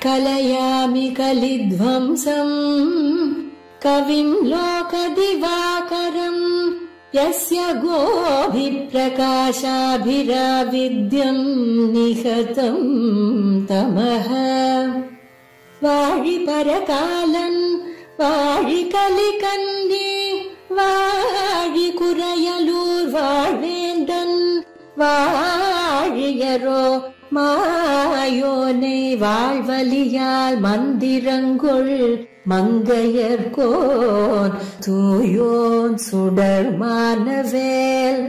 कलयामि कलिध्वंसं कविं लोकदिवाकरं यस्य गोभिप्रकाशाभिराविद्यं निहतं तमः वाळि परकालन् वाळि कलिकन्ये वाळि कुरयलूर् वाळ्वेन्दन् वाழியரோ மாயோனை வாழ்வலியால் மந்திரங்கொள் மங்கையர்கோன் தூயோன் சுடர் மானவேல்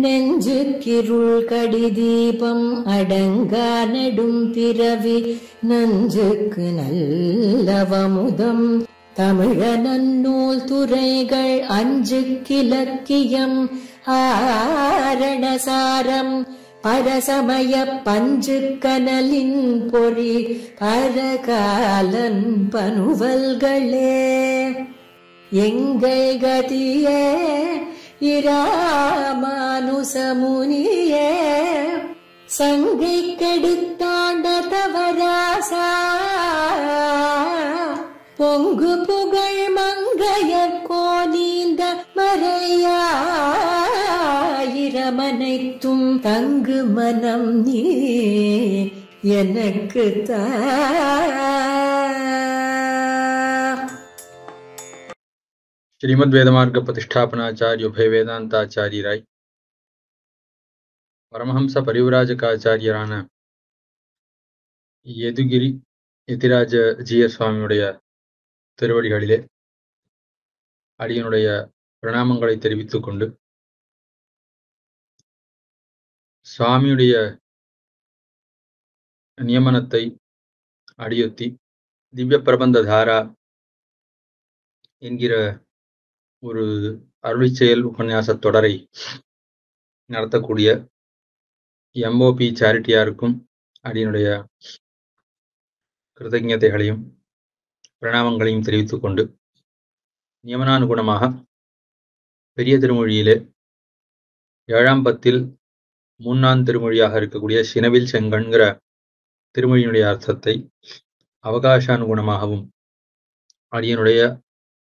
நெஞ்சுக்கிருள் கடிதீபம் அடங்கா நெடும் பிறவி நஞ்சுக்கு நல்லவமுதம் தமிழ நன்னூல் துறைகள் அஞ்சுக்கிலக்கியம் ஆரணசாரம் பரசமய பஞ்சு கனலின் பொறி பரகாலன் பனுவல்களே எங்கள் கதியே இராமானுசமுனியே சங்கை கெடுத்தாண்ட தவராசா பொங்கு புகழ் மங்கையர் கோனீந்த மறையாயிரமனைத்தும் தங்கு மனம் நீ எனக்கு தா. ஸ்ரீமத் வேதமார்க்க பிரதிஷ்டாபனாச்சாரிய உபய வேதாந்தாச்சாரியராய் பரமஹம்ச பரிவிராஜகாச்சாரியரான யதுகிரி யதிராஜ ஜீயர் சுவாமியுடைய திருவடிகளிலே அடியனுடைய பிரணாமங்களை தெரிவித்துக் கொண்டு சுவாமியுடைய நியமனத்தை அடியொத்தி திவ்ய பிரபந்த தாரா என்கிற ஒரு அருளிச்செயல் உபன்யாச தொடரை நடத்தக்கூடிய எம்ஓபி சேரிட்டியாருக்கும் அடியனுடைய கிருதஜ்ஞதைகளையும் பிரணாமங்களையும் தெரிவித்துக் கொண்டு நியமனானுகுணமாக பெரிய திருமொழியிலே 7ஆம் பத்தில் 3ஆம் திருமொழியாக இருக்கக்கூடிய சினவில் செங்கண்கிற திருமொழியினுடைய அர்த்தத்தை அவகாசானுகுணமாகவும் அடியனுடைய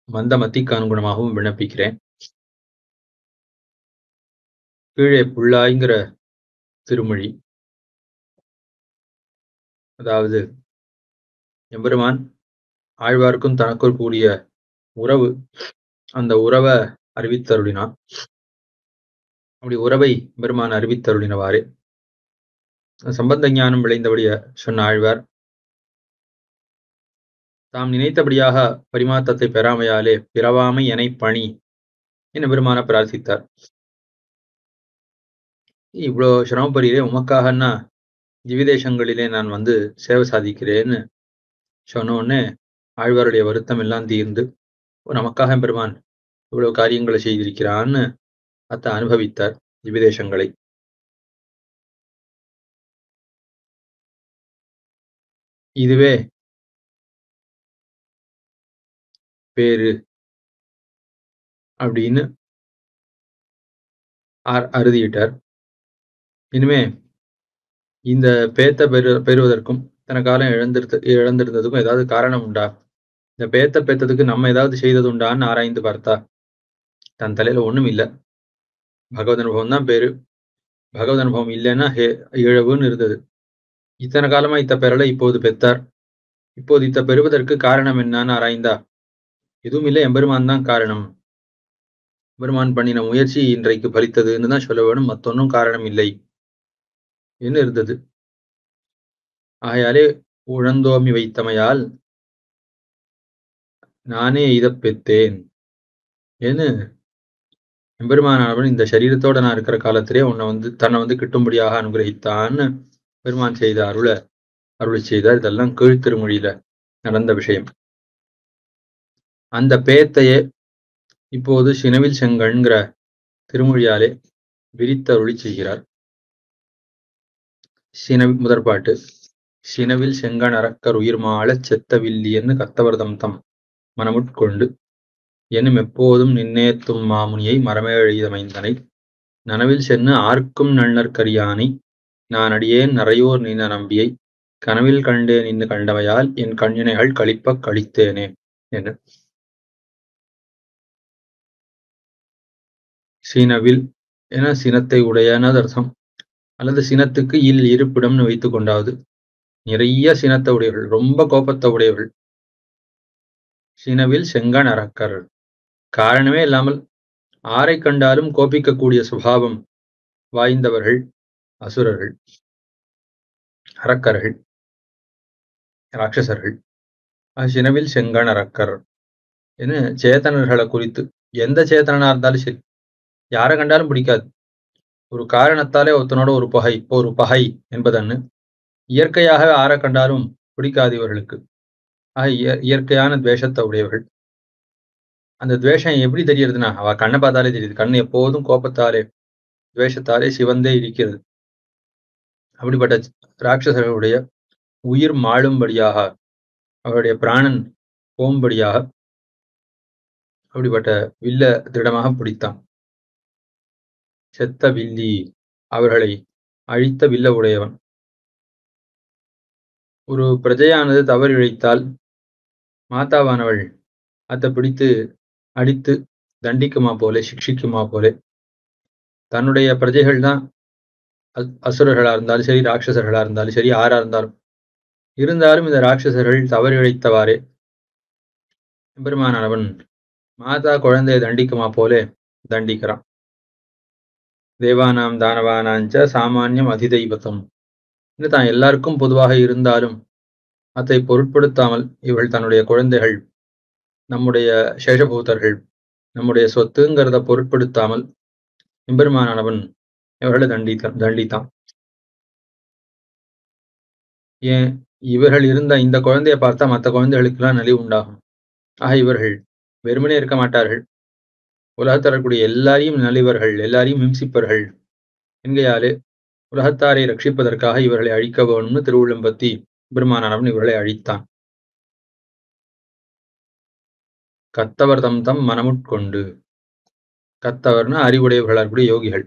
மந்தமத்திக்கு அனுகுணமாகவும் விண்ணப்பிக்கிறேன். கீழே புள்ளாய்ங்கிற திருமொழி, அதாவது எம்பெருமான் ஆழ்வார்க்கும் தனக்கும் கூடிய உறவு, அந்த உறவை அறிவித்தருளினான். அப்படி உறவை பெருமான் அறிவித்தருளினவாறு சம்பந்த ஞானம் விளைந்தபடிய சொன்ன ஆழ்வார் தாம் நினைத்தபடியாக பரிமாத்தத்தை பெறாமையாலே பிறவாமை எனை பணி என பெருமான பிரார்த்தித்தார். இவ்வளோ சிரமப்பரியிலே உமக்காகன்னா திவிதேசங்களிலே நான் வந்து சேவை சாதிக்கிறேன்னு சொன்ன உடனே ஆழ்வாருடைய வருத்தம் எல்லாம் தீர்ந்து நமக்காக பெருமான் இவ்வளவு காரியங்களை செய்திருக்கிறான்னு அத்த அனுபவித்தார் திவிதேசங்களை. இதுவே பேரு அப்படின்னு அறுதியிட்டார். இனிமே இந்த பேத்த பெறுவதற்கும் தன காலம் இழந்திருந்ததுக்கும் ஏதாவது காரணம் உண்டா, இந்த பேத்ததுக்கு நம்ம ஏதாவது செய்தது உண்டான்னு ஆராய்ந்து பார்த்தா தன் தலையில ஒண்ணும் இல்லை. பகவத் அனுபவம் தான் பேரு. பகவத் அனுபவம் இல்லைன்னா இழவுன்னு இருந்தது. இத்தனை காலமா இத்த பெறலை, இப்போது பெற்றார். இப்போது இத்த பெறுவதற்கு காரணம் என்னன்னு ஆராய்ந்தா எதுவும் இல்லை, எம்பெருமான் தான் காரணம். எம்பெருமான் பண்ணின முயற்சி இன்றைக்கு பலித்ததுன்னு தான் சொல்ல வேணும், மத்தொன்னும் காரணம் இல்லை என்று இருந்தது. ஆகையாலே உழந்தோமி வைத்தமையால் நானே இதை பெற்றேன் ஏன்னு எம்பெருமானவன் இந்த சரீரத்தோட நான் இருக்கிற காலத்திலே உன்னை தன்னை கிட்டும்படியாக அனுகிரகித்தான்னு பெருமான் செய்த அருளை செய்தார். இதெல்லாம் கீழ் திருமொழியில நடந்த விஷயம். அந்த பேத்தையே இப்போது சினவில் செங்கண்கிற திருமொழியாலே விரித்த அருளி செய்கிறார். முதற்பாட்டு சினவில் செங்கண் அரக்கர் உயிர் மாள செத்தவில்லியன்னு கத்தவர்தம் தம் மனமுட்கொண்டு என்னும் எப்போதும் நின்னேத்தும் மாமுனியை மரமேழெய்தமைந்தனை நனவில் சென்னு ஆர்க்கும் நன்னற்கரியானை நான் அடியேன் நரையோர் நின நம்பியை கனவில் கண்டேன் இன்னு கண்டவையால் என் கண்ணினைகள் களிப்பக் கழித்தேனே என்று. சினவில் என சினத்தை உடையன்னு அர்த்தம். அல்லது சினத்துக்கு இருப்பிடம்னு வைத்துக் கொண்டாவது. நிறைய சினத்தை உடையவர்கள், ரொம்ப கோபத்தை உடையவர்கள். சினவில் செங்கண் அரக்கர், காரணமே இல்லாமல் ஆரை கண்டாலும் கோபிக்கக்கூடிய சுபாவம் வாய்ந்தவர்கள் அசுரர்கள், அரக்கர்கள், ராட்சசர்கள். சினவில் செங்கண் அரக்கர் என சேத்தனர்களை குறித்து, எந்த சேத்தனா இருந்தாலும் சரி, யாரை கண்டாலும் பிடிக்காது. ஒரு காரணத்தாலே ஒருத்தனோட ஒரு பகை என்பதன்னு இயற்கையாகவே ஆரை கண்டாலும் பிடிக்காது இவர்களுக்கு. இயற்கையான துவேஷத்தை உடையவர்கள். அந்த துவேஷம் எப்படி தெரியறதுன்னா, அவ கண்ணை பார்த்தாலே தெரியுது. கண்ணு எப்போதும் கோபத்தாலே துவேஷத்தாலே சிவந்தே இருக்கிறது. அப்படிப்பட்ட ராட்சசர்களுடைய உயிர் மாளும்படியாக, அவருடைய பிராணன் போகும்படியாக அப்படிப்பட்ட வில்ல திடமாக பிடித்தான். செத்த வில்லி, அவர்களை அழித்த வில்ல உடையவன். ஒரு பிரஜையானது தவறு இழைத்தால் மாதாவானவள் அதை பிடித்து அடித்து தண்டிக்குமா போலே, சிக்ஷிக்குமா போலே, தன்னுடைய பிரஜைகள் தான் அசுரர்களா இருந்தாலும் சரி, ராட்சசர்களா இருந்தாலும் சரி, யாரா இருந்தாலும் இந்த ராட்சசர்கள் தவறு இழைத்தவாறே எம்பெருமானவன் மாதா குழந்தையை தண்டிக்குமா போலே தண்டிக்கிறான். தேவானாம் தானவானாஞ்ச சாமானியம் அதிதெய்வத்தம் என்று தான் எல்லாருக்கும் பொதுவாக இருந்தாலும் அதை பொருட்படுத்தாமல் இவள் தன்னுடைய குழந்தைகள், நம்முடைய சேஷபூதர்கள், நம்முடைய சொத்துங்கிறத பொருட்படுத்தாமல் எம்பெருமானவன் இவர்களை தண்டித்தான். ஏன், இவர்கள் இருந்த இந்த குழந்தையை பார்த்தா மற்ற குழந்தைகளுக்கெல்லாம் நலிவு உண்டாகும். ஆக இவர்கள் வெறுமனே இருக்க மாட்டார்கள். உலகத்தில் இருக்கக்கூடிய எல்லாரையும் நலிவர்கள், எல்லாரையும் ஹிம்சிப்பர்கள் என்கையாலே உலகத்தாரை ரட்சிப்பதற்காக இவர்களை அழிக்க வேணும்னு திருவுள்ளம்பத்தி பெருமானவன் இவர்களை அழித்தான். கத்தவர் தம் மனமுட்கொண்டு, கத்தவர்னா அறிவுடையவர்களாக யோகிகள்.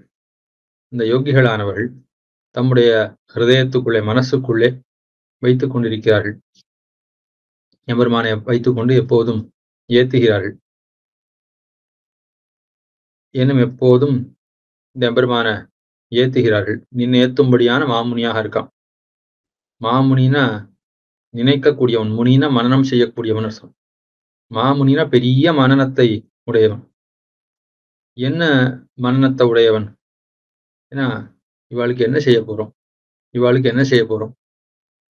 இந்த யோகிகளானவர்கள் தம்முடைய ஹிருதயத்துக்குள்ளே, மனசுக்குள்ளே வைத்துக் கொண்டிருக்கிறார்கள். எம்பெருமானை வைத்துக் கொண்டு எப்போதும் ஏத்துகிறார்கள். எனும் எப்போதும் இந்த எம்பெருமான ஏத்துகிறார்கள். நின்று ஏத்தும்படியான மாமுனியாக இருக்கான். மாமுனினா நினைக்கக்கூடியவன், முனினா மனனம் செய்யக்கூடியவன் அர்த்தம். மாமுனினா பெரிய மனனத்தை உடையவன். என்ன மனனத்தை உடையவன்? ஏன்னா இவாளுக்கு என்ன செய்ய போறோம், இவாளுக்கு என்ன செய்ய போறோம்,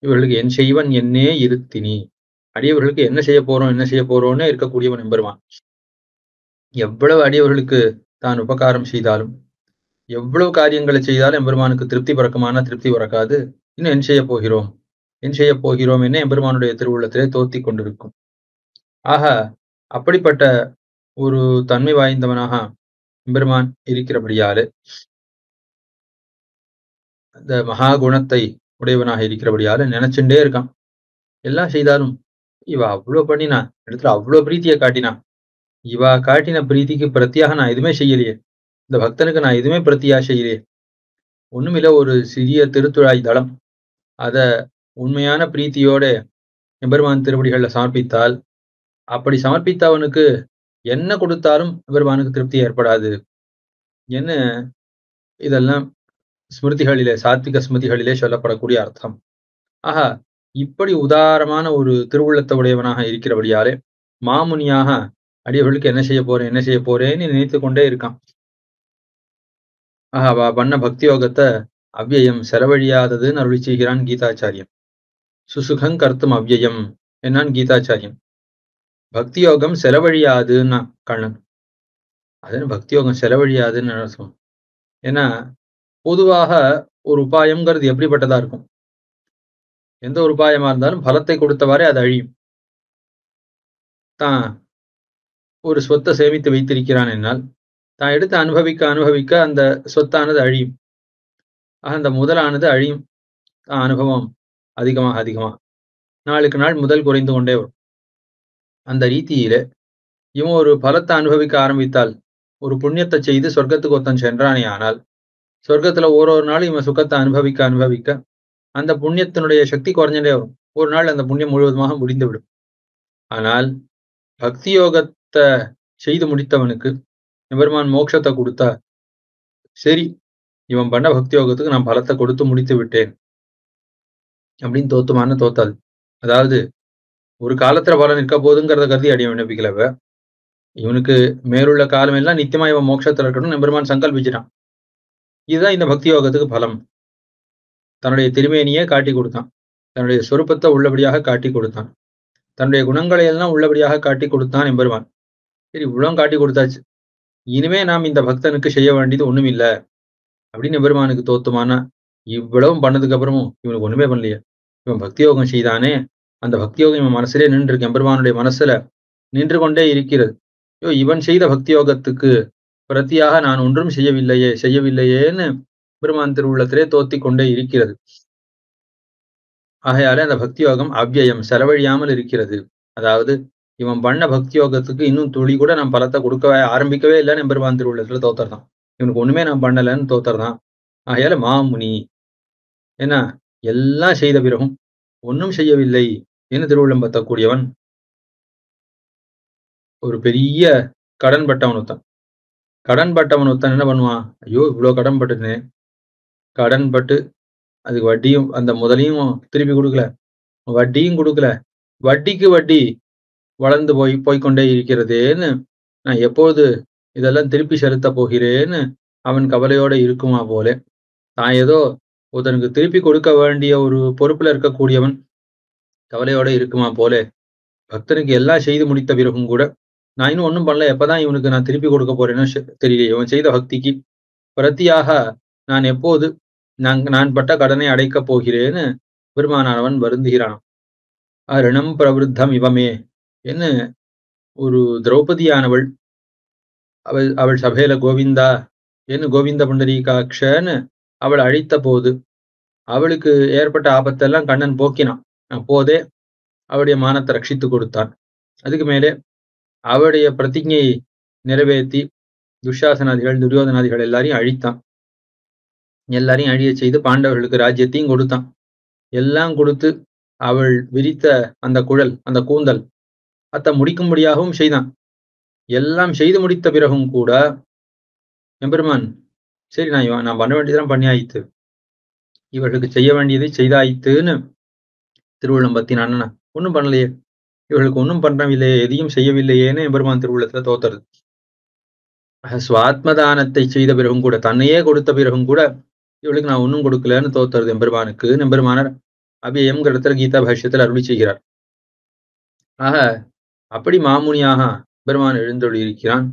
இவர்களுக்கு என் செய்வன் என்னே இருத்தினி, அடியவர்களுக்கு என்ன செய்ய போறோம்னு இருக்கக்கூடியவன் எம்பெருமான். எவ்வளவு அடியவர்களுக்கு தான் உபகாரம் செய்தாலும், எவ்வளவு காரியங்களை செய்தாலும் எம்பெருமானுக்கு திருப்தி பிறக்காது. இன்னும் என் செய்ய போகிறோம் என்ன எம்பெருமானுடைய திருவுள்ளத்திலே தோத்தி கொண்டிருக்கும். ஆக அப்படிப்பட்ட ஒரு தன்மை வாய்ந்தவனாக எம்பெருமான் இருக்கிறபடியாலே, அந்த மகா குணத்தை உடையவனாக இருக்கிறபடியால நினைச்சுட்டே இருக்கான். எல்லாம் செய்தாலும் இவ அவ்வளவு பண்ணினா, இடத்துல அவ்வளவு பிரீத்தியை காட்டினா, இவ காட்டின பிரீத்திக்கு பிரத்தியாக நான் எதுவுமே செய்யலையே, இந்த பக்தனுக்கு நான் எதுவுமே பிரத்தியா செய்யலையே, ஒண்ணுமில்ல ஒரு சிறிய திருத்துழாய் தளம், அத உண்மையான பிரீத்தியோட எம்பெருமான் திருவடிகள்ல சமர்ப்பித்தால், அப்படி சமர்ப்பித்தவனுக்கு என்ன கொடுத்தாலும் எம்பெருமானுக்கு திருப்தி ஏற்படாது என்ன இதெல்லாம் ஸ்மிருதிகளிலே, சாத்விக ஸ்மிருதிகளிலே சொல்லப்படக்கூடிய அர்த்தம். ஆஹா, இப்படி உதாரமான ஒரு திருவுள்ளத்தை உடையவனாக இருக்கிறபடியாலே மாமுனியாக அடியவர்களுக்கு என்ன செய்ய போறேன்னு நினைத்து கொண்டே இருக்கான். ஆஹா, பண்ண பக்தி யோகத்தை அவ்வியம் செலவழியாததுன்னு அருளி செய்கிறான் கீதாச்சாரியன். சுசுகம் கர்த்தும் அவ்வியம் என்னான் கீதாச்சாரியன். பக்தி யோகம் செலவழியாதுன்னா கண்ணன். அது பக்தி யோகம் செலவழியாதுன்னு அர்த்தம். ஏன்னா பொதுவாக ஒரு உபாயம்ங்கிறது எப்படிப்பட்டதா இருக்கும், எந்த ஒரு உபாயமா இருந்தாலும் பலத்தை கொடுத்தவாறே அது அழியும். தான் ஒரு சொத்தை சேமித்து வைத்திருக்கிறான் என்னால் தான் எடுத்து அனுபவிக்க அந்த சொத்தானது அழியும். அந்த முதலானது அழியும். அனுபவம் அதிகமாக நாளுக்கு நாள் முதல் குறைந்து கொண்டே வரும். அந்த ரீதியில இவன் ஒரு பலத்தை அனுபவிக்க ஆரம்பித்தால், ஒரு புண்ணியத்தை செய்து சொர்க்கத்துக்கு ஒருத்தன் சென்றானே ஆனால், சொர்க்கத்துல ஒரு நாள் இவன் சுகத்தை அனுபவிக்க அந்த புண்ணியத்தினுடைய சக்தி குறைஞ்சிட்டே வரும். ஒரு நாள் அந்த புண்ணியம் முழுவதுமாக முடிந்துவிடும். ஆனால் பக்தி யோகத்தை செய்து முடித்தவனுக்கு எம்பெருமான் மோட்சத்தை கொடுத்தா, சரி இவன் பண்ண பக்தி யோகத்துக்கு நான் பலத்தை கொடுத்து முடித்து விட்டேன் அப்படின்னு தோத்துமான்னு தோத்தாது. அதாவது ஒரு காலத்துல பலன் நிற்க போதுங்கிறத கருதி அடிய விண்ணப்பிக்கலவ. இவனுக்கு மேலுள்ள காலம் எல்லாம் நித்தியமா இவன் மோட்சத்துல இருக்கணும் எம்பெருமான் சங்கல்பிச்சிட்டான். இதுதான் இந்த பக்தி யோகத்துக்கு பலம். தன்னுடைய திருமேனியே காட்டி கொடுத்தான். தன்னுடைய சொரூபத்தை உள்ளபடியாக காட்டி கொடுத்தான். தன்னுடைய குணங்களை எல்லாம் உள்ளபடியாக காட்டி கொடுத்தான் எம்பெருமான். சரி இவ்வளவு காட்டி கொடுத்தாச்சு, இனிமே நாம் இந்த பக்தனுக்கு செய்ய வேண்டியது ஒண்ணும் இல்ல அப்படின்னு எம்பெருமானுக்கு தோத்துமானா, இவ்வளவும் பண்ணதுக்கு அப்புறமும் இவனுக்கு ஒண்ணுமே பண்ணலையே. இவன் பக்தி யோகம் செய்தானே, அந்த பக்தி யோகம் இவன் மனசுலே நின்று இருக்கு, எம்பெருமானுடைய மனசுல நின்று கொண்டே இருக்கிறது. இவன் செய்த பக்தி யோகத்துக்கு பிரத்தியாக நான் ஒன்றும் செய்யவில்லையேன்னு பெருமான் திருவுள்ளத்திலே தோத்தி கொண்டே இருக்கிறது. ஆகையால அந்த பக்தி யோகம் அவ்யயம், செலவழியாமல் இருக்கிறது. அதாவது இவன் பண்ண பக்தி யோகத்துக்கு இன்னும் துளி கூட நான் பலத்தை கொடுக்கவே ஆரம்பிக்கவே இல்லைன்னு எம்பெருமான் திருவுள்ளத்துல தோத்தர்தான். இவனுக்கு ஒண்ணுமே நான் பண்ணலன்னு தோத்தர்தான். ஆகையால மாமுனி என்ன எல்லாம் செய்த பிறகும் ஒன்னும் செய்யவில்லை என்று திருவுள்ளம் பத்தக்கூடியவன் ஒரு பெரிய கடன் பட்டவன் ஒருத்தன். கடன் பட்டவன் ஒருத்தன் என்ன பண்ணுவான், ஐயோ இவ்வளவு கடன் பட்டுனேன், கடன் பட்டு அதுக்கு வட்டியும் அந்த முதலையும் திருப்பி கொடுக்கல, வட்டியும் கொடுக்கல, வட்டிக்கு வட்டி வளர்ந்து போய்கொண்டே இருக்கிறதேன்னு, நான் எப்போது இதெல்லாம் திருப்பி செலுத்த போகிறேன்னு அவன் கவலையோட இருக்குமா போல. தான் ஏதோ ஒருத்தனுக்கு திருப்பி கொடுக்க வேண்டிய ஒரு பொறுப்புல இருக்கக்கூடியவன் கவலையோட இருக்குமா போல. பக்தனுக்கு எல்லாம் செய்து முடித்த பிறகும் கூட நான் இன்னும் ஒன்றும் பண்ணல, எப்பதான் இவனுக்கு நான் திருப்பி கொடுக்க போறேன்னு தெரியல. இவன் செய்த பக்திக்கு பிரத்தியாக நான் எப்போது நான் பட்ட கடனை அடைக்கப் போகிறேன்னு பெருமானானவன் வருந்துகிறான். ரிணம் பிரவருத்தம் இவமே என்ன ஒரு திரௌபதியானவள் அவள் சபையில கோவிந்தா என்று கோவிந்த புண்டரீகாட்சன்னு அவள் அழைத்த போது அவளுக்கு ஏற்பட்ட ஆபத்தெல்லாம் கண்ணன் போக்கினான். அப்போதே அவளுடைய மானத்தை ரட்சித்து கொடுத்தான். அதுக்கு மேலே அவளுடைய பிரதிஜையை நிறைவேற்றி துஷாசனாதிகள் துரியோதனாதிகள் எல்லாரையும் அழித்தான். எல்லாரையும் அழிய செய்து பாண்டவர்களுக்கு ராஜ்யத்தையும் கொடுத்தான். எல்லாம் கொடுத்து அவள் விரித்த அந்த குழல் அந்த கூந்தல் அத்தை முடிக்கும்படியாகவும் செய்தான். எல்லாம் செய்து முடித்த பிறகும் கூட எம்பெருமான் சரி நான் பண்ண வேண்டியதெல்லாம் பண்ணி ஆயித்து, இவர்களுக்கு செய்ய வேண்டியதை செய்தாயித்துன்னு திருவுள்ளம் பத்தினான். ஒன்றும் பண்ணலையே, இவர்களுக்கு ஒன்றும் பண்ணவில்லையே, எதையும் செய்யவில்லையேன்னு எம்பெருமான் திருவுள்ளத்துல தோத்தருது. சுவாத்மதானத்தை செய்த பிறகும் கூட, தன்னையே கொடுத்த பிறகும் கூட இவளுக்கு நான் ஒன்றும் கொடுக்கலன்னு தோத்தருது எம்பெருமானுக்கு. எம்பெருமானார் அவ்யயம்ங்கிற இடத்துல கீதா பாஷ்யத்தில் அருளி செய்கிறார். ஆக அப்படி மாமுனியாக பெருமான் எழுந்தொழி இருக்கிறான்.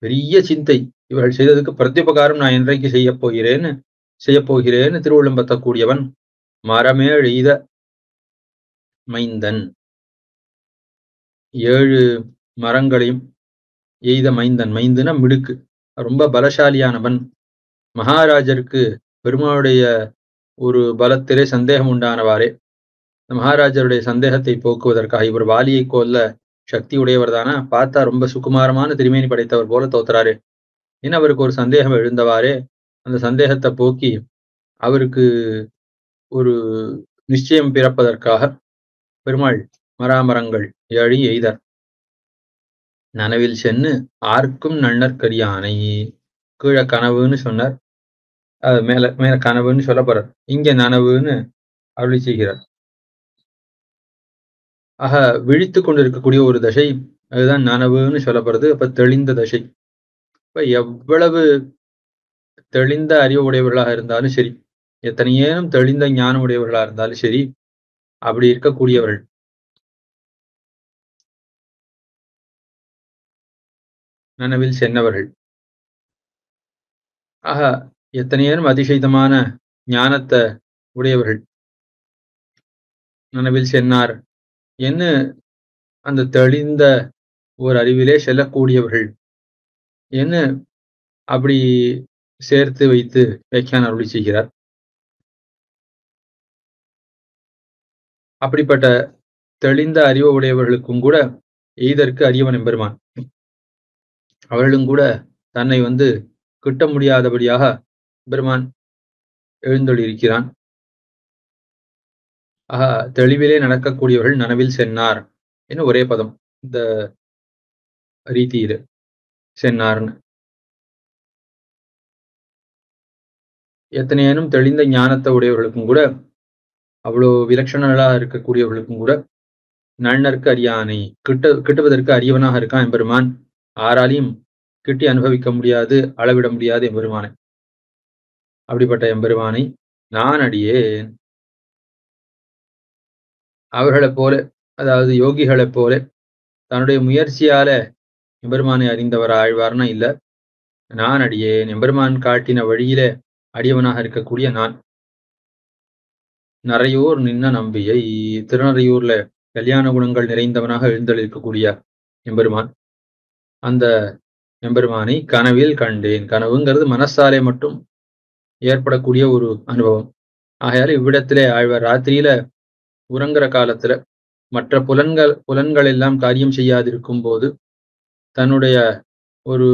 பெரிய சிந்தை, இவர்கள் செய்ததுக்கு பிரத்யுபகாரம் நான் என்றைக்கு செய்ய போகிறேன்னு திருவுள்ளம் பத்தக்கூடியவன் மரமேழ் எய்த மைந்தன். 7 மரங்களையும் எய்த மைந்தன். மைந்துனா மிடுக்கு, ரொம்ப பலசாலியானவன். மகாராஜருக்கு பெருமாளுடைய ஒரு பலத்திலே சந்தேகம் உண்டானவாறே மகாராஜருடைய சந்தேகத்தை போக்குவதற்காக இவர் வாலியை கொல்ல சக்தி உடையவர் தானா, பார்த்தா ரொம்ப சுகுமாரமான திருமேனி படைத்தவர் போல தோத்துறாரு இன்னும் அவருக்கு ஒரு சந்தேகம் எழுந்தவாறே அந்த சந்தேகத்தை போக்கி அவருக்கு ஒரு நிச்சயம் பிறப்பதற்காக பெருமாள் மராமரங்கள் 7 எய்தார். நனவில் சென்னு ஆர்க்கும் நன்னற்கரியானை. கீழே கனவுன்னு சொன்னார், மேல கனவுன்னு சொல்ல போறார். இங்க நனவுன்னு அருளி செய்கிறார். ஆக விழித்து கொண்டிருக்கக்கூடிய ஒரு தசை, அதுதான் நனவுன்னு சொல்லப்படுறது. அப்ப தெளிந்த தசை. இப்ப எவ்வளவு தெளிந்த அறிவு உடையவர்களாக இருந்தாலும் சரி, எத்தனையேனும் தெளிந்த ஞானம் உடையவர்களாக இருந்தாலும் சரி, அப்படி இருக்கக்கூடியவர்கள் நனவில் சென்னவர்கள். ஆக எத்தனையேனும் அதிசயிதமான ஞானத்தை உடையவர்கள் நனவில் சென்னார் என்ன அந்த தெளிந்த ஒரு அறிவிலே செல்லக்கூடியவர்கள் என்ன அப்படி சேர்த்து வைத்து வியாக்கியான அருளி செய்கிறார். அப்படிப்பட்ட தெளிந்த அறிவு உடையவர்களுக்கும் கூட எய்தற்கு அறியவன் எம்பெருமான். அவர்களும் கூட தன்னை கிட்ட முடியாதபடியாக பெருமான் எழுந்தொழியிருக்கிறான். தெளிவிலே நடக்கக்கூடியவர்கள் நனவில் சென்னார் என்று ஒரே பதம் இந்த ரீதியில சென்னார்னு. எத்தனையேனும் தெளிந்த ஞானத்தை உடையவர்களுக்கும் கூட, அவ்வளோ விலட்சணங்களா இருக்கக்கூடியவர்களுக்கும் கூட நன்னற்கு அறியானை கிட்டுவதற்கு அரியவனாக இருக்கான் எம்பெருமான். ஆராலையும் கிட்டி அனுபவிக்க முடியாது, அளவிட முடியாது எம்பெருமானை. அப்படிப்பட்ட எம்பெருமானை நான் அடியேன். அவர்களைப் போல, அதாவது யோகிகளைப் போல தன்னுடைய முயற்சியால எம்பெருமானை அறிந்தவர் ஆழ்வார்னா இல்ல. நான் அடியேன், எம்பெருமான் காட்டின வழியில அடியவனாக இருக்கக்கூடிய நான். நரையூர் நின்ன நம்பியை, திருநறையூர்ல கல்யாண குணங்கள் நிறைந்தவனாக எழுந்தளிக்கக்கூடிய எம்பெருமான். அந்த எம்பெருமானை கனவில் கண்டேன். கனவுங்கிறது மனசாலே மட்டும் ஏற்படக்கூடிய ஒரு அனுபவம். ஆகையால இவ்விடத்திலே ஆழ்வார் ராத்திரியில உறங்குற காலத்துல மற்ற புலன்கள் எல்லாம் காரியம் செய்யாதிருக்கும் போது தன்னுடைய ஒரு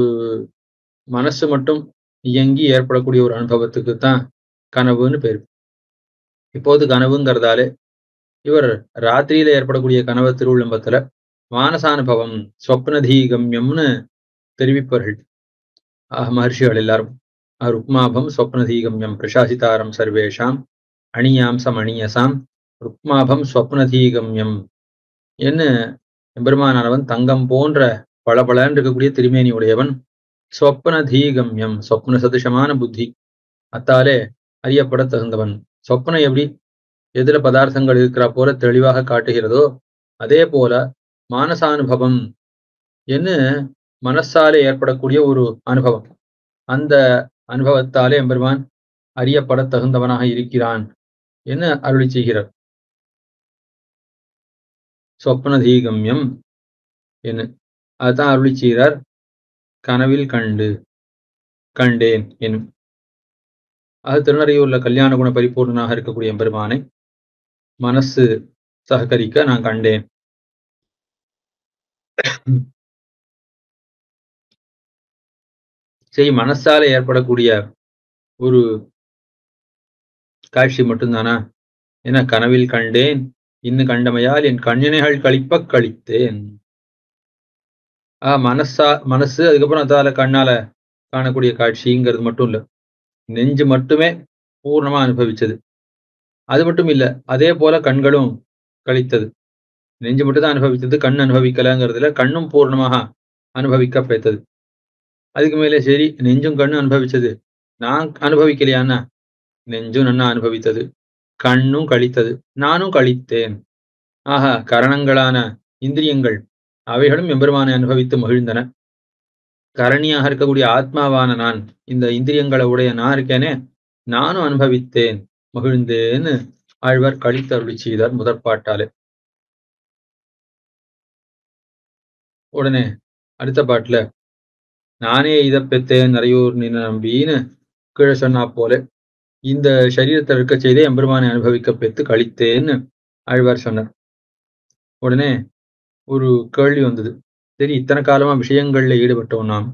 மனசு மட்டும் இயங்கி ஏற்படக்கூடிய ஒரு அனுபவத்துக்கு தான் கனவுன்னு பேரு. இப்போது கனவுங்கிறதாலே இவர் ராத்திரியில ஏற்படக்கூடிய கனவு திருவிழம்பத்துல மானசானுபவம் ஸ்வப்னதீகம்யம்னு தெரிவிப்பார்கள் மகர்ஷிகள் எல்லாரும். ருக்மாபம் ஸ்வப்னதீகம்யம் பிரசாசிதாரம் சர்வேஷாம் அணியாம்சம் அணியசாம் ருக்மாபம் ஸ்வப்னதீகம்யம் என்ன எம்பெருமானவன் தங்கம் போன்ற பளபளன்னு இருக்கக்கூடிய திருமேனி உடையவன். ஸ்வப்னதீகம்யம் ஸ்வப்ன சதுஷமான புத்தி, அத்தாலே அறியப்பட தகுந்தவன். சொப்பனம் எப்படி எதிர பதார்த்தங்கள் இருக்கிற போல தெளிவாக காட்டுகிறதோ அதே போல மானசானுபவம் என்ன மனசாலே ஏற்படக்கூடிய ஒரு அனுபவம். அந்த அனுபவத்தாலே எம்பெருமான் அறியப்பட தகுந்தவனாக இருக்கிறான் என்ன அருளி செய்கிறார். சொப்பனதீகம்யம் என்ன அதுதான் அருளி செய்கிறார். கனவில் கண்டேன் என்னும். அது திருநறையூர்ல கல்யாண குண பரிபூர்ணனாக இருக்கக்கூடிய எம்பெருமானை மனசு சககரிக்க நான் கண்டேன். சரி, மனசால ஏற்படக்கூடிய ஒரு காட்சி மட்டும்தானா? என கனவில் கண்டேன் இன்னும் கண்டமையால் என் கண்ணினைகள் கழிப்ப கழித்தேன். மனசு அதுக்கப்புறம் அதால கண்ணால காணக்கூடிய காட்சிங்கிறது மட்டும் இல்ல, நெஞ்சு மட்டுமே பூர்ணமா அனுபவிச்சது. அது மட்டும் இல்ல, அதே போல கண்களும் கழித்தது. நெஞ்சு மட்டும் தான் அனுபவித்தது, கண் அனுபவிக்கலங்கிறதுல கண்ணும் பூர்ணமாக அனுபவிக்க பெற்றது. அதுக்கு மேலே சரி, நெஞ்சும் கண்ணும் அனுபவிச்சது, நான் அனுபவிக்கலையான்னா நெஞ்சும் நன்னா அனுபவித்தது, கண்ணும் கழித்தது, நானும் கழித்தேன். ஆஹா, கரணங்களான இந்திரியங்கள் அவைகளும் எம்பெருமானை அனுபவித்து மகிழ்ந்தன. கரணியாக இருக்கக்கூடிய ஆத்மாவான நான், இந்த இந்திரியங்களை உடைய நான் இருக்கேனே, நானும் அனுபவித்தேன் மகிழ்ந்தேன்னு ஆழ்வார் கழித்து அருளி செய்தார் முதற்பாட்டாலே. உடனே அடுத்த பாட்டுல நானே இதை பெத்தேன் நிறையூர் நின்று நம்பின்னு கீழே சொன்னா போல இந்த சரீரத்தை இருக்க செய்தே எம்பெருமானை அனுபவிக்க பெற்று கழித்தேன்னு ஆழ்வார் சொன்னார். உடனே ஒரு கேள்வி வந்தது. சரி, இத்தனை காலமா விஷயங்கள்ல ஈடுபட்டோம் நாம்,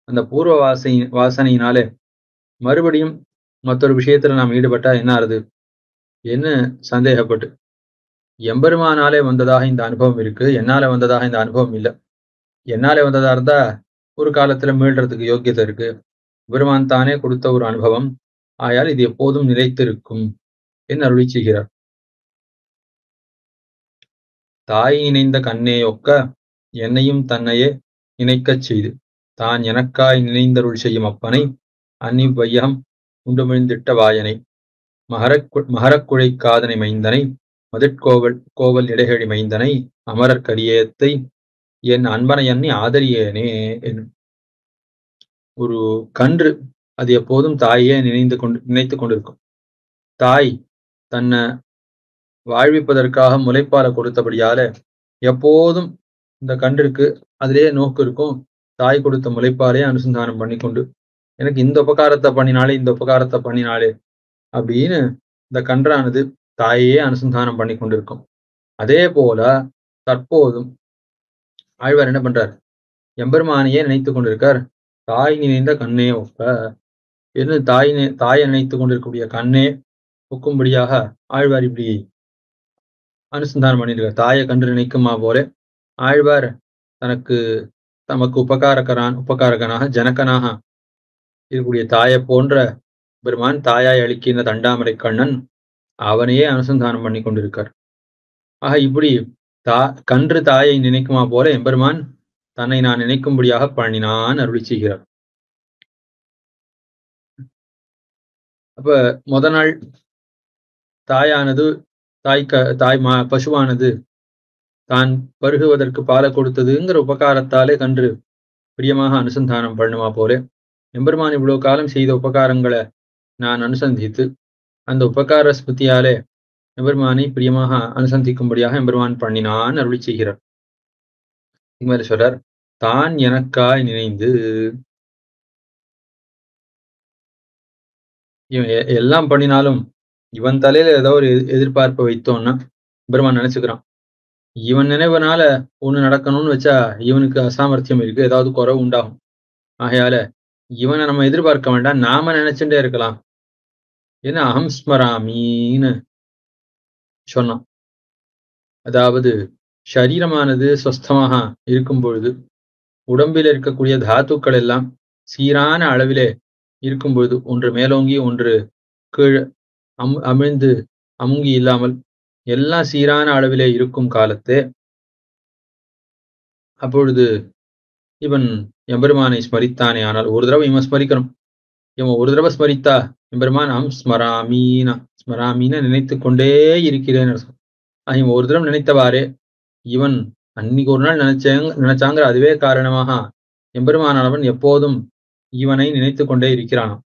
அந்த பூர்வ வாசனையினாலே மறுபடியும் மற்றொரு விஷயத்துல நாம் ஈடுபட்டா என்ன ஆறுது என்ன சந்தேகப்பட்டு, எம்பெருமானாலே வந்ததாக இந்த அனுபவம் இருக்கு, என்னால வந்ததாக இந்த அனுபவம் இல்லை. என்னாலே வந்ததா இருந்தா ஒரு காலத்துல மீள்றதுக்கு யோக்கியத்தை இருக்கு, பெருமான் தானே கொடுத்த ஒரு அனுபவம், ஆயால் இது எப்போதும் நிலைத்திருக்கும் என்று அருளி செய்கிறார். தாய் நினைந்த கண்ணே ஒக்க என்னையும் தன்னையே நினைக்கச் செய்து தான் எனக்காய் நினைந்தருள் செய்யும் அப்பனை அன்னி வையம் உண்டுமிழ்ந்திட்ட வாயனை மகரக்குழை காதனை மைந்தனை மதிட்கோவல் இடைகழி மைந்தனை அமரர் கரியத்தை என் அன்பனை அன்னி ஆதரியேனே. ஒரு கன்று அது எப்போதும் தாயே நினைத்து கொண்டிருக்கும். தாய் தன்னை வாழ்விப்பதற்காக முளைப்பாலை கொடுத்தபடியால எப்போதும் இந்த கன்றுக்கு அதிலேயே நோக்கு இருக்கும். தாய் கொடுத்த முளைப்பாலே அனுசந்தானம் பண்ணி கொண்டு எனக்கு இந்த உபகாரத்தை பண்ணினாலே அப்படின்னு இந்த கன்றானது தாயே அனுசந்தானம் பண்ணி கொண்டிருக்கும். அதே போல தற்போதும் ஆழ்வார் என்ன பண்றார், எம்பெருமானையே நினைத்து கொண்டிருக்கார். தாய் நினைந்த கண்ணே ஒப்ப என்று தாயை நினைத்து கொண்டிருக்கக்கூடிய கண்ணே ஒக்கும்படியாக ஆழ்வார் இப்படி அனுசந்தானம் பண்ணியிருக்கார். தாயை கண்டு நினைக்குமா போல ஆழ்வார் தமக்கு உபகாரகனாக ஜனகனாக இருக்கக்கூடிய தாயை போன்ற பெருமான், தாயாய் அளிக்கின்ற தண்டாமரை கண்ணன் அவனையே அனுசந்தானம் பண்ணி கொண்டிருக்கார். ஆக இப்படி கன்று தாயை நினைக்குமா போல எம்பெருமான் தன்னை நான் நினைக்கும்படியாக பண்ணினான் அருளி செய்கிறார். அப்ப முத நாள் தாயானது பசுவானது தான் பருகுவதற்கு பாலை கொடுத்ததுங்கிற உபகாரத்தாலே கன்று பிரியமாக அனுசந்தானம் பண்ணுமா போல எம்பெருமான் இவ்வளவு காலம் செய்த உபகாரங்களை நான் அனுசந்தித்து அந்த உபகார ஸ்மிருதியாலே எம்பெருமானை பிரியமாக அனுசந்திக்கும்படியாக எம்பெருமான் பண்ணினான் அருளி செய்கிறார். இம்மாதிரி சொல்றார், தான் எனக்காய் நினைந்து இவன் எல்லாம் பண்ணினாலும் இவன் தலையில ஏதோ ஒரு எதிர்பார்ப்பை வைத்தோம்னா பெருமான் நினைச்சுக்கிறான், இவன் நினைவனால ஒண்ணு நடக்கணும்னு வச்சா இவனுக்கு அசாமர்த்தியம் இருக்கு, ஏதாவது குறைவு உண்டாகும். ஆகையால இவனை நம்ம எதிர்பார்க்க வேண்டாம், நாம நினைச்சுட்டே இருக்கலாம். ஏன்னா அகம் ஸ்மராமின்னு சொன்னான். அதாவது சரீரமானது ஸ்வஸ்தமாக இருக்கும் பொழுது உடம்பில் இருக்கக்கூடிய தாத்துக்கள் எல்லாம் சீரான அளவிலே இருக்கும் பொழுது, ஒன்று மேலோங்கி ஒன்று கீழ் அமிழ்ந்து அமுங்கி இல்லாமல் எல்லாம் சீரான அளவிலே இருக்கும் காலத்தே அப்பொழுது இவன் எம்பெருமானை ஸ்மரித்தானே. ஆனால் ஒரு தடவை இவன் ஸ்மரிக்கணும். இவன் ஒரு தடவை ஸ்மரித்தா எம்பெருமான் அம் ஸ்மராமீன நினைத்து கொண்டே இருக்கிறேன். இவன் ஒரு தடவை நினைத்தவாறே இவன் அன்னைக்கு ஒரு நாள் நினைச்சாங்கிற அதுவே காரணமாக எம்பெருமானவன் எப்போதும் இவனை நினைத்து கொண்டே இருக்கிறானாம்.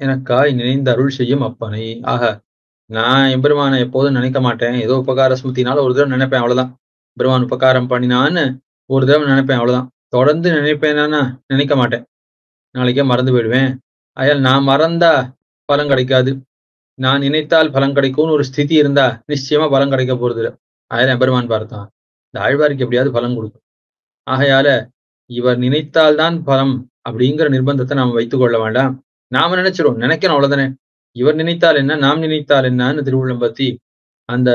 எனக்காய் நினைந்து அருள் செய்யும் அப்பனை. ஆக நான் எம்பெருமானை எப்போதும் நினைக்க மாட்டேன், ஏதோ உபகார ஸ்மிருதினால ஒரு தடவை நினைப்பேன், அவ்வளவுதான். பெருமான் உபகாரம் பண்ணினான்னு ஒரு தடவை நினைப்பேன், அவ்வளவுதான். தொடர்ந்து நினைப்பேன்னா நினைக்க மாட்டேன், நாளைக்கே மறந்து போயிடுவேன். அயால் நான் மறந்தா பலன் கிடைக்காது, நான் நினைத்தால் பலன் கிடைக்கும்னு ஒரு ஸ்திதி இருந்தா நிச்சயமா பலன் கிடைக்க போறது இல்லை. அயால் எம்பெருமான் பார்த்தான், இந்த ஆழ்வாருக்கு எப்படியாவது பலன் கொடுக்கும். ஆகையால இவர் நினைத்தால்தான் பலம் அப்படிங்கிற நிர்பந்தத்தை நாம் வைத்துக் கொள்ள வேண்டாம். நாம நினைச்சிடும், நினைக்கணும், அவ்வளவுதானே. இவர் நினைத்தால் என்ன, நாம் நினைத்தால் என்னன்னு திருவுள்ளம் பத்தி அந்த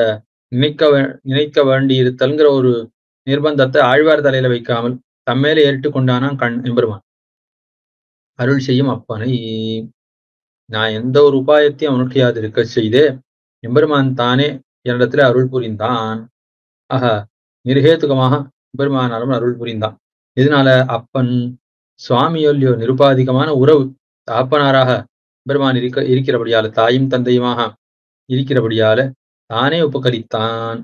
நினைக்க வேண்டி இருத்தல்ங்கிற ஒரு நிர்பந்தத்தை ஆழ்வார் தலையில வைக்காமல் தம்மேலே ஏறிட்டு கொண்டானான் எம்பெருமான். அருள் செய்யும் அப்பனை, நான் எந்த ஒரு உபாயத்தையும் அவனுக்கு யாது இருக்க செய்தே எம்பெருமான் தானே என்னிடத்துல அருள் புரிந்தான். ஆக நிர்ஹேதுகமாக எம்பெருமானாலும் அருள் புரிந்தான். இதனால அப்பன் சுவாமியொல்லியோ நிருபாதிகமான உறவு தாப்பனாராக பெருமான் இருக்கிறபடியால, தாயும் தந்தையுமாக இருக்கிறபடியால தானே உபகரித்தான்.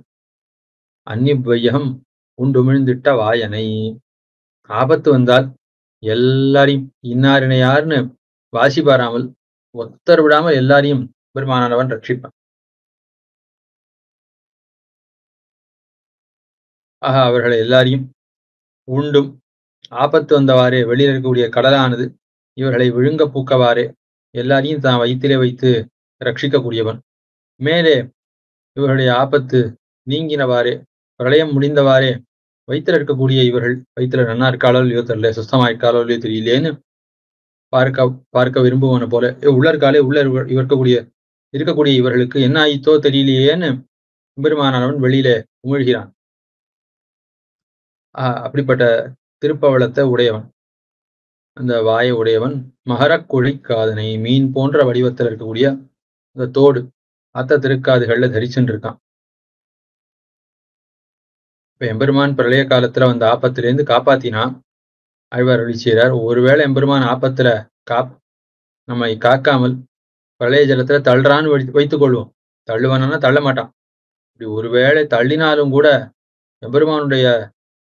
அந்நிவையகம் உண்டுமிழ்ந்திட்ட வாயனை. ஆபத்து வந்தால் எல்லாரையும் இன்னாரினை யாருன்னு வாசி பாராமல் ஒத்தர் விடாமல் எல்லாரையும் பெருமானவன் ரட்சிப்பான். ஆக அவர்களை எல்லாரையும் உண்டும் ஆபத்து வந்தவாறே வெளியில் இருக்கக்கூடிய கடலானது இவர்களை விழுங்க பூக்கவாறே எல்லாரையும் தான் வயிற்றிலே வைத்து ரட்சிக்கக்கூடியவன். மேலே இவர்களுடைய ஆபத்து நீங்கினவாறே பிரளயம் முடிந்தவாறே வயிற்றுல இருக்கக்கூடிய இவர்கள் வயிற்றுல நன்னா இருக்காளோ இல்லையோ தெரியல, சுத்தமா இருக்காளோ இல்லையோ தெரியலேன்னு பார்க்க விரும்புவன போல உள்ள இருக்காளே உள்ள இருக்கக்கூடிய இவர்களுக்கு என்ன ஆயித்தோ தெரியலையேன்னு பெருமானவன் வெளியிலே உமிழ்கிறான். அப்படிப்பட்ட திருப்பவளத்தை உடையவன், அந்த வாயை உடையவன். மகரக்குழி காதனை, மீன் போன்ற வடிவத்தில் இருக்கக்கூடிய அந்த தோடு அத்த திருக்காதுகள்ல தரிச்சுட்டு இருக்கான். இப்ப எம்பெருமான் பிரளய காலத்துல வந்த ஆபத்திலேருந்து காப்பாத்தினா ஆழ்வார் அருளி செய்கிறார். ஒருவேளை எம்பெருமான் ஆபத்துல நம்மை காக்காமல் பிரளய ஜலத்துல தள்ளுறான்னு வைத்துக் கொள்வோம். தள்ளுவானா தள்ள மாட்டான். இப்படி ஒருவேளை தள்ளினாலும் கூட எம்பெருமானுடைய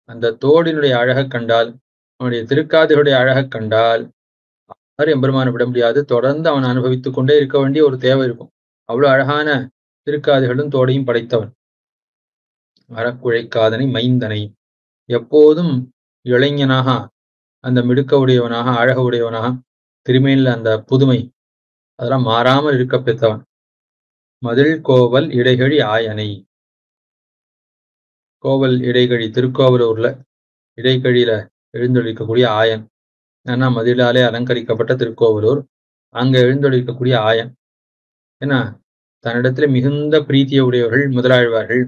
அந்த தோடினுடைய அழகை கண்டால், அவனுடைய திருக்காதுகளுடைய அழகை கண்டால் யாரும் எம்பெருமானை விட முடியாது. தொடர்ந்து அவன் அனுபவித்துக் கொண்டே இருக்க வேண்டிய ஒரு தேவை இருக்கும். அவ்வளவு அழகான திருக்காதுகளும் தோடையும் படைத்தவன். மரக்குழைக்காதனை மைந்தனை, எப்போதும் இளைஞனாக அந்த மிடுக்க உடையவனாக அழக உடையவனாக திருமேனில் அந்த புதுமை அதெல்லாம் மாறாமல் இருக்க பெற்றவன். மதில் கோவல் இடைகழி ஆயனை. கோவல் இடைகழி திருக்கோவலூர்ல இடைகழியில எழுந்தொழிக்கக்கூடிய ஆயன். ஏன்னா மதிலாலே அலங்கரிக்கப்பட்ட திருக்கோவலூர், அங்க எழுந்தொழிக்கக்கூடிய ஆயன். ஏன்னா தன்னிடத்துல மிகுந்த பிரீத்திய உடையவர்கள் முதலாழ்வார்கள்.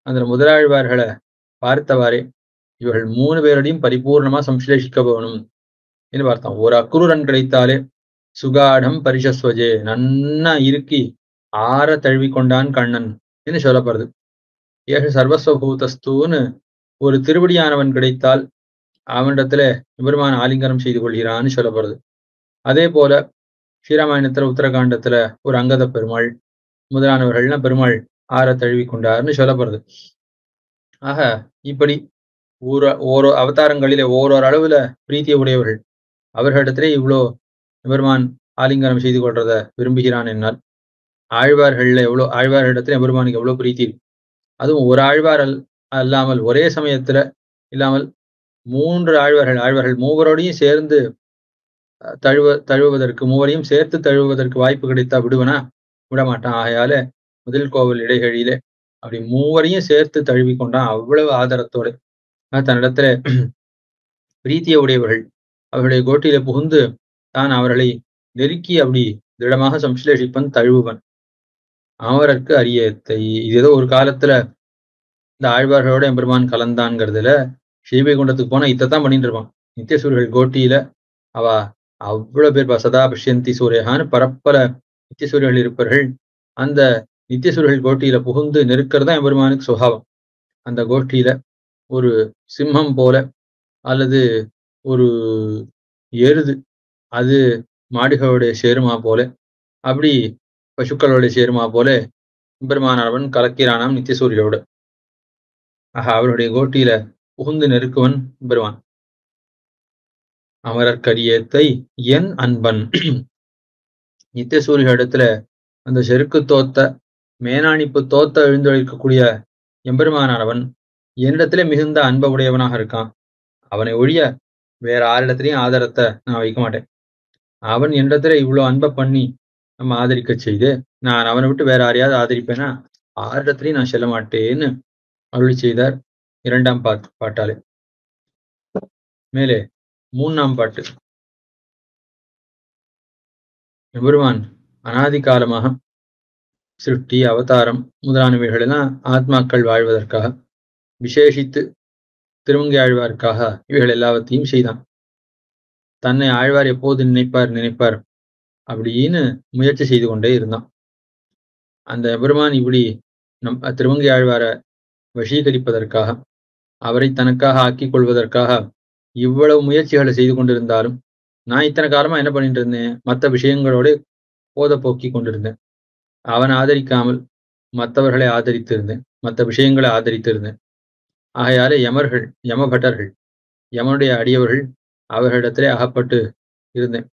அந்த முதலாழ்வார்களை பார்த்தவாறே இவர்கள் 3 பேரோடையும் பரிபூர்ணமா சம்ஸ்லேஷிக்க போகணும் என்று பார்த்தான். ஒரு அக்ரூரன் கிடைத்தாலே சுகாடம் பரிசஸ்வஜே, நன்னா இறுக்கி ஆற தழுவி கொண்டான் கண்ணன் என்று சொல்லப்படுது. ஏக சர்வஸ்வபூதஸ்தூன்னு ஒரு திருவடியானவன் கிடைத்தால் அவனிடத்துல பெருமான் ஆலிங்கனம் செய்து கொள்கிறான்னு சொல்லப்படுது. அதே போல ஸ்ரீராமாயணத்துல உத்தரகாண்டத்துல ஒரு அங்கத பெருமாள் முதலானவர்கள்னா பெருமாள் ஆற தழுவி கொண்டார்னு சொல்லப்படுது. ஆக இப்படி ஓரோ அவதாரங்களிலே ஓரொரு அளவுல பிரீத்திய உடையவர்கள் அவர்களிடத்திலே இவ்வளோ பெருமான் ஆலிங்கனம் செய்து கொள்றத விரும்புகிறான் என்னால் ஆழ்வார்களிடத்துல பெருமானுக்கு எவ்வளவு பிரீத்தி. அதுவும் ஒரு ஆழ்வார் அல்லாமல் ஒரே சமயத்துல இல்லாமல் 3 ஆழ்வார்கள் மூவரோடையும் சேர்ந்து தழுவுவதற்கு மூவரையும் சேர்த்து தழுவுவதற்கு வாய்ப்பு கிடைத்தா விடுவனா? விடமாட்டான். ஆகையால முதல் கோவில் இடைகளிலே அப்படி மூவரையும் சேர்த்து தழுவி கொண்டான் அவ்வளவு ஆதரத்தோட. தன்னிடத்துல பிரீத்திய உடையவர்கள் அவர்களுடைய கோட்டியில புகுந்து தான் அவர்களை நெருக்கி அப்படி திடமாக சம்ஸ்லேஷிப்பன் தழுவுவன். அமரர்க்கு அரியத்தை. இது ஏதோ ஒரு காலத்துல இந்த ஆழ்வார்களோட எம்பெருமான் கலந்தான்ங்கிறதுல ஸ்ரீவைகுண்டத்துக்கு போனா இத்தான் பண்ணிட்டு இருப்பான். நித்தியசூரியர்கள் கோட்டியில அவ அவ்வளவு பேர் சதா பஷ்யந்தி சூரியகான்னு பரப்பல நித்தியசூரியர்கள் இருப்பார்கள். அந்த நித்தியசூரியர்கள் கோட்டியில புகுந்து நெருக்கிறது தான் எம்பெருமானுக்கு சுபாவம். அந்த கோஷ்டியில ஒரு சிம்மம் போல அல்லது ஒரு எருது அது மாடுகளுடைய சேருமா போல அப்படி பசுக்களுடைய சேருமா போல பெருமானவன் கலக்கிறானாம் நித்தியசூரியோடு. ஆக அவருடைய கோட்டியில புகுந்து நெருக்குவன் பெருமான். அமரர்கரியத்தை என் அன்பன். நித்தியசூரிய இடத்துல அந்த செருக்கு தோத்த மேனாணிப்பு தோத்த எழுந்தொழிக்கக்கூடிய எம்பெருமானவன் என்னிடத்திலே மிகுந்த அன்ப உடையவனாக இருக்கான். அவனை ஒழிய வேற ஆரிடத்திலையும் ஆதரத்தை நான் வைக்க மாட்டேன். அவன் என்னிடத்துல இவ்வளவு அன்பை பண்ணி நம்ம ஆதரிக்க செய்து நான் அவனை விட்டு வேற யாரையாவது ஆதரிப்பேனா? ஆரிடத்திலையும் நான் செல்ல மாட்டேன்னு அருளி செய்தார் 2ஆம் பாட்டாலே. மேலே 3ஆம் பாட்டு. எம்பெருமான் அனாதி காலமாக சிருஷ்டி அவதாரம் முதலானவைகள் எல்லாம் ஆத்மாக்கள் வாழ்வதற்காக விசேஷித்து திருமங்கை ஆழ்வாருக்காக இவைகள் எல்லாவற்றையும் செய்தான். தன்னை ஆழ்வார் எப்போது நினைப்பார் அப்படின்னு முயற்சி செய்து கொண்டே இருந்தான். அந்த பெருமான் இப்படி திருமங்கை ஆழ்வாரை வசீகரிப்பதற்காக அவரை தனக்காக ஆக்கிக் கொள்வதற்காக இவ்வளவு முயற்சிகளை செய்து கொண்டிருந்தாலும் நான் இத்தனை காலமா என்ன பண்ணிட்டு இருந்தேன்? மற்ற விஷயங்களோட போத போக்கி கொண்டிருந்தேன். அவனை ஆதரிக்காமல் மற்றவர்களை ஆதரித்திருந்தேன், மற்ற விஷயங்களை ஆதரித்திருந்தேன். ஆகையாலே யமபட்டர்கள் யமனுடைய அடியவர்கள் அவர்களிடத்திலே அகப்பட்டு இருந்தேன்.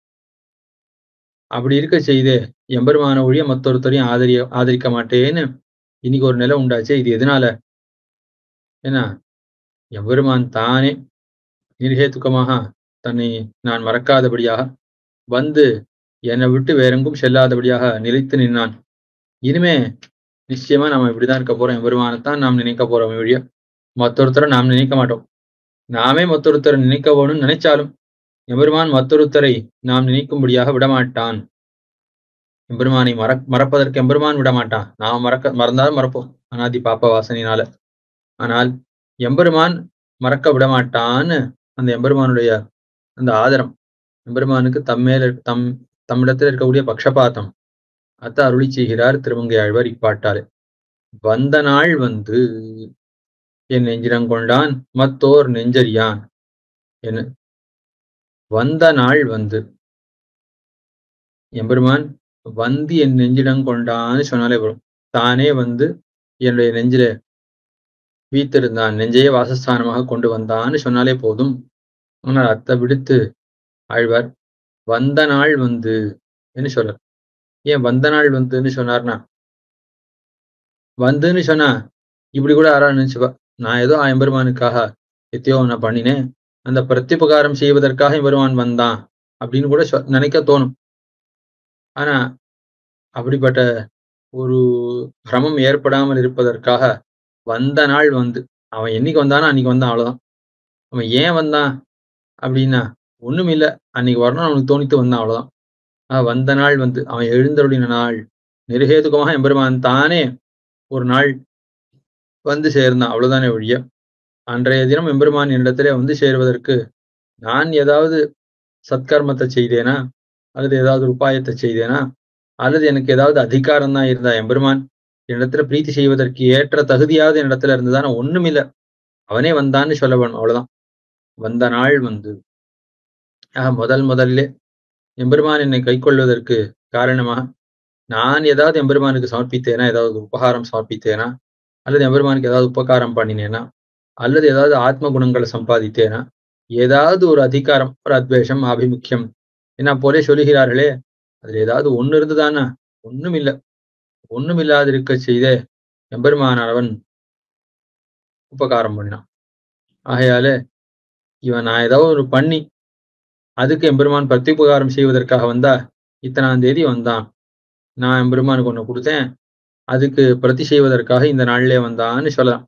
அப்படி இருக்க செய்தே எம்பெருமான ஒழிய மற்றொருத்தரையும் ஆதரிக்க மாட்டேன்னு இன்னைக்கு ஒரு நிலை உண்டாச்சு. இது எதனால? ஏன்னா எம்பெருமான் தானே நிர்ஹேதுக்கமாக தன்னை நான் மறக்காதபடியாக வந்து என்னை விட்டு வேறெங்கும் செல்லாதபடியாக நிலைத்து நின்னான். இனிமே நிச்சயமா நம்ம இப்படிதான் இருக்க போறோம். எம்பெருமானைத்தான் நாம் நினைக்க போறோம் ஒழிய மற்றொருத்தரை நாம் நினைக்க மாட்டோம். நாமே மற்றொருத்தரை நினைக்க வேணும்னு நினைச்சாலும் எம்பெருமான் மற்றொருத்தரை நாம் நினைக்கும்படியாக விடமாட்டான். எம்பெருமானை மறப்பதற்கு எம்பெருமான் விடமாட்டான். நாம் மறந்தாலும் மறப்போம் அனாதி பாப்ப வாசனையினால. ஆனால் எம்பெருமான் மறக்க விடமாட்டான்னு அந்த எம்பெருமானுடைய அந்த ஆதரம், எம்பெருமானுக்கு தம்மிடத்தில் இருக்கக்கூடிய பக்ஷபாத்தம் அத்த அருளி செய்கிறார் திருமங்கை ஆழ்வார் இப்பாட்டாலே. வந்த நாள் வந்து என் நெஞ்சிடங்கொண்டான் மத்தோர் நெஞ்சறியான். என்ன வந்த நாள் வந்து எம்பெருமான் வந்து என் நெஞ்சிடங்கொண்டான்னு சொன்னாலே வரும். தானே வந்து என்னுடைய நெஞ்சில வீத்திருந்தான், நெஞ்சையே வாசஸ்தானமாக கொண்டு வந்தான்னு சொன்னாலே போதும். ஆனால் அத்தை விடுத்து ஆழ்வார் வந்த நாள் வந்து என்று சொல்றார். ஏன் வந்த நாள் வந்துன்னு சொன்னார்னா, வந்துன்னு சொன்னா இப்படி கூட யாரா நினைச்சுப்பா, நான் ஏதோ எம்பெருமானுக்காக எத்தையோ நான் பண்ணினேன், அந்த பிரத்யுபகாரம் செய்வதற்காக எம்பெருமான் வந்தான் அப்படின்னு கூட நினைக்க தோணும். ஆனா அப்படிப்பட்ட ஒரு கிரமம் ஏற்படாமல் இருப்பதற்காக வந்த நாள் வந்து, அவன் என்னைக்கு வந்தானோ அன்னைக்கு வந்தான், அவ்வளவுதான். அவன் ஏன் வந்தான் அப்படின்னா ஒண்ணும் இல்லை, அன்னைக்கு வரணும் அவனுக்கு தோணித்து வந்தான், அவ்வளவுதான். வந்த நாள் வந்து அவன் எழுந்தருளின நாள் நிருஹேதுகமாக எம்பெருமான் தானே ஒரு நாள் வந்து சேர்ந்தான். அவ்வளவுதானே ஒழிய அன்றைய தினம் எம்பெருமான் என்னிடத்திலே வந்து சேருவதற்கு நான் ஏதாவது சத்கர்மத்தை செய்தேனா, அல்லது ஏதாவது உபாயத்தை செய்தேனா, அல்லது எனக்கு ஏதாவது அதிகாரம் தான் இருந்தா எம்பெருமான் என்னிடத்துல பிரீத்தி செய்வதற்கு ஏற்ற தகுதியாவது என்னிடத்துல இருந்ததான ஒண்ணுமில்ல. அவனே வந்தான்னு சொல்ல வேணும். அவ்வளவுதான். வந்த நாள் வந்து முதல்லே எம்பெருமான் என்னை கைக்கொள்வதற்கு காரணமாக நான் ஏதாவது எம்பெருமானுக்கு சமர்ப்பித்தேனா, ஏதாவது உபகாரம் சமர்ப்பித்தேனா, அல்லது எம்பெருமானுக்கு ஏதாவது உபகாரம் பண்ணினேனா, அல்லது ஏதாவது ஆத்ம குணங்களை சம்பாதித்தேனா, ஏதாவது ஒரு அதிகாரம், ஒரு அத்வேஷம், ஆபிமுக்கியம் என்ன போலே சொல்லுகிறார்களே, அதுல ஏதாவது ஒண்ணு இருந்துதானா? ஒண்ணும் இல்ல. ஒண்ணும் இல்லாதிருக்க செய்தே எம்பெருமானவன் உபகாரம் பண்ணினான். ஆகையால இவன் நான் ஏதாவது ஒரு பண்ணி அதுக்கு எம்பெருமான் பிரத்யுபகாரம் செய்வதற்காக வந்தா, இத்தனாம் தேதி வந்தான். நான் எம்பெருமானுக்கு ஒண்ணு கொடுத்தேன். அதுக்கு பிரதி செய்வதற்காக இந்த நாளிலே வந்தான்னு சொல்லலாம்.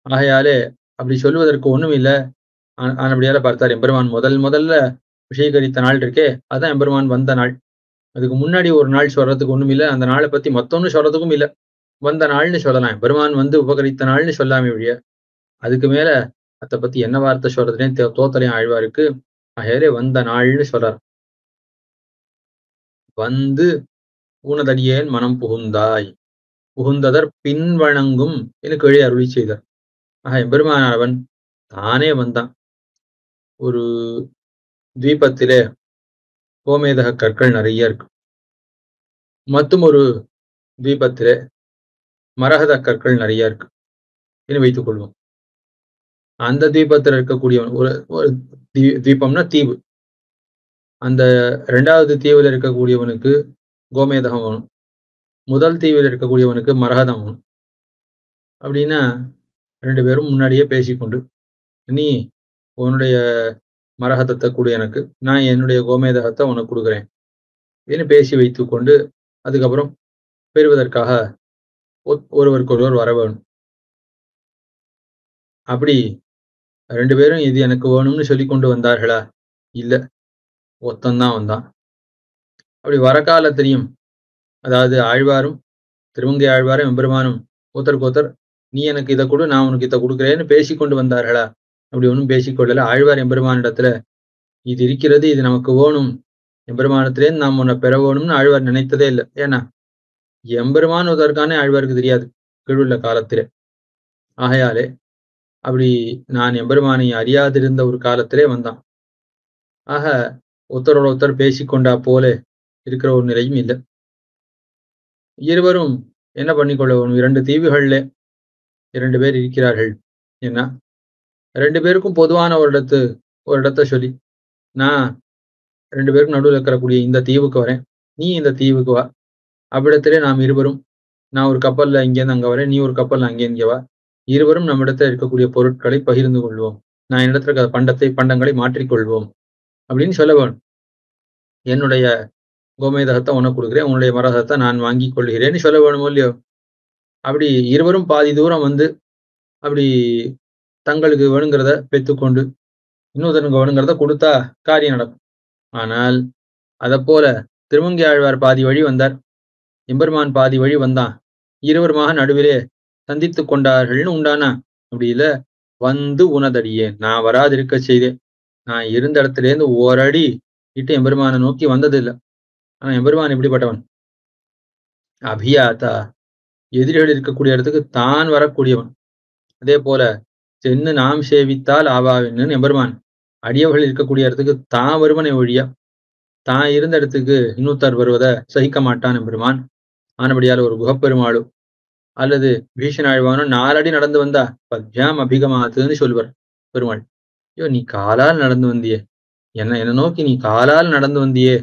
ஆகையாலே அப்படி சொல்வதற்கு ஒண்ணும் இல்ல. ஆனபடியால பார்த்தார் எம்பெருமான் முதல்ல விஷயீகரித்த நாள் இருக்கே, அதான் எம்பெருமான் வந்த நாள். அதுக்கு முன்னாடி ஒரு நாள் சொல்றதுக்கு ஒண்ணும் இல்ல. அந்த நாளை பத்தி மத்தொன்னு சொல்றதுக்கும் இல்ல. வந்த நாள்னு சொல்லலாம். பெருமான் வந்து உபகரித்த நாள்னு சொல்லாமே ஒழிய அதுக்கு மேல அத பத்தி என்ன வார்த்தை சொல்றதுனே தோத்தலையும் ஆழ்வாருக்கு. ஆகையாலே வந்த நாள்னு சொல்றார். வந்து ஊனதடியேன் மனம் புகுந்தாய் புகுந்ததர் பின்வணங்கும் எனக்கு கீழே அருளி செய்தார். எம்பெருமானவன் தானே வந்தான். ஒரு தீபத்திலே கோமேதக கற்கள் நிறைய இருக்கு. மற்றும் ஒரு தீபத்திலே மரகத கற்கள் நிறைய இருக்கு என்று வைத்துக் கொள்வோம். அந்த தீபத்தில் இருக்கக்கூடியவன் ஒரு தீபம்னா தீவு. அந்த 2வது தீவில் இருக்கக்கூடியவனுக்கு கோமேதகம் வேணும். முதல் தீவில் இருக்கக்கூடியவனுக்கு மரகதம் வேணும். அப்படின்னா 2 பேரும் முன்னாடியே பேசிக்கொண்டு நீ உன்னுடைய மரகதத்தை கொடு எனக்கு, நான் என்னுடைய கோமேதகத்தை உனக்கு கொடுக்குறேன் என்று பேசி வைத்துக் கொண்டு அதுக்கப்புறம் பெறுவதற்காக ஒருவருக்கொருவர் வர வேணும். அப்படி 2 பேரும் இது எனக்கு வேணும்னு சொல்லி கொண்டு வந்தார்களா? இல்ல, ஒத்தந்தான் வந்தான். அப்படி வர காலத்திலையும் அதாவது ஆழ்வாரும் திருமங்கை ஆழ்வாரும் எம்பெருமானும் ஒருத்தருக்கு நீ எனக்கு இதை கொடு, நான் உனக்கு இதை கொடுக்குறேன்னு பேசிக்கொண்டு வந்தார்களா? அப்படி ஒன்றும் பேசிக்கொள்ளல. ஆழ்வார் எம்பெருமானிடத்துல இது இருக்கிறது, இது நமக்கு வேணும், எம்பெருமானத்திலேருந்து நாம் உன்னை பெற வேணும்னு ஆழ்வார் நினைத்ததே இல்லை. ஏன்னா எம்பெருமான் ஒருத்தருக்கானே ஆழ்வாருக்கு தெரியாது கீழுள்ள காலத்திலே. ஆகையாலே அப்படி நான் எம்பெருமானை அறியாதிருந்த ஒரு காலத்திலே வந்தான். ஆக ஒருத்தரோட ஒருத்தர் பேசிக்கொண்டா போல இருக்கிற ஒரு நிலையும் இல்லை. இருவரும் என்ன பண்ணிக்கொள்ள வேணும்? 2 தீவுகள்ல 2 பேர் இருக்கிறார்கள். என்ன 2 பேருக்கும் பொதுவான ஒரு இடத்தை சொல்லி, நான் 2 பேருக்கும் நடுவில் இருக்கக்கூடிய இந்த தீவுக்கு வரேன், நீ இந்த தீவுக்கு வா. அவ்விடத்திலே நாம் இருவரும், நான் ஒரு கப்பல்ல இங்கேருந்து அங்க வரேன், நீ ஒரு கப்பல்ல அங்கே இங்கே வா. இருவரும் நம்மிடத்தில் இருக்கக்கூடிய பொருட்களை பகிர்ந்து கொள்வோம். நான் என்னிடத்துல பண்டங்களை மாற்றிக்கொள்வோம் அப்படின்னு சொல்ல வேணும். என்னுடைய கோமேதகத்தை உனக்கு கொடுக்குறேன், உன்னுடைய மரகதத்தை நான் வாங்கி கொள்கிறேன்னு சொல்ல வேணுமோ இல்லையோ? அப்படி இருவரும் பாதி தூரம் வந்து அப்படி தங்களுக்கு வேணுங்கிறத பெற்றுக்கொண்டு இன்னொருத்தனுக்கு வேணுங்கிறத கொடுத்தா காரியம் நடக்கும். ஆனால் அதை போல திருமங்கை ஆழ்வார் பாதி வழி வந்தார், எம்பெருமான் பாதி வழி வந்தான், இருவருமாக நடுவிலே சந்தித்து கொண்டார்கள்னு உண்டானா? அப்படி இல்ல, வந்து உனதடியேன், நான் வராதிருக்க செய்தேன். நான் இருந்த இடத்துல இருந்து ஓரடி இட்டு எம்பெருமானை நோக்கி வந்ததில்லை. ஆனா எம்பெருமான் எப்படிப்பட்டவன்? அபியாத்தா, எதிரிகள் இருக்கக்கூடிய இடத்துக்கு தான் வரக்கூடியவன். அதே போல சென்னு நாம் சேவித்தால் ஆவாவின்னு எம்பெருமான் அடியவர்கள் இருக்கக்கூடிய இடத்துக்கு தான் வருவனை ஒழிய தான் இருந்த இடத்துக்கு இன்னொருத்தர் வருவதை சகிக்க மாட்டான் எம்பெருமான். ஆனபடியால் ஒரு குகப்பெருமாளும் அல்லது பீஷணாழ்வானும் 4 அடி நடந்து வந்தா பத்யாம் அபிகமாத்துன்னு சொல்லுவார் பெருமாள். ஐயோ, நீ காலால் நடந்து வந்தியே, என்ன நோக்கி நீ காலால் நடந்து வந்தியே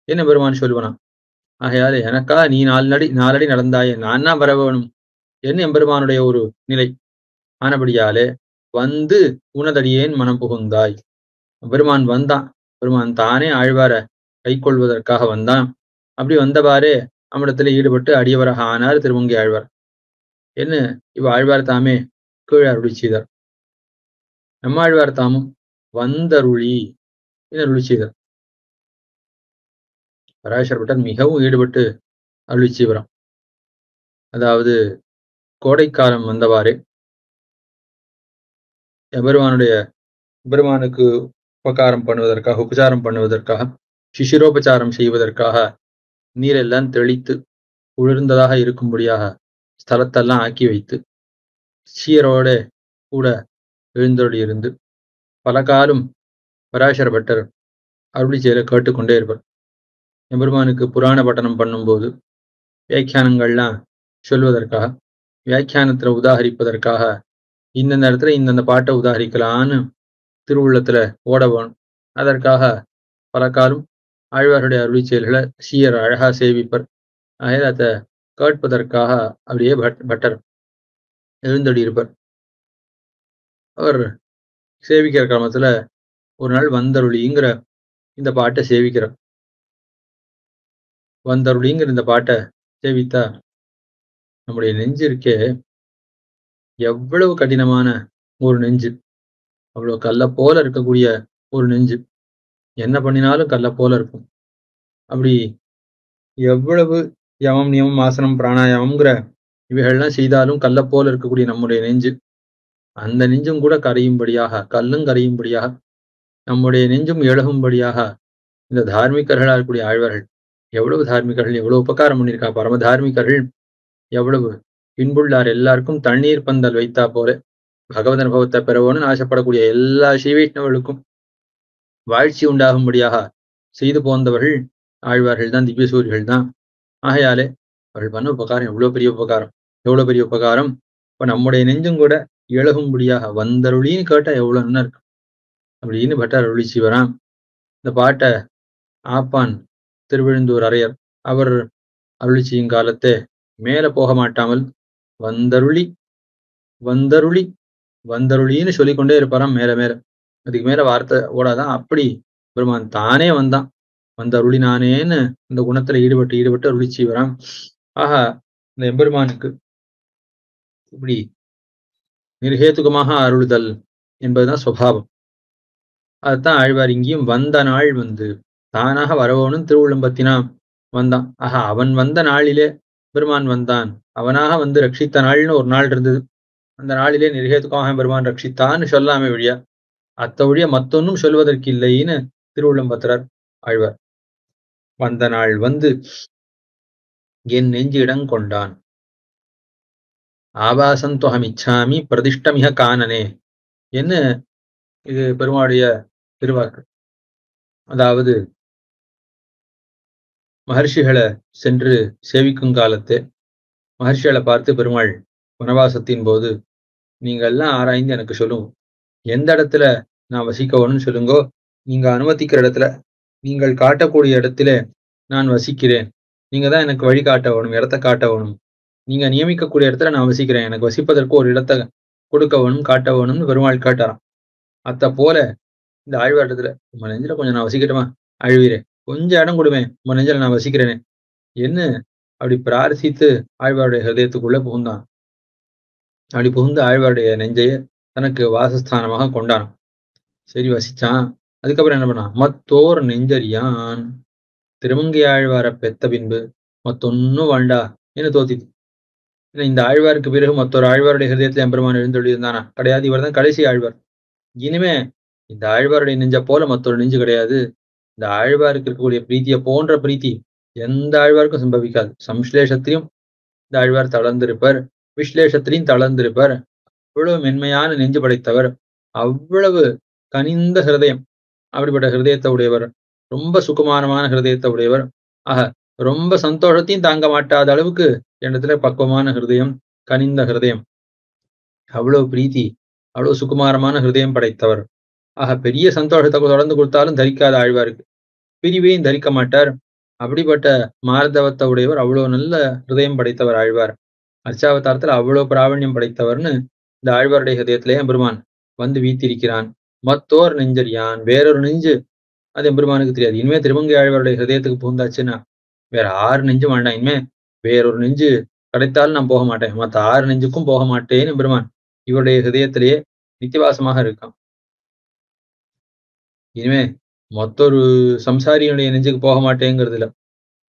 என்ன பெருமான் சொல்லுவனா? ஆகையால எனக்கா நீ 4 அடி நடந்தாயே, நான் தான் வர வேணும் என்ன எம்பெருமானுடைய ஒரு நிலை. ஆனபடியாலே வந்து உனதடியேன் மனம் புகுந்தாய். பெருமான் வந்தான். பெருமான் தானே ஆழ்வார கை கொள்வதற்காக வந்தான். அப்படி வந்தவாறே அமிடத்துல ஈடுபட்டு அடியவராக ஆனார் திருமங்கை ஆழ்வார். என்ன இவ ஆழ்வார் தாமே கீழே அருளி செய்தார். நம்மாழ்வார் தாமும் வந்தருளி என்ன அருளி செய்தார். பராசர பட்டர் மிகவும் ஈடுபட்டு அருளி செய்வராம். அதாவது கோடைக்காலம் வந்தவாறே எம்பெருமானுக்கு உபகாரம் பண்ணுவதற்காக, உபச்சாரம் பண்ணுவதற்காக, சிசிரோபச்சாரம் செய்வதற்காக நீரெல்லாம் தெளித்து குளிர்ந்ததாக இருக்கும்படியாக ஸ்தலத்தெல்லாம் ஆக்கி வைத்து சீரோட கூட எழுந்தருளியிருந்து பல காலம் பராசர பட்டர் அருளி செயல கேட்டுக்கொண்டே இருப்பார். எம்பெருமானுக்கு புராண பட்டனம் பண்ணும்போது வியாக்கியானங்கள்லாம் சொல்வதற்காக, வியாக்கியானத்துல உதாகரிப்பதற்காக இந்தந்த இடத்துல இந்தந்த பாட்டை உதாகரிக்கலான்னு திருவுள்ளத்துல ஓட வேணும். அதற்காக பல காலம் ஆழ்வாருடைய அருளி செயல்களை சீயர் அழகா சேவிப்பர். ஆகையால் அதை கேட்பதற்காக அப்படியே பட்டர் எழுந்தடி இருப்பார். அவர் சேவிக்கிற கிரமத்துல ஒரு நாள் வந்தருளிங்கிற இந்த பாட்டை சேவிக்கிறார். வந்தருளிங்கிற இந்த பாட்டை சேவித்தா நம்முடைய நெஞ்சு இருக்கே எவ்வளவு கடினமான ஒரு நெஞ்சு, அவ்வளவு கல்ல போல இருக்கக்கூடிய ஒரு நெஞ்சு, என்ன பண்ணினாலும் கல்ல போல இருக்கும். அப்படி எவ்வளவு யமம் நியமம் ஆசனம் பிராணாயாமம்ங்கிற இவைகள்லாம் செய்தாலும் கல்ல போல இருக்கக்கூடிய நம்முடைய நெஞ்சு, அந்த நெஞ்சும் கூட கரையும்படியாக, கல்லும் கரையும்படியாக, நம்முடைய நெஞ்சும் எழுகும்படியாக இந்த தார்மிகர்களாக இருக்கக்கூடிய ஆழ்வார்கள் எவ்வளவு தார்மிகர்கள், எவ்வளவு உபகாரம் பண்ணியிருக்கா. பரம தார்மிகர்கள் எவ்வளவு பின்புள்ளார் எல்லாருக்கும் தண்ணீர் பந்தல் வைத்தா போல பகவத் அனுபவத்தை பெறவோன்னு ஆசைப்படக்கூடிய எல்லா ஸ்ரீவைஷ்ணவர்களுக்கும் வாழ்ச்சி உண்டாகும்படியாக செய்து போந்தவர்கள் ஆழ்வார்கள் தான், திவ்யசூரிகள் தான். ஆகையாலே அவர்கள் பண்ண உபகாரம் எவ்வளவு பெரிய உபகாரம், எவ்வளவு பெரிய உபகாரம். இப்ப நம்முடைய நெஞ்சும் கூட எழுகும்படியாக வந்தருளின்னு கேட்டா எவ்வளவு நல்லா இருக்கு அப்படின்னு பட்டர் அருளி செய்வராம். இந்த பாட்டை ஆப்பான் திருவிழுந்தூர் அரையர் அவர் அருளி செய்யும் காலத்தே மேல போக மாட்டாமல் வந்தருளி வந்தருளி வந்தருளின்னு சொல்லிக்கொண்டே இருப்பாராம். மேல மேல அதுக்கு மேல வார்த்தை ஓடாதான். அப்படி பெருமான் தானே வந்தான், வந்தருளி நானேன்னு இந்த குணத்துல ஈடுபட்டு அருளி செய்வராம். ஆக இந்த எம்பெருமானுக்கு இப்படி நிர்ஹேதுகமாக அருளுதல் என்பதுதான் சுபாவம். அதுதான் ஆழ்வார் இங்கேயும் வந்த நாள் வந்து தானாக வரவோனும் திருவுள்ளம்பத்தினா வந்தான். ஆஹா, அவன் வந்த நாளிலே பெருமான் வந்தான், அவனாக வந்து ரட்சித்த நாள்னு ஒரு நாள் இருந்தது. அந்த நாளிலே நிர்ஹேதுகமாக பெருமான் ரட்சித்தான்னு சொல்லாமே வழியா அத்த வழியா மத்தொன்னும் சொல்வதற்கு இல்லைன்னு திருவுள்ளம்பத்திரர் ஆழ்வார். வந்த நாள் வந்து என் நெஞ்சு இடம் கொண்டான், ஆபாசந்தோகம் இச்சாமி பிரதிஷ்டமிக காணனே என்ன இது பெருமாளுடைய திருவாக்கு. அதாவது மகர்ஷிகளை சென்று சேவிக்கும் காலத்து மகர்ஷிகளை பார்த்து பெருமாள் வனவாசத்தின் போது நீங்க எல்லாம் ஆராய்ந்து எனக்கு சொல்லுங்க, எந்த இடத்துல நான் வசிக்கணும்னு சொல்லுங்கோ, நீங்க அனுமதிக்கிற இடத்துல, நீங்கள் காட்டக்கூடிய இடத்துல நான் வசிக்கிறேன், நீங்க தான் எனக்கு வழி காட்டணும், இடத்த காட்டணும், நீங்க நியமிக்கக்கூடிய இடத்துல நான் வசிக்கிறேன், எனக்கு வசிப்பதற்கு ஒரு இடத்தை கொடுக்க வேணும், காட்ட வேணும்னு பெருமாள் காட்டாராம். அத்த போல இந்த ஆழ்வாட்டத்துல உங்க நெஞ்சில கொஞ்சம் நான் வசிக்கட்டுமா ஆழ்வீரே, கொஞ்சம் இடம் கொடுவேன், உங்க நெஞ்சில நான் வசிக்கிறேனே என்ன அப்படி பிரார்த்தித்து ஆழ்வாருடைய ஹிருதயத்துக்குள்ள புகுந்தான். அப்படி புகுந்து ஆழ்வாருடைய நெஞ்சைய தனக்கு வாசஸ்தானமாக கொண்டான். சரி வசிச்சான். அதுக்கப்புறம் என்ன பண்ணான், மத்தோர் நெஞ்சறியான், திருமங்கை ஆழ்வார பெத்த பின்பு மத்தொன்னும் வேண்டா என்ன தோத்திது. ஏன்னா இந்த ஆழ்வாருக்கு பிறகு மற்றொரு ஆழ்வாருடைய ஹிருதயத்துல எம்பெருமான் எழுந்தொழி இருந்தானா கிடையாது. இவர் தான் கடைசி ஆழ்வார். இனிமே இந்த ஆழ்வாருடைய நெஞ்ச போல மற்றொரு நெஞ்சு கிடையாது. இந்த ஆழ்வாருக்கு இருக்கக்கூடிய பிரீத்திய போன்ற பிரீத்தி எந்த ஆழ்வாருக்கும் சம்பவிக்காது. சம்ஸ்லேஷத்திலையும் இந்த ஆழ்வார் தளர்ந்திருப்பார், விஸ்லேஷத்திலையும் தளர்ந்திருப்பார். அவ்வளவு மென்மையான நெஞ்சு படைத்தவர், அவ்வளவு கனிந்த ஹிருதயம், அப்படிப்பட்ட ஹிருதயத்தை உடையவர், ரொம்ப சுகுமாரமான ஹிருதயத்தை உடையவர். ஆக ரொம்ப சந்தோஷத்தையும் தாங்க மாட்டாத அளவுக்கு இடத்துல பக்குவமான ஹிருதயம், கனிந்த ஹிருதயம், அவ்வளவு பிரீத்தி, அவ்வளவு சுகுமாரமான ஹிருதயம் படைத்தவர். ஆக பெரிய சந்தோஷத்தை தொடர்ந்து கொடுத்தாலும் தரிக்காத ஆழ்வாருக்கு, பிரிவையும் தரிக்க மாட்டார். அப்படிப்பட்ட மார்தவத்தை உடையவர், அவ்வளவு நல்ல ஹிருதயம் படைத்தவர் ஆழ்வார். அர்ச்சாவதாரத்துல அவ்வளவு பிராவண்யம் படைத்தவர்னு இந்த ஆழ்வாருடைய ஹிருதயத்திலே எம்பெருமான் வந்து வீத்திருக்கிறான். மத்தோர் நெஞ்சறியான், வேறொரு நெஞ்சு அது எம்பெருமானுக்கு தெரியாது. இனிமே திருமங்கை ஆழ்வாருடைய ஹிருதயத்துக்கு புகுந்தாச்சுன்னா வேற 6 நெஞ்சும் வேண்டாம், இனிமே வேறொரு நெஞ்சு கிடைத்தாலும் நான் போக மாட்டேன், மற்ற 6 நெஞ்சுக்கும் போக மாட்டேன்னு எம்பெருமான் இவருடைய ஹிருதயத்திலேயே நித்தியவாசமாக இருக்கான். இனிமே மொத்தொரு சம்சாரியினுடைய நெஞ்சுக்கு போக மாட்டேங்கிறது இல்லை,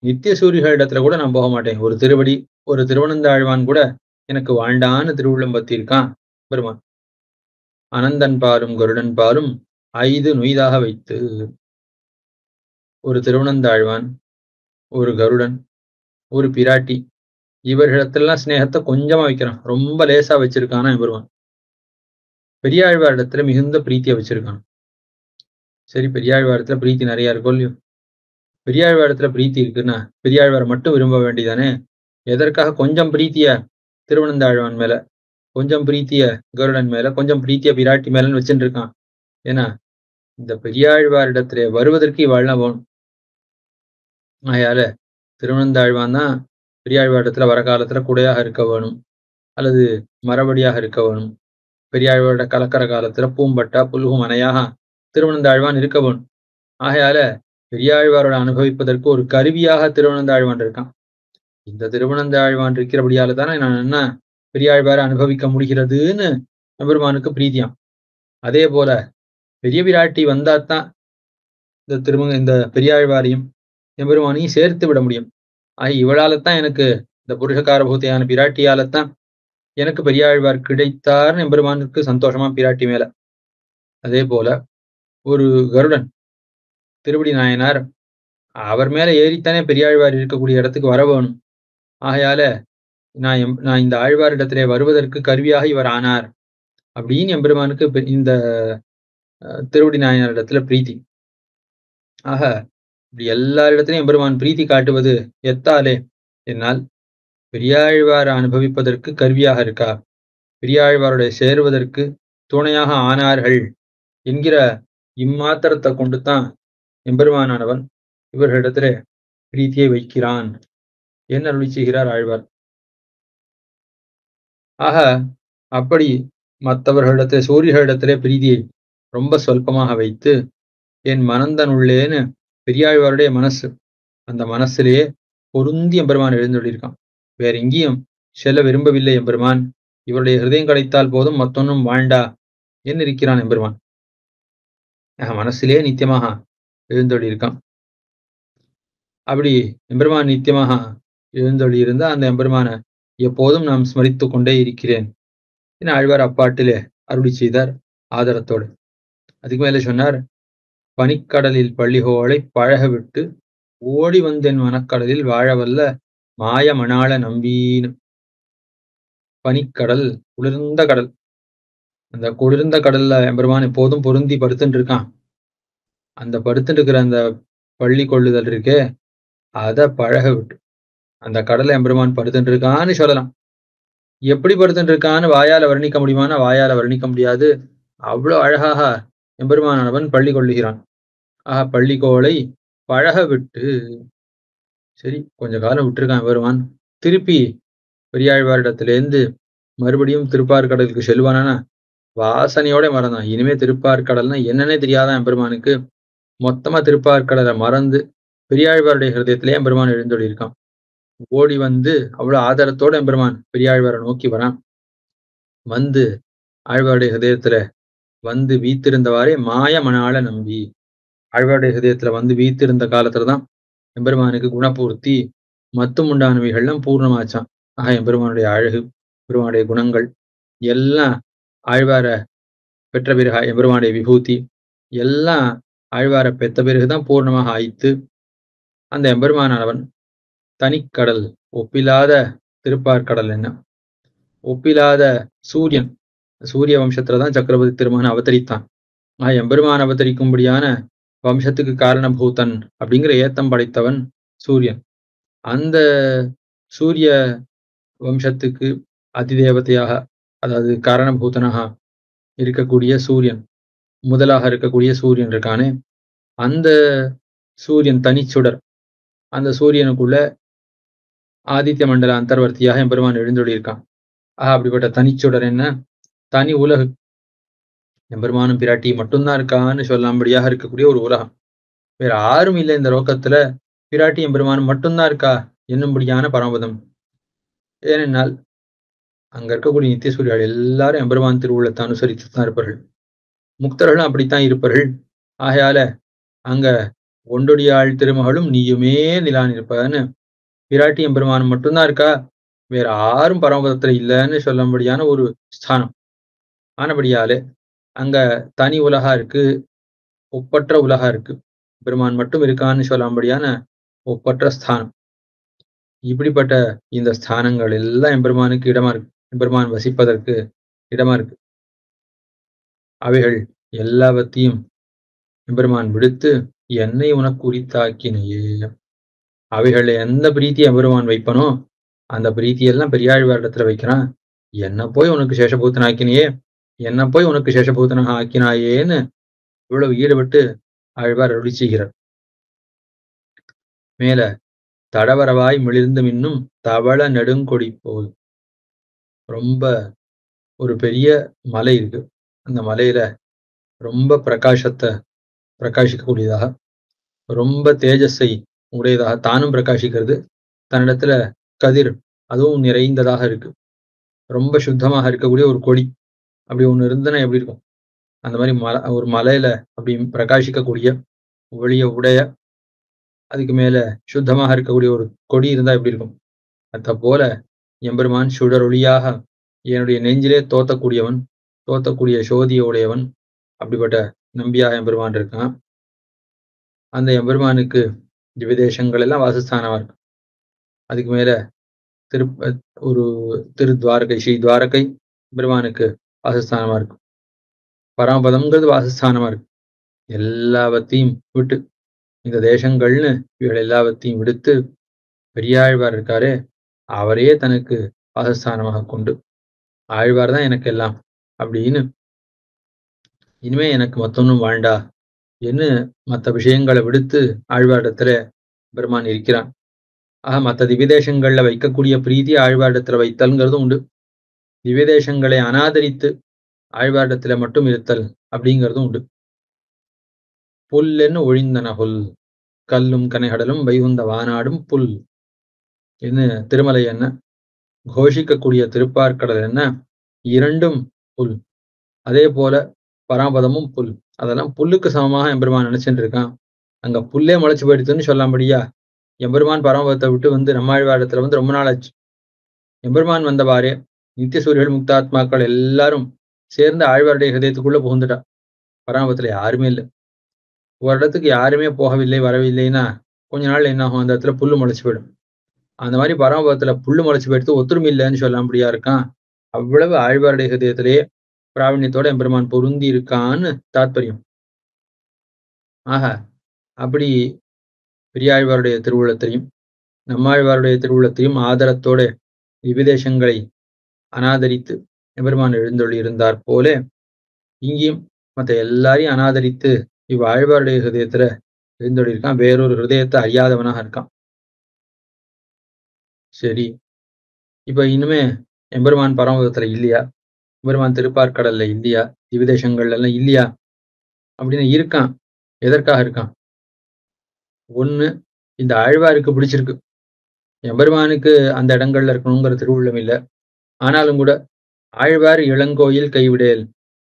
நித்திய சூரிகளிடத்துல கூட நான் போக மாட்டேன். ஒரு திருவடி, ஒரு திருவனந்தாழ்வான் கூட எனக்கு வாழ்ண்டான்னு திருவுள்ளம் பத்தி இருக்கான் பெருமான். அனந்தன் பாரும் கருடன் பாரும் ஐது நொய்தாக வைத்து. ஒரு திருவனந்தாழ்வான், ஒரு கருடன், ஒரு பிராட்டி, இவர்களிடத்தெல்லாம் ஸ்நேகத்தை கொஞ்சமா வைக்கிறான். ரொம்ப லேசா வச்சிருக்கானா பெருமான். பெரியாழ்வாரிடத்துல மிகுந்த பிரீத்தியை வச்சிருக்கான். சரி, பெரியாழ்வாரத்துல பிரீத்தி நிறைய இருக்கும் இல்லையோ? பெரியாழ்வாரத்துல பிரீத்தி இருக்குன்னா பெரியாழ்வாரை மட்டும் விரும்ப வேண்டியதானே? எதற்காக கொஞ்சம் பிரீத்திய திருவனந்தாழ்வான் மேல, கொஞ்சம் பிரீத்திய கருடன் மேல, கொஞ்சம் பிரீத்திய பிராட்டி மேலன்னு வச்சுட்டு இருக்கான்? ஏன்னா இந்த பெரியாழ்வாரிடத்துல வருவதற்கு இவாள்லாம் வேணும். ஆகையால திருவனந்தாழ்வான் தான் பெரியாழ்வாரிடத்துல வர காலத்துல குடையாக இருக்க வேணும், அல்லது மரபடியாக இருக்க வேணும். பெரியாழ்வாரோட கலக்கர காலத்துல பூம்பட்டா புல்கும் அணையாக திருவனந்தாழ்வான் இருக்க வேணும். ஆகையால பெரியாழ்வாரோட அனுபவிப்பதற்கு ஒரு கருவியாக திருவனந்தாழ்வான் இருக்கான். இந்த திருவனந்தாழ்வான் இருக்கிறபடியால தானே நான் என்ன பெரியாழ்வாரை அனுபவிக்க முடிகிறதுன்னு எம்பெருமானுக்கு பிரீத்தியாம். அதே போல பெரிய பிராட்டி வந்தாத்தான் இந்த பெரியாழ்வாரையும் எம்பெருமானையும் சேர்த்து விட முடியும். இவளாலத்தான் எனக்கு, இந்த புருஷகார பூத்தையான பிராட்டியாலத்தான் எனக்கு பெரியாழ்வார் கிடைத்தார்னு எம்பெருமானுக்கு சந்தோஷமா பிராட்டி மேல. அதே போல ஒரு கருடன் திருவடி நாயனார், அவர் மேல ஏறித்தானே பெரியாழ்வார் இருக்கக்கூடிய இடத்துக்கு வர வேணும். ஆகையால நான் இந்த ஆழ்வாரிடத்திலே வருவதற்கு கருவியாக இவர் ஆனார் அப்படின்னு எம்பெருமானுக்கு இந்த திருவடி நாயனாரிடத்துல பிரீத்தி. ஆக இப்படி எல்லாரிடத்திலையும் எம்பெருமான் பிரீத்தி காட்டுவது எத்தாலே என்னால் பெரியாழ்வாரை அனுபவிப்பதற்கு கருவியாக இருக்கா, பெரியாழ்வாருடைய சேருவதற்கு துணையாக ஆனார்கள் என்கிற இம்மாத்திரத்தை கொண்டுதான் எம்பெருமானானவன் இவர்களிடத்துல பிரீத்தியை வைக்கிறான் என்ன அருளி செய்கிறார் ஆழ்வார். ஆக அப்படி மற்றவர்களிடத்திலே சூரியர்களிடத்திலே பிரீதியை ரொம்ப சொல்பமாக வைத்து என் மனந்தனுள்ளேன்னு பெரியாழ்வாருடைய மனசு, அந்த மனசிலேயே பொருந்தி எம்பெருமான் எழுந்துள்ளிருக்கான். வேற எங்கேயும் செல்ல விரும்பவில்லை எம்பெருமான். இவருடைய ஹிருதயம் கிடைத்தால் போதும், மத்தொன்னும் வாழ்ண்டா என்ன இருக்கிறான் எம்பெருமான். மனசிலே நித்தியமாக எழுந்தொழியிருக்கான். அப்படி எம்பெருமான் நித்தியமாக எழுந்தொழி இருந்தா அந்த எம்பெருமான எப்போதும் நாம் ஸ்மரித்து கொண்டே இருக்கிறேன் என ஆழ்வார் அப்பாட்டிலே அருளி செய்தார் ஆதரத்தோடு. அதுக்கு மேலே சொன்னார், பனிக்கடலில் பள்ளிகோளை பழக விட்டு ஓடி வந்தென் மனக்கடலில் வாழவல்ல மாய மணாள நம்பீன். பனிக்கடல், குளிர்ந்த கடல். அந்த குளிர்ந்த கடல்ல எம்பெருமான் எப்போதும் பொருந்தி படுத்துட்டு இருக்கான். அந்த படுத்துட்டு இருக்கிற அந்த பள்ளி கொள்ளுதல் இருக்கே, அதை பழக விட்டு அந்த கடலை எம்பெருமான் படுத்துட்டு இருக்கான்னு சொல்லலாம். எப்படி படுத்துட்டு இருக்கான்னு வாயால வர்ணிக்க முடியுமானா வாயால வர்ணிக்க முடியாது. அவ்வளவு அழகாக எம்பெருமானவன் பள்ளி கொள்ளுகிறான். பள்ளிக்கோளை பழக விட்டு, சரி கொஞ்ச காலம் விட்டுருக்கான் எம்பெருமான். திருப்பி பெரியாழ்வாரிடத்திலேருந்து மறுபடியும் திருப்பார்கடலுக்கு செல்வானா வாசனையோட மறந்தான். இனிமே திருப்பார்கடல்னா என்னன்னே தெரியாதான் எம்பெருமானுக்கு. மொத்தமா திருப்பார்கடலை மறந்து பெரியாழ்வாருடைய ஹிருதயத்திலே எம்பெருமான் எழுந்தொழியிருக்கான். ஓடி வந்து அவ்வளவு ஆதரத்தோட எம்பெருமான் பெரியாழ்வாரை நோக்கி வரான். வந்து ஆழ்வாருடைய ஹிருதயத்துல வந்து வீத்திருந்தவாறே மாய மணாள நம்பி. ஆழ்வாருடைய ஹிருதயத்துல வந்து வீத்திருந்த காலத்துலதான் எம்பெருமானுக்கு குணபூர்த்தி மத்தும் உண்டானவைகள்லாம் பூர்ணமாச்சான். எம்பெருமானுடைய அழகு, பெருமானுடைய குணங்கள் எல்லாம் ஆழ்வார பெற்ற பிறகு, எம்பெருமானுடைய விபூதி எல்லாம் ஆழ்வார பெற்ற பிறகுதான் பூர்ணமாக ஆயித்து. அந்த எம்பெருமானவன் தனிக்கடல், ஒப்பில்லாத திருப்பார்கடல், என்ன ஒப்பில்லாத சூரியன். சூரிய வம்சத்துலதான் சக்கரவர்த்தி திருமகன் அவதரித்தான். எம்பெருமான் அவதரிக்கும்படியான வம்சத்துக்கு காரணபூதன் அப்படிங்கிற ஏத்தம் படைத்தவன் சூரியன். அந்த சூரிய வம்சத்துக்கு அதிதேவதையாக, அதாவது காரணபூதனாக இருக்கக்கூடிய சூரியன், முதலாக இருக்கக்கூடிய சூரியன் இருக்கானே, அந்த சூரியன் தனிச்சுடர். அந்த சூரியனுக்குள்ள ஆதித்ய மண்டல அந்தர்வர்த்தியாக எம்பெருமான் எழுந்தொழியிருக்கான். அப்படிப்பட்ட தனிச்சுடர் என்ன, தனி உலகு. எம்பெருமானும் பிராட்டி மட்டும்தான் இருக்கான்னு சொல்லாம்படியாக இருக்கக்கூடிய ஒரு உலகம். வேற யாரும் இல்லை இந்த லோகத்துல, பிராட்டி எம்பெருமானும் மட்டும்தான் இருக்கா என்னும்படியான பரமபதம். ஏனென்றால் அங்க இருக்கக்கூடிய நித்தியசூரியால் எல்லாரும் எம்பெருமான் திருவுள்ளத்தை அனுசரித்து தான் இருப்பார்கள். முக்தர்களும் அப்படித்தான் இருப்பார்கள். ஆகையால அங்க ஒண்டொடியாள் திருமகளும் நீயுமே நிலான் இருப்பன்னு பிராட்டி எம்பெருமான் மட்டும்தான் இருக்கா, வேற யாரும் பரமபதத்துல இல்லைன்னு சொல்லும்படியான ஒரு ஸ்தானம் ஆனபடியாலே அங்க தனி உலகா இருக்கு, ஒப்பற்ற உலகா இருக்கு. பெருமான் மட்டும் இருக்கான்னு சொல்லும்படியான ஒப்பற்ற ஸ்தானம். இப்படிப்பட்ட இந்த ஸ்தானங்கள் எல்லாம் எம்பெருமானுக்கு இடமா இருக்கு, எம்பெருமான் வசிப்பதற்கு இடமா இருக்கு. அவைகள் எல்லாவற்றையும் எம்பெருமான் விடுத்து என்னை உனக்கு உரித்தாக்கினையே. அவைகள் எந்த பிரீத்தி எம்பெருமான் வைப்பனோ அந்த பிரீத்தியெல்லாம் பெரியாழ்வாரிடத்துல வைக்கிறான். என்ன போய் உனக்கு சேஷபூத்தன் ஆக்கினையே, என்ன போய் உனக்கு சேஷபூத்தனாக ஆக்கினாயேன்னு இவ்வளவு ஈடுபட்டு ஆழ்வார் அருளி செய்கிறார். மேல தடவரவாய் மிளிர்ந்து மின்னும் தவள நெடுங்கொடி போல் ரொம்ப ஒரு பெரிய மலை இருக்கு. அந்த மலையில ரொம்ப பிரகாசத்தை பிரகாசிக்கக்கூடியதாக, ரொம்ப தேஜஸை உடையதாக, தானும் பிரகாசிக்கிறது, தன்னிடத்துல கதிர் அதுவும் நிறைந்ததாக இருக்கு. ரொம்ப சுத்தமாக இருக்கக்கூடிய ஒரு கொடி அப்படி ஒண்ணு இருந்ததுன்னா எப்படி இருக்கும்? அந்த மாதிரி ஒரு மலையில அப்படி பிரகாசிக்கக்கூடிய ஒளிய உடைய, அதுக்கு மேல சுத்தமாக இருக்கக்கூடிய ஒரு கொடி இருந்தா எப்படி இருக்கும்? அத போல எம்பெருமான் சுடரொளியாக என்னுடைய நெஞ்சிலே தோத்தக்கூடியவன், தோத்தக்கூடிய சோதிய உடையவன். அப்படிப்பட்ட நம்பியாக எம்பெருமான் இருக்கான். அந்த எம்பெருமானுக்கு திவ்யதேசங்கள் எல்லாம் வாசஸ்தானமா இருக்கு. அதுக்கு மேல ஒரு திருத்வாரகை, ஸ்ரீ துவாரகை பெருமானுக்கு வாசஸ்தானமா இருக்கு. பரமபதம்ங்கிறது வாசஸ்தானமா இருக்கு. எல்லாவற்றையும் விட்டு, இந்த தேசங்கள்னு இவர்கள் எல்லாவற்றையும் விடுத்து பெரியாழ்வார் இருக்காரே, அவரே தனக்கு வாசஸ்தானமாக கொண்டு, ஆழ்வார் தான் எனக்கு எல்லாம் அப்படின்னு, இனிமே எனக்கு மத்தொன்னும் வாழ்ண்டா என்று மற்ற விஷயங்களை விடுத்து ஆழ்வாரிடத்துல பெருமான் இருக்கிறான். ஆக மற்ற திவ்யதேசங்கள்ல வைக்கக்கூடிய பிரீதி ஆழ்வாரிடத்துல வைத்தல்ங்கிறதும் உண்டு. திவ்யதேசங்களை அனாதரித்து ஆழ்வாரிடத்துல மட்டும் இருத்தல் அப்படிங்கிறதும் உண்டு. புல்லென்னு ஒழிந்தன புல், கல்லும் கனைகடலும் வைகுந்த வானாடும் புல் என்று திருமலை என்ன, கோஷிக்கக்கூடிய திருப்பார்கடல் என்ன, இரண்டும் புல். அதே போல பராபதமும் புல். அதெல்லாம் புல்லுக்கு சமமாக எம்பெருமான் நினைச்சுட்டு இருக்கான். அங்க புல்லே முளைச்சு போயிடுதுன்னு சொல்லாம்படியா எம்பெருமான் பரமபதத்தை விட்டு வந்து நம்மாழ்வாரத்துல வந்து ரொம்ப நாள் ஆச்சு. எம்பெருமான் வந்தவாறே நித்திய சூரியர்கள் முக்தாத்மாக்கள் எல்லாரும் சேர்ந்து ஆழ்வாருடைய ஹிருதயத்துக்குள்ள புகுந்துட்டா. பரமபதத்துல யாருமே இல்லை. ஒரு இடத்துக்கு யாருமே போகவில்லை வரவில்லைன்னா கொஞ்ச நாள் என்ன ஆகும், அந்த இடத்துல புல்லு முளைச்சு போயிடும். அந்த மாதிரி பரமபதத்துல புல்லு முளைச்சு போயிடுத்து ஒத்துரும் இல்லைன்னு சொல்லாம்படியா இருக்கான். அவ்வளவு ஆழ்வாருடைய ஹிருதயத்திலேயே பிராவண்யத்தோட எம்பெருமான் பொருந்தி இருக்கான்னு தாத்பரியம். ஆக அப்படி பெரியாழ்வாருடைய திருவுள்ளத்தையும் நம்மாழ்வாருடைய திருவுள்ளத்தையும் ஆதரத்தோட விவிதேசங்களை அனாதரித்து எம்பெருமான் எழுந்தொள்ளி இருந்தார் போல இங்கேயும் மற்ற எல்லாரையும் அனாதரித்து இவ் ஆழ்வாருடைய ஹிருதயத்துல எழுந்தொள்ளி இருக்கான். வேறொரு ஹிருதயத்தை அறியாதவனாக இருக்கான். சரி, இப்ப இனிமே எம்பெருமான் பரமபதத்துல இல்லையா, எம்பெருமான் திருப்பார்கடல்ல இல்லையா, திவ்யதேசங்கள்ல எல்லாம் இல்லையா அப்படின்னு இருக்கான். எதற்காக இருக்கான்? ஒண்ணு, இந்த ஆழ்வாருக்கு பிடிச்சிருக்கு, எம்பெருமானுக்கு அந்த இடங்கள்ல இருக்கணுங்கிற திருவுள்ளம் இல்லை. ஆனாலும் கூட ஆழ்வார் இளங்கோயில் கைவிடேல்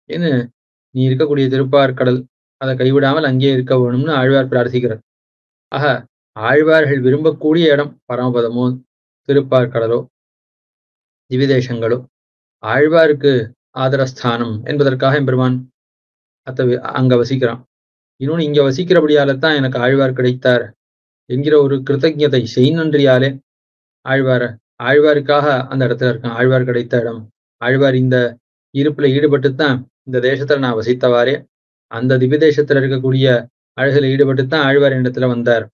ஏன்னு நீ இருக்கக்கூடிய திருப்பார்கடல் அதை கைவிடாமல் அங்கே இருக்க வேணும்னு ஆழ்வார் பிரார்த்திக்கிறார். ஆக ஆழ்வார்கள் விரும்பக்கூடிய இடம் பரமபதமோ திருப்பார்கடலோ திவ்யதேசங்களோ ஆழ்வாருக்கு ஆதரஸ்தானம் என்பதற்காக எம்பெருமான் அங்க வசிக்கிறான். இன்னொன்னு, இங்க வசிக்கிறபடியால்தான் எனக்கு ஆழ்வார் கிடைத்தார் என்கிற ஒரு கிருத்தஜதை செய்நன்றியாலே ஆழ்வாருக்காக அந்த இடத்துல இருக்கான். ஆழ்வார் கிடைத்த இடம், ஆழ்வார் இந்த இருப்புல ஈடுபட்டுத்தான் இந்த தேசத்துல நான் வசித்தவாறே அந்த திவ்ய தேசத்துல இருக்கக்கூடிய அழகுல ஈடுபட்டுத்தான் ஆழ்வார் இடத்துல வந்தார்.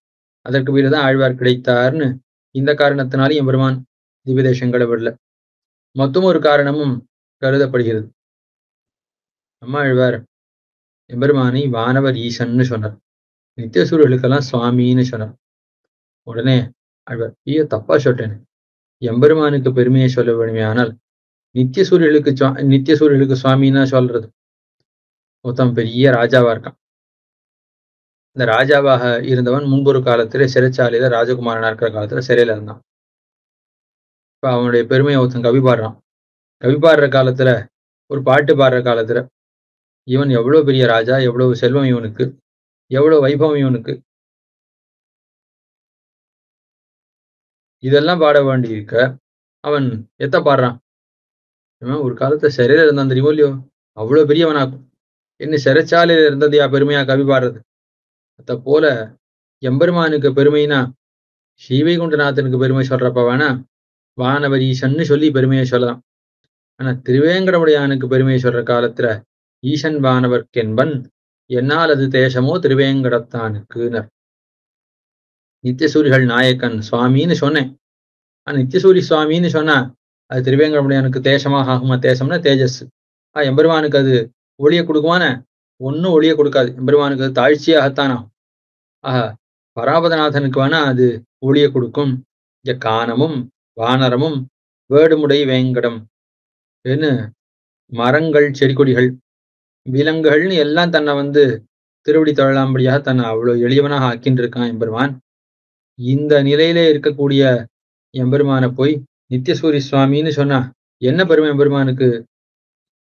அதற்கு பிறகுதான் ஆழ்வார் கிடைத்தார்னு இந்த காரணத்தினாலும் எம்பெருமான் திவ்ய தேசங்களை விடல. மொத்தம் ஒரு காரணமும் கருதப்படுகிறது. நம்ம ஆழ்வார் எம்பெருமானை வானவர் ஈசன்னு சொன்னார், நித்தியசூரியர்களுக்கெல்லாம் சுவாமின்னு சொன்னார். உடனே ஆழ்வார், ஐயோ தப்பா சொல்றேன், எம்பெருமானுக்கு பெருமையை சொல்ல வேணுமே, ஆனால் நித்தியசூரியர்களுக்கு சுவாமின்னா சொல்றது. மொத்தம் பெரிய ராஜாவா இருக்கான். இந்த ராஜாவாக இருந்தவன் முன்பொரு காலத்துல சிறைச்சாலையில ராஜகுமாரனா இருக்கிற காலத்துல சிறையில இருந்தான். இப்ப அவனுடைய பெருமையை ஒருத்தன் கவி பாடுறான். கவி பாடுற காலத்துல, ஒரு பாட்டு பாடுற காலத்துல, இவன் எவ்வளவு பெரிய ராஜா, எவ்வளவு செல்வம் இவனுக்கு, எவ்வளவு வைபவம் இவனுக்கு, இதெல்லாம் பாட வேண்டி இருக்க அவன் எத்த பாடுறான். இவன் ஒரு காலத்துல சிறையில இருந்தான் தெரியுமோ இல்லையோ, அவ்வளவு பெரியவனாக்கும். என்ன சிறைச்சாலையில இருந்ததையா பெருமையா கவி பாடுறது? அத போல எம்பெருமானுக்கு பெருமைனா ஸ்ரீவைகுண்டநாதனுக்கு பெருமை சொல்றப்ப வேணா வானவர் சொல்லி பெருமையை சொல்லலாம். ஆனா திருவேங்கடமுடையானுக்கு பெருமையை சொல்ற காலத்துல ஈசன் வானவர்க்கென்பன் என்னால் அது தேசமோ திருவேங்கடத்தானுக்குனர். நித்தியசூரிகள் நாயக்கன் சுவாமின்னு சொன்னேன். ஆனா நித்தியசூரி சுவாமின்னு சொன்னா அது திருவேங்கடமுடையானுக்கு தேசமாக ஆகுமா? தேசம்னா தேஜஸ். எம்பெருமானுக்கு அது ஒளியை கொடுக்குமான? ஒன்னும் ஒளியை கொடுக்காது. எம்பெருமானுக்கு அது தாழ்ச்சியாகத்தான் ஆகும். ஆஹா, பராபதநாதனுக்கு வேணா அது ஒளியை கொடுக்கும். கானமும் வானரமும் வேடுமுடை வேங்கடம் என்ன மரங்கள் செடி கொடிகள் விலங்குகள்னு எல்லாம் தன்னை திருவடி தொழலாம்படியாக தன்னை அவ்வளவு எளியவனாக ஆக்கின்னு இருக்கான் எம்பெருமான். இந்த நிலையிலே இருக்கக்கூடிய எம்பெருமான போய் நித்தியசூரி சுவாமின்னு சொன்னா என்ன பெருமை எம்பெருமானுக்கு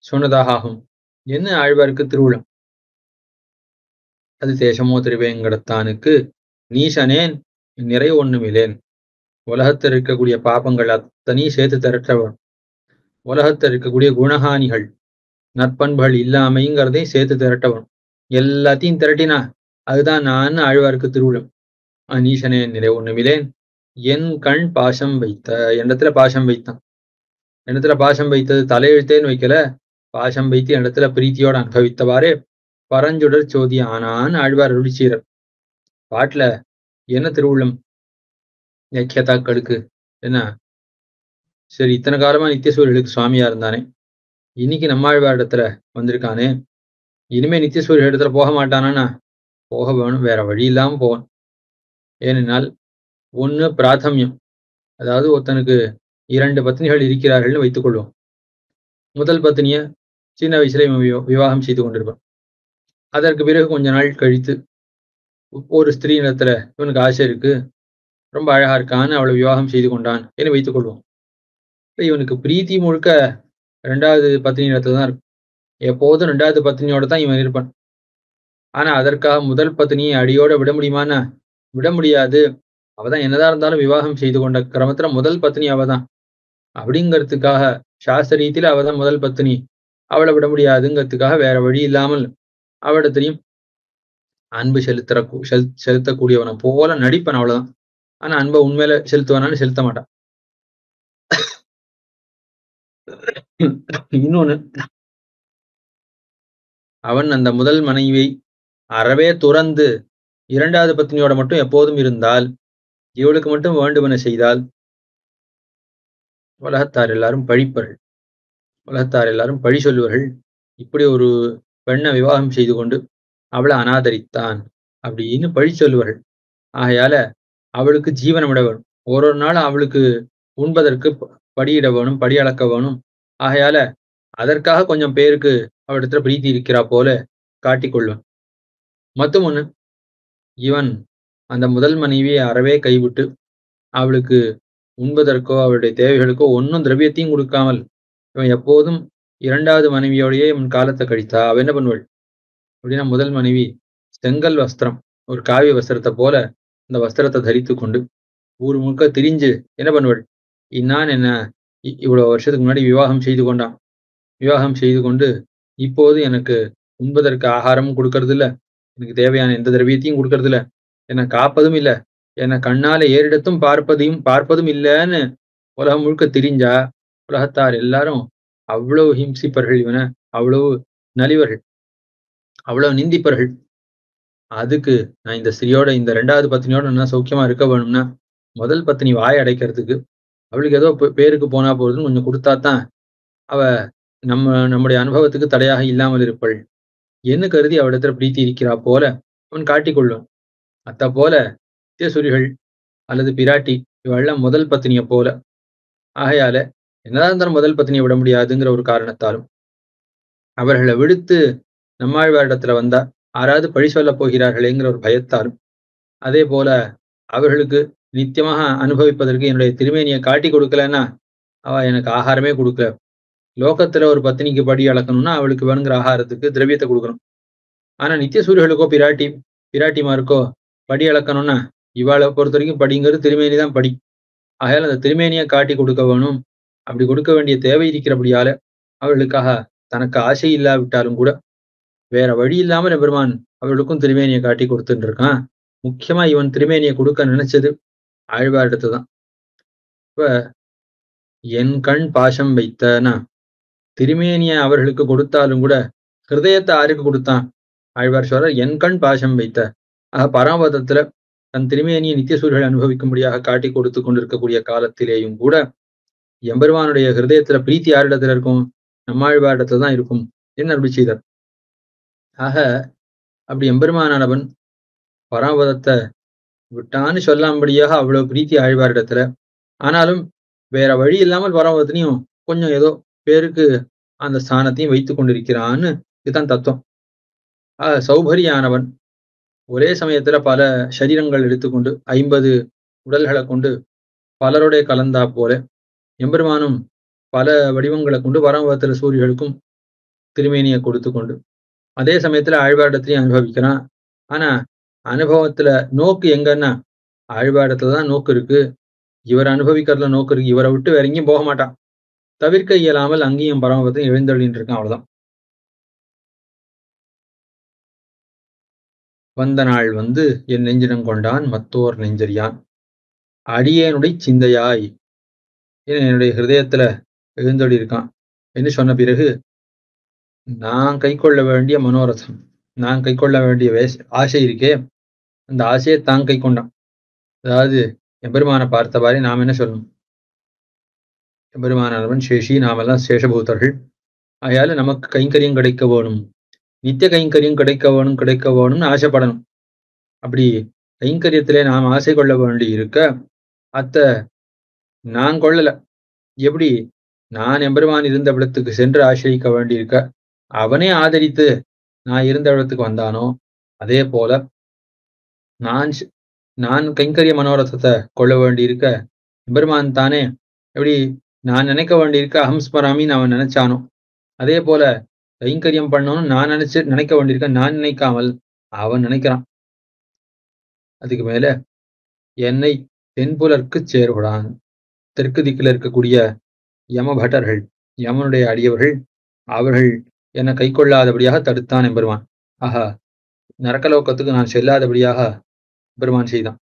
சொன்னதாக ஆகும்? என்ன ஆழ்வாருக்கு திருவுளம்? அது தேசமோ திருவேங்கடத்தானுக்கு நீசனேன் நிறை ஒண்ணுமில்லேன். உலகத்தில் இருக்கக்கூடிய பாபங்கள் அத்தனையும் சேர்த்து திரட்டவன். உலகத்தில் இருக்கக்கூடிய குணஹானிகள் நற்பண்புகள் இல்லாமைங்கிறதையும் சேர்த்து திரட்டவன். எல்லாத்தையும் திரட்டினா அதுதான் நான் ஆழ்வாருக்கு திருவுளம். நீசனே நிறை ஒண்ணுமில்லேன் என் கண் பாசம் வைத்த. இடத்துல பாசம் வைத்தான். இடத்துல பாசம் வைத்தது தலையெழுத்தேன்னு வைக்கல, பாசம் வைத்து இடத்துல பிரீத்தியோட அனுபவித்தவாறே பரஞ்சுடர் சோதி ஆனான்னு ஆழ்வார் அருளிச்சீரர். பாட்டுல என்ன திருவுள்ளம்? யக்கியதாக்களுக்கு என்ன சரி, இத்தனை காலமா நித்தியசூரியர்களுக்கு சுவாமியா இருந்தானே, இன்னைக்கு நம்மாழ்வார் இடத்துல வந்திருக்கானே, இனிமே நித்தியசூரிய இடத்துல போக மாட்டானா? போக வேணும், வேற வழி இல்லாம போவான். ஏனென்றால் ஒண்ணு பிராத்தமியம், அதாவது ஒருத்தனுக்கு 2 பத்னிகள் இருக்கிறார்கள்னு வைத்துக் கொள்வோம். முதல் பத்னிய சின்ன வயசுல இவன் விவாகம் செய்து கொண்டிருப்பான். அதற்கு பிறகு கொஞ்ச நாள் கழித்து ஒரு ஸ்திரீ இடத்துல இவனுக்கு ஆசை இருக்கு, ரொம்ப அழகா இருக்கான்னு அவளை விவாகம் செய்து கொண்டான் என்று வைத்துக் கொள்வோம். இவனுக்கு பிரீத்தி முழுக்க 2வது பத்னி இடத்துல தான் இருக்கும். எப்போதும் 2வது பத்னியோட தான் இவன் இருப்பான். ஆனா அதற்காக முதல் பத்னியை அடியோட விட முடியுமான்னா விட முடியாது. அவதான் என்னதான் இருந்தாலும் விவாகம் செய்து கொண்ட கிரமத்துல முதல் பத்னி அவதான் அப்படிங்கிறதுக்காக சாஸ்திர ரீதியில அவதான் முதல் பத்னி, அவளை விட முடியாதுங்கிறதுக்காக வேற வழி இல்லாமல் அவளிடத்திலையும் அன்பு செலுத்தக்கூடியவனை போல நடிப்பன், அவ்வளவுதான். ஆனா அன்பை உண்மையில செலுத்துவானான்னு செலுத்த மாட்டான். இன்னொன்னு, அவன் அந்த முதல் மனைவியை அறவே துறந்து 2வது பத்னியோட மட்டும் எப்போதும் இருந்தால், இவளுக்கு மட்டும் வேண்டுமென செய்தால் உலகத்தார் எல்லாரும் பழிப்பர்கள், உலகத்தார் எல்லாரும் பழி சொல்லுவார்கள். இப்படி ஒரு பெண்ணை விவாகம் செய்து கொண்டு அவளை அனாதரித்தான் அப்படின்னு பழி சொல்லுவார்கள். ஆகையால அவளுக்கு ஜீவனம் விட வேணும். ஒரு நாள் அவளுக்கு உண்பதற்கு படியிட வேணும், படி அளக்க வேணும். ஆகையால அதற்காக கொஞ்சம் பேருக்கு அவளிடத்துல பிரீத்தி இருக்கிறா போல காட்டிக்கொள்வான். மொத்தம் ஒண்ணு, இவன் அந்த முதல் மனைவியை அறவே கைவிட்டு அவளுக்கு உண்பதற்கோ அவளுடைய தேவைகளுக்கோ ஒன்னும் திரவியத்தையும் கொடுக்காமல் இவன் எப்போதும் 2வது மனைவியோடையே இவன் காலத்தை கழித்தா அவ என்ன பண்ணுவாள் அப்படின்னா, முதல் மனைவி செங்கல் வஸ்திரம், ஒரு காவிய வஸ்திரத்தை போல அந்த வஸ்திரத்தை தரித்து கொண்டு ஊர் முழுக்க திரிஞ்சு என்ன பண்ணுவாள், இன்னான் என்ன இவ்வளவு வருஷத்துக்கு முன்னாடி விவாகம் செய்து கொண்டான், விவாகம் செய்து கொண்டு இப்போது எனக்கு உண்பதற்கு ஆகாரமும் கொடுக்கறது இல்ல, எனக்கு தேவையான எந்த திரவியத்தையும் கொடுக்கறது இல்ல, என்னை காப்பதும் இல்ல, என்னை கண்ணால ஏறிடத்தும் பார்ப்பதும் இல்லைன்னு உலகம் முழுக்க திரிஞ்சா உலகத்தார் எல்லாரும் அவ்வளவு ஹிம்சிப்பர்கள், இவனை அவ்வளவு நலிவர்கள், அவ்வளவு நிந்திப்பர்கள். அதுக்கு நான் இந்த ஸ்திரியோட இந்த 2வது பத்னியோட நல்லா சௌக்கியமா இருக்க வேணும்னா முதல் பத்னி வாயை அடைக்கிறதுக்கு அவளுக்கு ஏதோ பேருக்கு போனா போறதுன்னு கொஞ்சம் கொடுத்தாதான் அவ நம்முடைய அனுபவத்துக்கு தடையாக இல்லாமல் இருப்பாள் என்ன கருதி அவளிடத்துல பிரீத்தி இருக்கிறா போல அவன் காட்டிக்கொள்ளும். அத்த போல நித்தியசூரிகள் அல்லது பிராட்டி இவெல்லாம் முதல் பத்னியை போல. ஆகையால என்னதான் இருந்தாலும் முதல் பத்னியை விட முடியாதுங்கிற ஒரு காரணத்தாலும் அவர்களை விடுத்து நம்மாழ்வாரிடத்துல வந்தா யாராவது பழி சொல்ல போகிறார்களேங்கிற ஒரு பயத்தாலும், அதே போல அவர்களுக்கு நித்தியமாக அனுபவிப்பதற்கு என்னுடைய திருமேனியை காட்டி கொடுக்கலன்னா அவ எனக்கு ஆகாரமே கொடுக்கல. லோகத்துல ஒரு பத்னிக்கு படி அளக்கணும்னா அவளுக்கு வேணுங்கிற ஆகாரத்துக்கு திரவியத்தை கொடுக்கணும். ஆனா நித்தியசூரியர்களுக்கோ பிராட்டிமாருக்கோ படி அளக்கணும்னா இவாளை பொறுத்த வரைக்கும் படிங்கிறது திருமேனி தான் படி. ஆகையால் அந்த திருமேனியை காட்டி கொடுக்க வேணும். அப்படி கொடுக்க வேண்டிய தேவை இருக்கிறபடியால அவர்களுக்காக தனக்கு ஆசை இல்லாவிட்டாலும் கூட வேற வழி இல்லாமல் எம்பெருமான் அவர்களுக்கும் திருமேனியை காட்டி கொடுத்துட்டு இருக்கான். முக்கியமா இவன் திருமேனியை கொடுக்க நினைச்சது ஆழ்வாரிடத்து தான். இப்ப என் கண் பாசம் வைத்தனா திருமேனியை அவர்களுக்கு கொடுத்தாலும் கூட ஹிருதயத்தை யாருக்கு கொடுத்தான்? ஆழ்வார் சொல்றார், என் கண் பாசம் வைத்த. பராமதத்துல தன் திருமேனியை நித்தியசூரிகள் அனுபவிக்கும்படியாக காட்டி கொடுத்து கொண்டிருக்கக்கூடிய காலத்திலேயும் கூட எம்பெருமானுடைய ஹிருதயத்துல பிரீத்தி யாரிடத்துல இருக்கும்? நம்மாழ்வாரிடத்துல தான் இருக்கும் என்ன அப்படி செய்தார். ஆக அப்படி எம்பெருமானவன் பராமதத்தை விட்டான்னு சொல்லாம்படியாக அவ்வளவு பிரீத்தி ஆழ்வாரிடத்துல. ஆனாலும் வேற வழி இல்லாமல் பராமதத்திலையும் கொஞ்சம் ஏதோ பேருக்கு அந்த ஸ்தானத்தையும் வைத்துக் கொண்டிருக்கிறான்னு இதுதான் தத்துவம். சௌபரியானவன் ஒரே சமயத்துல பல சரீரங்கள் எடுத்துக்கொண்டு 50 உடல்களை கொண்டு பலருடைய கலந்தா போல எம்பெருமானும் பல வடிவங்களை கொண்டு பரமபத்திர சூரியர்களுக்கும் திருமேனியை கொடுத்து கொண்டு அதே சமயத்துல ஆழ்வாரிடத்திலையும் அனுபவிக்கிறான். ஆனா அனுபவத்துல நோக்கு எங்கன்னா ஆழ்வாரிடத்துலதான் நோக்கு இருக்கு. இவர் அனுபவிக்கிறதுல நோக்கு இருக்கு. இவரை விட்டு வேற எங்கேயும் போக மாட்டான். தவிர்க்க இயலாமல் அங்கேயும் பரமபத்திரம் எழுந்தள்ளின்னு இருக்கான். அவ்வளவுதான். வந்த நாள் வந்து என் நெஞ்சிடம் கொண்டான் மத்தோர் நெஞ்சறியான் அடியேனுடைய சிந்தையாய் என்னுடைய ஹிருதயத்துல எழுந்தொழி இருக்கான் என்று சொன்ன பிறகு நான் கை கொள்ள வேண்டிய மனோரதம், நான் கை கொள்ள வேண்டிய ஆசை இருக்கே, அந்த ஆசையை தான் கை கொண்டான். அதாவது எம்பெருமானை பார்த்தவாறே நாம் என்ன சொல்லணும்? எம்பெருமானவன் சேஷி, நாமெல்லாம் சேஷபூதர்கள். ஆகையால நமக்கு கைங்கரியம் கிடைக்க வேணும், நித்திய கைங்கரியம் கிடைக்க வேணும்னு ஆசைப்படணும். அப்படி கைங்கரியத்திலே நாம் ஆசை கொள்ள வேண்டி இருக்க அத்த நான் கொள்ளல. எப்படி நான் எம்பெருமான் இருந்த இடத்துக்கு சென்று ஆசிரியிக்க வேண்டி இருக்க அவனே ஆதரித்து நான் இருந்த இடத்துக்கு வந்தானோ அதே போல நான் கைங்கரிய மனோரதத்தை கொள்ள வேண்டி இருக்க எம்பெருமான் தானே எப்படி நான் நினைக்க வேண்டி இருக்க அஹம்ஸ்மராமின்னு அவன் நினைச்சானோ அதே போல கைங்கரியம் பண்ணணும்னு நான் நினைக்க வேண்டியிருக்க நான் நினைக்காமல் அவன் நினைக்கிறான். அதுக்கு மேல என்னை தென்புலர்க்கு சேர்விடான். தெற்கு திக்கில் இருக்கக்கூடிய யமபட்டர்கள், யமனுடைய அடியவர்கள், அவர்கள் என்னை கை கொள்ளாதபடியாக தடுத்தான் எம்பெருமான். ஆஹா, நரக்கலோகத்துக்கு நான் செல்லாதபடியாக பெருமான் செய்தான்.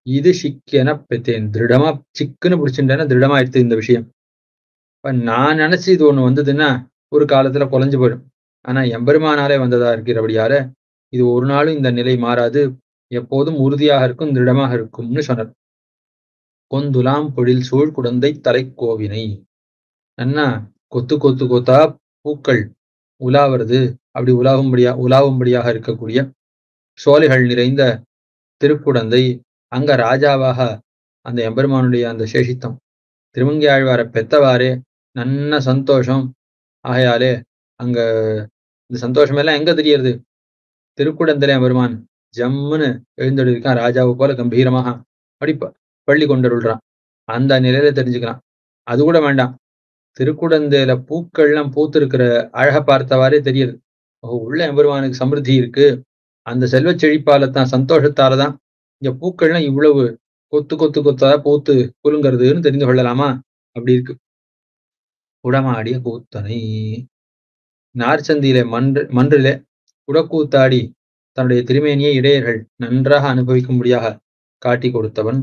இது சிக்கென பெத்தேன். திருடமா சிக்குன்னு பிடிச்சுட்டேன்னா திருடமா எடுத்து இந்த விஷயம். இப்ப நான் நினைச்சு இது ஒண்ணு வந்ததுன்னா ஒரு காலத்துல குலைஞ்சு போயிடும். ஆனா எம்பெருமானாலே வந்ததா இருக்கிறபடியால இது ஒரு நாளும் இந்த நிலை மாறாது, எப்போதும் உறுதியாக இருக்கும், திருடமாக இருக்கும்னு சொன்னார். கொந்துலாம் பொழில் சூழ் குடந்தை தலைக்கோவினை. நன்னா கொத்து கொத்து கொத்தா பூக்கள் உலாவது, அப்படி உலாவும்படியாக இருக்கக்கூடிய சோலைகள் நிறைந்த திருக்குடந்தை. அங்க ராஜாவாக அந்த எம்பெருமானுடைய அந்த சேஷித்தம் திருமங்கை ஆழ்வாரை பெத்தவாறே நன்ன சந்தோஷம். ஆகையாலே அங்க இந்த சந்தோஷம் எல்லாம் எங்க தெரியறது? திருக்குடந்திலே எம்பெருமான் ஜம்முன்னு எழுந்தொழி இருக்கான், ராஜாவை போல கம்பீரமாக அப்படி பள்ளி கொண்டருள்றான். அந்த நிலையில தெரிஞ்சுக்கிறான். அது கூட வேண்டாம், திருக்குடந்தையில பூக்கள்லாம் பூத்து இருக்கிற அழக பார்த்தவாறே தெரியுது. உள்ள எம்பெருமானுக்கு சமிருத்தி இருக்கு. அந்த செல்வ செழிப்பாலத்தான் சந்தோஷத்தாலதான் இங்க பூக்கள்லாம் இவ்வளவு கொத்து கொத்து கொத்தா பூத்து குலுங்கிறதுன்னு தெரிந்து கொள்ளலாமா? அப்படி இருக்கு. குடமாடிய கூத்தனை நார்ச்சந்தியிலே மன்றிலே குடக்கூத்தாடி தன்னுடைய திருமேனியை இடையர்கள் நன்றாக அனுபவிக்கும்படியாக காட்டி கொடுத்தவன்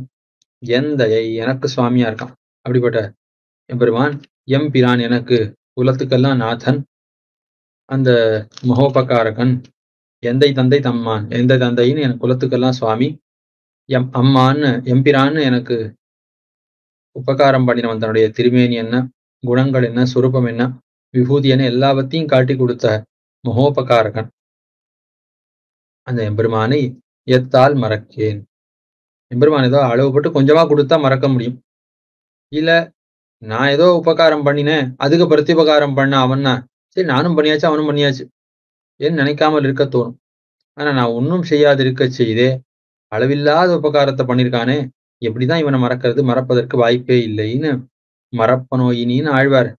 எந்தையை எனக்கு சுவாமியா இருக்கான். அப்படிப்பட்ட எம்பெருமான் எம்பிரான், எனக்கு குலத்துக்கெல்லாம் நாதன், அந்த மகோபகாரகன், எந்தை தந்தை தம்மான், எந்த தந்தைன்னு எனக்கு குலத்துக்கெல்லாம் சுவாமி, அம்மான்னு எம்பிரான்னு எனக்கு உபகாரம் பண்ணினவன். தன்னுடைய திருமேனி என்ன, குணங்கள் என்ன, சுரூபம் என்ன, விபூதி என்ன, எல்லாவற்றையும் காட்டி கொடுத்த மகோபகாரகன் அந்த எம்பெருமானை எத்தால் மறக்கேன். எம்பெருமான் ஏதோ அளவுபட்டு கொஞ்சமா கொடுத்தா மறக்க முடியும். இல்ல நான் ஏதோ உபகாரம் பண்ணினேன் அதுக்கு பிரத்யுபகாரம் பண்ண அவன்னா சரி நானும் பண்ணியாச்சு அவனும் பண்ணியாச்சு ஏன்னு நினைக்காமல் இருக்க தோணும். ஆனா நான் ஒன்னும் செய்யாது இருக்க செய்தே அளவில்லாத உபகாரத்தை பண்ணிருக்கானே, எப்படிதான் இவனை மறக்கிறது? மறப்பதற்கு வாய்ப்பே இல்லைன்னு மறப்பனோயினின்னு ஆழ்வார்.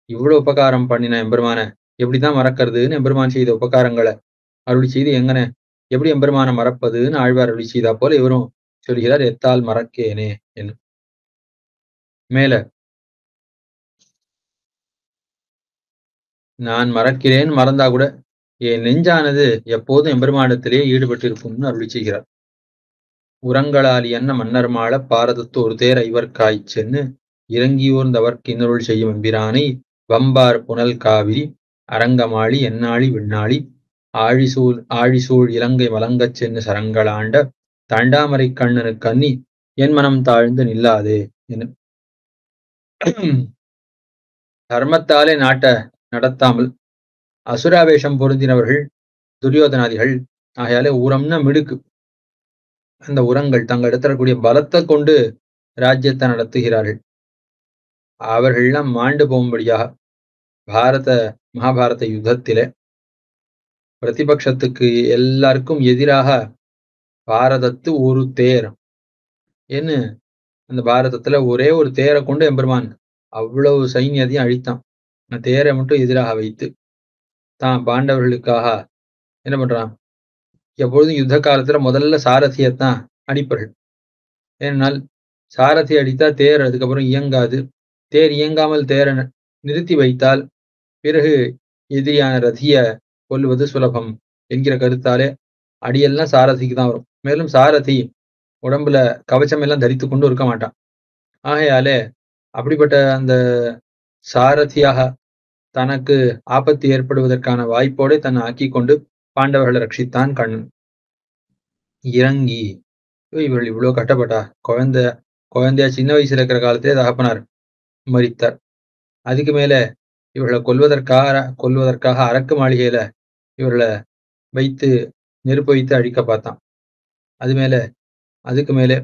இவ்வளவு உபகாரம் பண்ணின எம்பெருமான எப்படிதான் மறக்கிறதுன்னு எம்பெருமான் செய்த உபகாரங்களை அருளி செய்து எங்கன எப்படி எம்பெருமான மறப்பதுன்னு ஆழ்வார் அருளி செய்தா போல இவரும் சொல்கிறார், எத்தால் மறக்கேனே என்று. மேல நான் மறக்கிறேன், மறந்தா கூட என் நெஞ்சானது எப்போதும் எம்பெருமானிடத்திலே ஈடுபட்டு இருக்கும்னு அருளி செய்கிறார். உரங்களால் என்ன மன்னர் மாள பாரதத்து ஒரு தேர் ஐவர்க்காய்ச் சென்னு இறங்கியோர்ந்தவர்க்கு இன்னருள் செய்யும் எம்பிரானை வம்பார் புனல் காவிரி அரங்கமாளி எந்நாளி விண்ணாளி ஆழிசூழ் இலங்கை மலங்கச் சென்னு சரங்களாண்ட தண்டாமரை கண்ணனு கன்னி என் மனம் தாழ்ந்து நில்லாதே என தர்மத்தாலே நாட்ட நடத்தாமல் அசுராவேஷம் பொருந்தினவர்கள் துரியோதனாதிகள். ஆகையாலே உரம்னா மிடுக்கு. அந்த உரங்கள் தங்களிடத்தில் இருக்கக்கூடிய பலத்தை கொண்டு ராஜ்யத்தை நடத்துகிறார்கள். அவர்கள்லாம் மாண்டு போகும்படியாக மகாபாரத யுத்தத்திலே பிரதிபட்சத்துக்கு எல்லாருக்கும் எதிராக பாரதத்து ஒரு தேர் என்ன, அந்த பாரதத்துல ஒரே ஒரு தேரை கொண்டு எம்பெருமான் அவ்வளவு சைன்யத்தையும் அழித்தான். அந்த தேரை மட்டும் எதிராக வைத்து தான் பாண்டவர்களுக்காக என்ன பண்றான், எப்பொழுதும் யுத்த காலத்துல முதல்ல சாரதியத்தான் அடிப்பார்கள். ஏனால் சாரதி அடித்தா தேர் அதுக்கப்புறம் இயங்காது. தேர் இயங்காமல் தேரை நிறுத்தி வைத்தால் பிறகு எதிரியான ரதிய கொல்லுவது சுலபம் என்கிற கருத்தாலே அடியெல்லாம் சாரதிக்கு தான் வரும். மேலும் சாரதி உடம்புல கவச்சம் எல்லாம் தரித்து கொண்டு இருக்க மாட்டான். ஆகையாலே அப்படிப்பட்ட அந்த சாரதியாக தனக்கு ஆபத்து ஏற்படுவதற்கான வாய்ப்போடு தன்னை ஆக்கி கொண்டு பாண்டவர்களை ரட்சித்தான் கண்ணன். இறங்கி இவர்கள் இவ்வளவு கட்டப்பட்டா, குழந்தையா சின்ன வயசுல இருக்கிற காலத்திலே தகப்பனார் மரித்தார். அதுக்கு மேல இவர்களை கொல்வதற்காக அரக்கு மாளிகையில இவர்களை வைத்து நெருப்பு வைத்து அழிக்க பார்த்தான். அதுக்கு மேலே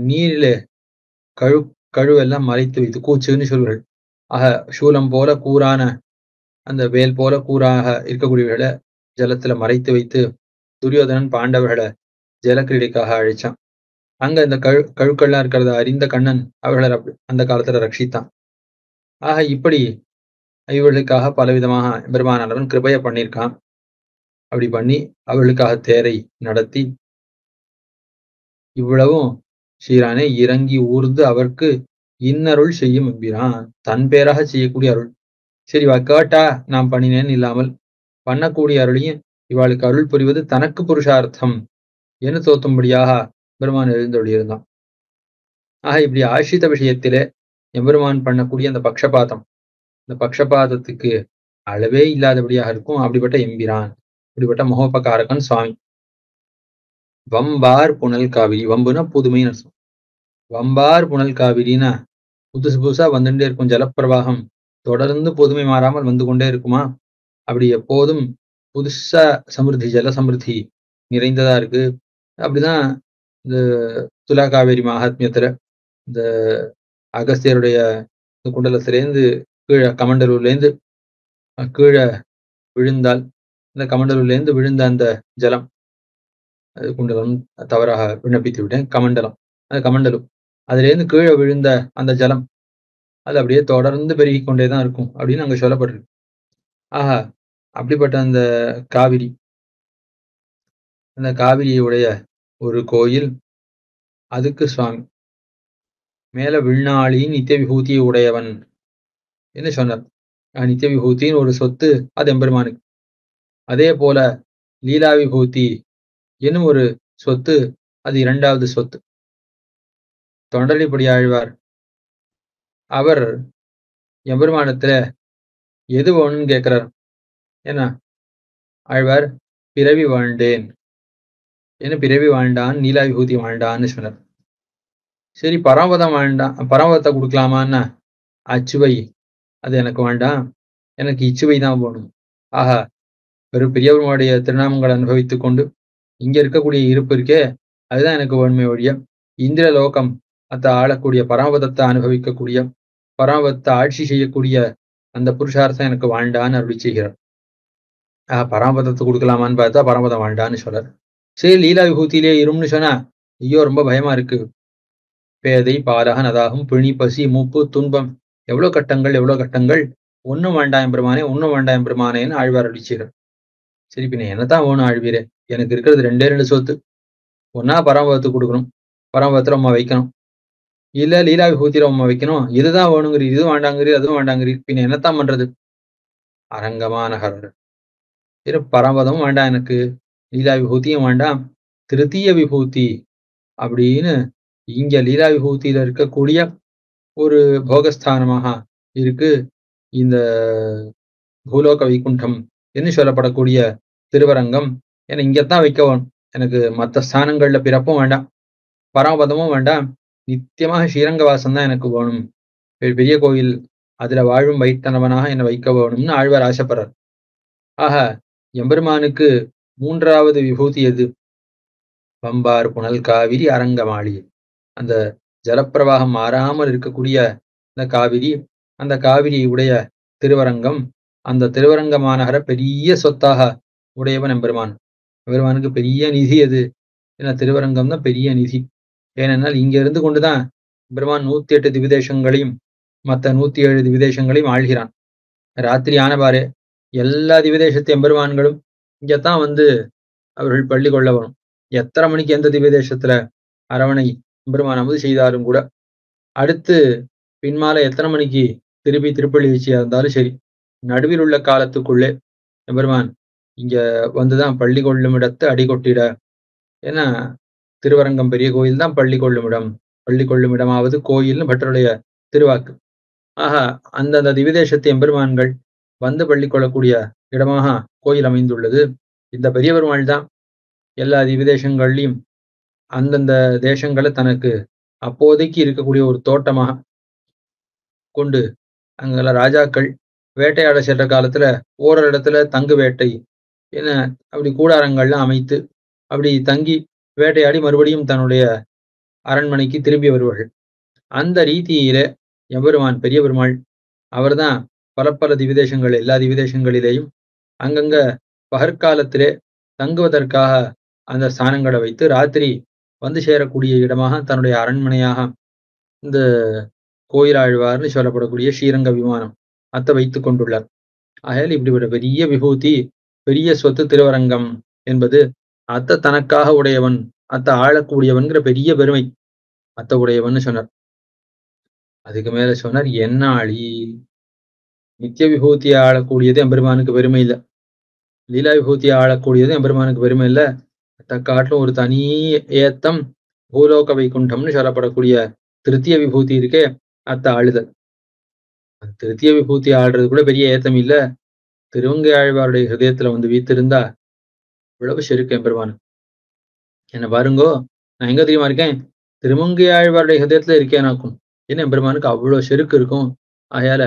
நீரிலே கழுவெல்லாம் மறைத்து வைத்து கூச்சுன்னு சொல்வார்கள். ஆக சூலம் போல கூரான அந்த வேல் போல கூறாக இருக்கக்கூடியவர்களை ஜலத்துல மறைத்து வைத்து துரியோதனன் பாண்டவர்களை ஜலக்கிரீடைக்காக அழைச்சான். அங்க இந்த கழுக்கள்லாம் இருக்கிறத அறிந்த கண்ணன் அவர்களை அந்த காலத்துல ரட்சித்தான். ஆக இப்படி இவர்களுக்காக பலவிதமாக பெருமானவன் கிருபைய பண்ணியிருக்கான். அப்படி பண்ணி அவர்களுக்காக தேரை நடத்தி இவ்வளவும் ஸ்ரீரானே இறங்கி ஊர்ந்து அவருக்கு இன்னருள் செய்யும் எம்பிரான். தன் பேராக செய்யக்கூடிய அருள். சரி, இவ கேட்டா நான் பண்ணினேன்னு இல்லாமல் பண்ணக்கூடிய அருளையும் இவாளுக்கு அருள் புரிவது தனக்கு புருஷார்த்தம் என்று தோத்தும்படியாக பெருமான் எழுந்தொழியிருந்தான். ஆக இப்படி ஆசிரித்த விஷயத்திலே எம்பெருமான் பண்ணக்கூடிய அந்த பக்ஷபாதம், இந்த பக்ஷபாதத்துக்கு அளவே இல்லாதபடியாக இருக்கும். அப்படிப்பட்ட எம்பிரான், அப்படிப்பட்ட மகோபகாரகன் சுவாமி. வம்பார் புனல் காவிரி. வம்புனா புதுமைன்னு அர்த்தம். வம்பார் புனல் காவிரின்னா புதுசா வந்துட்டே இருக்கும் ஜலப்பிரவாகம். தொடர்ந்து புதுமை மாறாமல் வந்து கொண்டே இருக்குமா? அப்படி எப்போதும் புதுசா சமிருத்தி, ஜல சமிருத்தி நிறைந்ததா இருக்கு. அப்படிதான் இந்த துலா காவேரி மகாத்மியத்துல இந்த அகஸ்தியருடைய குண்டலத்திலேருந்து கீழே கமண்டலூர்லேருந்து கீழே விழுந்தால், இந்த கமண்டலூர்லேருந்து விழுந்த அந்த ஜலம், அது குண்டலம் தவறாக விண்ணப்பித்து விட்டேன், கமண்டலம், அது கமண்டலம், அதுலேருந்து கீழே விழுந்த அந்த ஜலம் அது அப்படியே தொடர்ந்து பெருகி கொண்டேதான் இருக்கும் அப்படின்னு அங்க சொல்லப்பட்டிருக்கு. ஆஹா, அப்படிப்பட்ட அந்த காவிரி, அந்த காவிரியுடைய ஒரு கோயில், அதுக்கு சுவாமி மேல விண்ணாளி நித்திய விபூதியை உடையவன் என்று சொன்னார். நித்திய விபூதின்னு ஒரு சொத்து அது எம்பெருமானுக்கு. அதே போல லீலா விபூதி என்னும் ஒரு சொத்து, அது இரண்டாவது சொத்து. தொண்டரிப்படி ஆழ்வார் அவர் எம்பெருமானத்துல எது வேணும்னு கேட்கிறார். ஏன்னா ஆழ்வார் பிறவி வாழ்ந்தேன், என்ன பிறவி வாழ்ண்டான், நீலா விபூதி வாழ்ண்டான்னு சொன்னார். சரி, பரமபதம் வாழ்ண்டான், பரமபதத்தை கொடுக்கலாமான்னா அச்சுவை அது எனக்கு வேண்டாம், எனக்கு இச்சுவை தான் போகணும். ஆஹா, வெறும் பெரியவருடைய திருநாமங்களை அனுபவித்துக் கொண்டு இங்க இருக்கக்கூடிய இருப்பு இருக்கே அதுதான் எனக்கு வேணுமே ஒழிய இந்திர லோகம் அத்தை ஆளக்கூடிய பரமபதத்தை அனுபவிக்கக்கூடிய பரமபதத்தை ஆட்சி செய்யக்கூடிய அந்த புருஷார்த்தம் எனக்கு வாழ்ண்டான்னு அப்படி செய்கிறார். பரமபதத்தை கொடுக்கலாமான்னு பார்த்தா பரமபதம் வாழ்ண்டான்னு சொல்றார். சரி, லீலா விபூதியிலே இரும்னு சொன்னா ஐயோ ரொம்ப பயமா இருக்கு. பேதை பாலகன் அதாகும் பிணி பசி மூப்பு துன்பம், எவ்வளவு கட்டங்கள், ஒன்னும் வேண்டாம் பெருமானே, ஒன்னும் வேண்டாம் பெருமானேன்னு ஆழ்வார் அடிச்சுகிறார். சரி, பின்ன என்னத்தான் வேணும் ஆழ்வீரே, எனக்கு இருக்கிறது ரெண்டே 2 சொத்து. ஒன்னா பரமபதத்துக்கு கொடுக்கணும், பரமபதத்துல அம்மா வைக்கணும். இல்ல லீலா விபூதியில உம்மை வைக்கணும், இதுதான் வேணுங்கிறீர், இதுவும் வேண்டாங்கிறீர், அதுவும் வேண்டாங்கிறீர், பின்ன என்னத்தான் பண்றது? அரங்கமாநகர் பரமதமும் வேண்டாம் எனக்கு, லீலா விபூதியும் வேண்டாம், திருத்தீய விபூதி அப்படின்னு இங்க லீலா விபூதியில இருக்கக்கூடிய ஒரு போகஸ்தானமாக இருக்கு இந்த பூலோக வைகுண்டம் என்று சொல்லப்படக்கூடிய திருவரங்கம். ஏன்னா இங்கத்தான் வைக்க வேணும். எனக்கு மற்ற ஸ்தானங்கள்ல பிறப்பும் வேண்டாம், பரமபதமும் வேண்டாம், நித்தியமாக ஸ்ரீரங்கவாசம் தான் எனக்கு வேணும். பெரிய கோயில் அதுல வாழும் வைத்தனவனாக என்னை வைக்க வேணும்னு ஆழ்வார் ஆசைப்படுறார். ஆக எம்பெருமானுக்கு மூன்றாவது விபூதி எது? பம்பார் புனல் காவிரி அரங்கமாளி. அந்த ஜலப்பிரவாகம் மாறாமல் இருக்கக்கூடிய இந்த காவிரி, அந்த காவிரியை உடைய திருவரங்கம், அந்த திருவரங்க மாநகர பெரிய சொத்தாக உடையவன் எம்பெருமான். எம்பெருமானுக்கு பெரிய நிதி எது? ஏன்னா திருவரங்கம் தான் பெரிய நிதி. ஏனென்றால் இங்க இருந்து கொண்டுதான் பெருமான் 108 திவிதேசங்களையும் மற்ற 107 திவிதேசங்களையும் ஆள்கிறான். ராத்திரி ஆனபாரே எல்லா திவிதேசத்து எம்பெருமான்களும் இங்கத்தான் வந்து அவர்கள் பள்ளி கொள்ள வரும். எத்தனை மணிக்கு எந்த திவிதேசத்துல அரவணை எம்பெருமான் அமுது செய்தாலும் கூட, அடுத்து பின்மாலை எத்தனை மணிக்கு திருப்பி திருப்பள்ளி வீழ்ச்சியா இருந்தாலும் சரி, நடுவில் உள்ள காலத்துக்குள்ளே எம்பெருமான் இங்க வந்துதான் பள்ளி கொள்ளும் இடத்து அடி கொட்டிட. ஏன்னா திருவரங்கம் பெரிய கோயில் தான் பள்ளி கொள்ளும் இடம், பள்ளி கொள்ளும் இடமாவது கோயில்னு பட்டருடைய திருவாக்கு. ஆக அந்தந்த திவிதேசத்து எம்பெருமான்கள் வந்து பள்ளி கொள்ளக்கூடிய இடமாக கோயில் அமைந்துள்ளது. இந்த பெரிய பெருமாள் தான் எல்லா திவிதேசங்கள்லையும் அந்தந்த தேசங்களை தனக்கு அப்போதைக்கு இருக்கக்கூடிய ஒரு தோட்டமாக கொண்டு, அங்கெல்ல ராஜாக்கள் வேட்டையாட சென்ற காலத்துல ஓரொரு இடத்துல தங்கு வேட்டை என அப்படி கூடாரங்கள்லாம் அமைத்து அப்படி தங்கி வேட்டையாடி மறுபடியும் தன்னுடைய அரண்மனைக்கு திரும்பி வருவார்கள். அந்த ரீதியிலே எம்பெருமான் பெரிய பெருமாள் அவர்தான் பல பல திவிதேசங்கள், எல்லா திவிதேசங்களிலேயும் அங்கங்க பகற்காலத்திலே தங்குவதற்காக அந்த ஸ்தானங்களை வைத்து ராத்திரி வந்து சேரக்கூடிய இடமாக தன்னுடைய அரண்மனையாக இந்த கோயிலாழ்வார்னு சொல்லப்படக்கூடிய ஸ்ரீரங்க விமானம் அத்தை வைத்துக் கொண்டுள்ளார். ஆகையால் இப்படிப்பட்ட பெரிய விபூதி, பெரிய சொத்து திருவரங்கம் என்பது அத்தை தனக்காக உடையவன், அத்தை ஆளக்கூடியவன்கிற பெரிய பெருமை அத்தை உடையவன் சொன்னார். அதுக்கு மேல சொன்னார் என்னாளி. நித்திய விபூதியை ஆளக்கூடியது எம்பெருமானுக்கு பெருமை இல்லை, லீலா விபூதியை ஆளக்கூடியது எம்பெருமானுக்கு பெருமை இல்லை. காட்டிலும் ஒரு தனி ஏத்தம் பூலோக வைகுண்டம்னு சொல்லப்படக்கூடிய திருத்திய விபூதி இருக்கே அத்தை ஆளுதல். திருத்திய விபூதி ஆடுறது கூட பெரிய ஏத்தம் இல்ல, திருவங்கை ஆழ்வாருடைய ஹிருதயத்துல வந்து வீத்திருந்தா இவ்வளவு செருக்கு எம்பெருமான். என்ன பாருங்கோ, நான் எங்க தெரியுமா இருக்கேன்? திருமங்கை ஆழ்வாருடைய ஹிருதயத்துல இருக்கேனாக்கும். ஏன்னா எம்பெருமானுக்கு அவ்வளவு செருக்கு இருக்கும். ஆகையால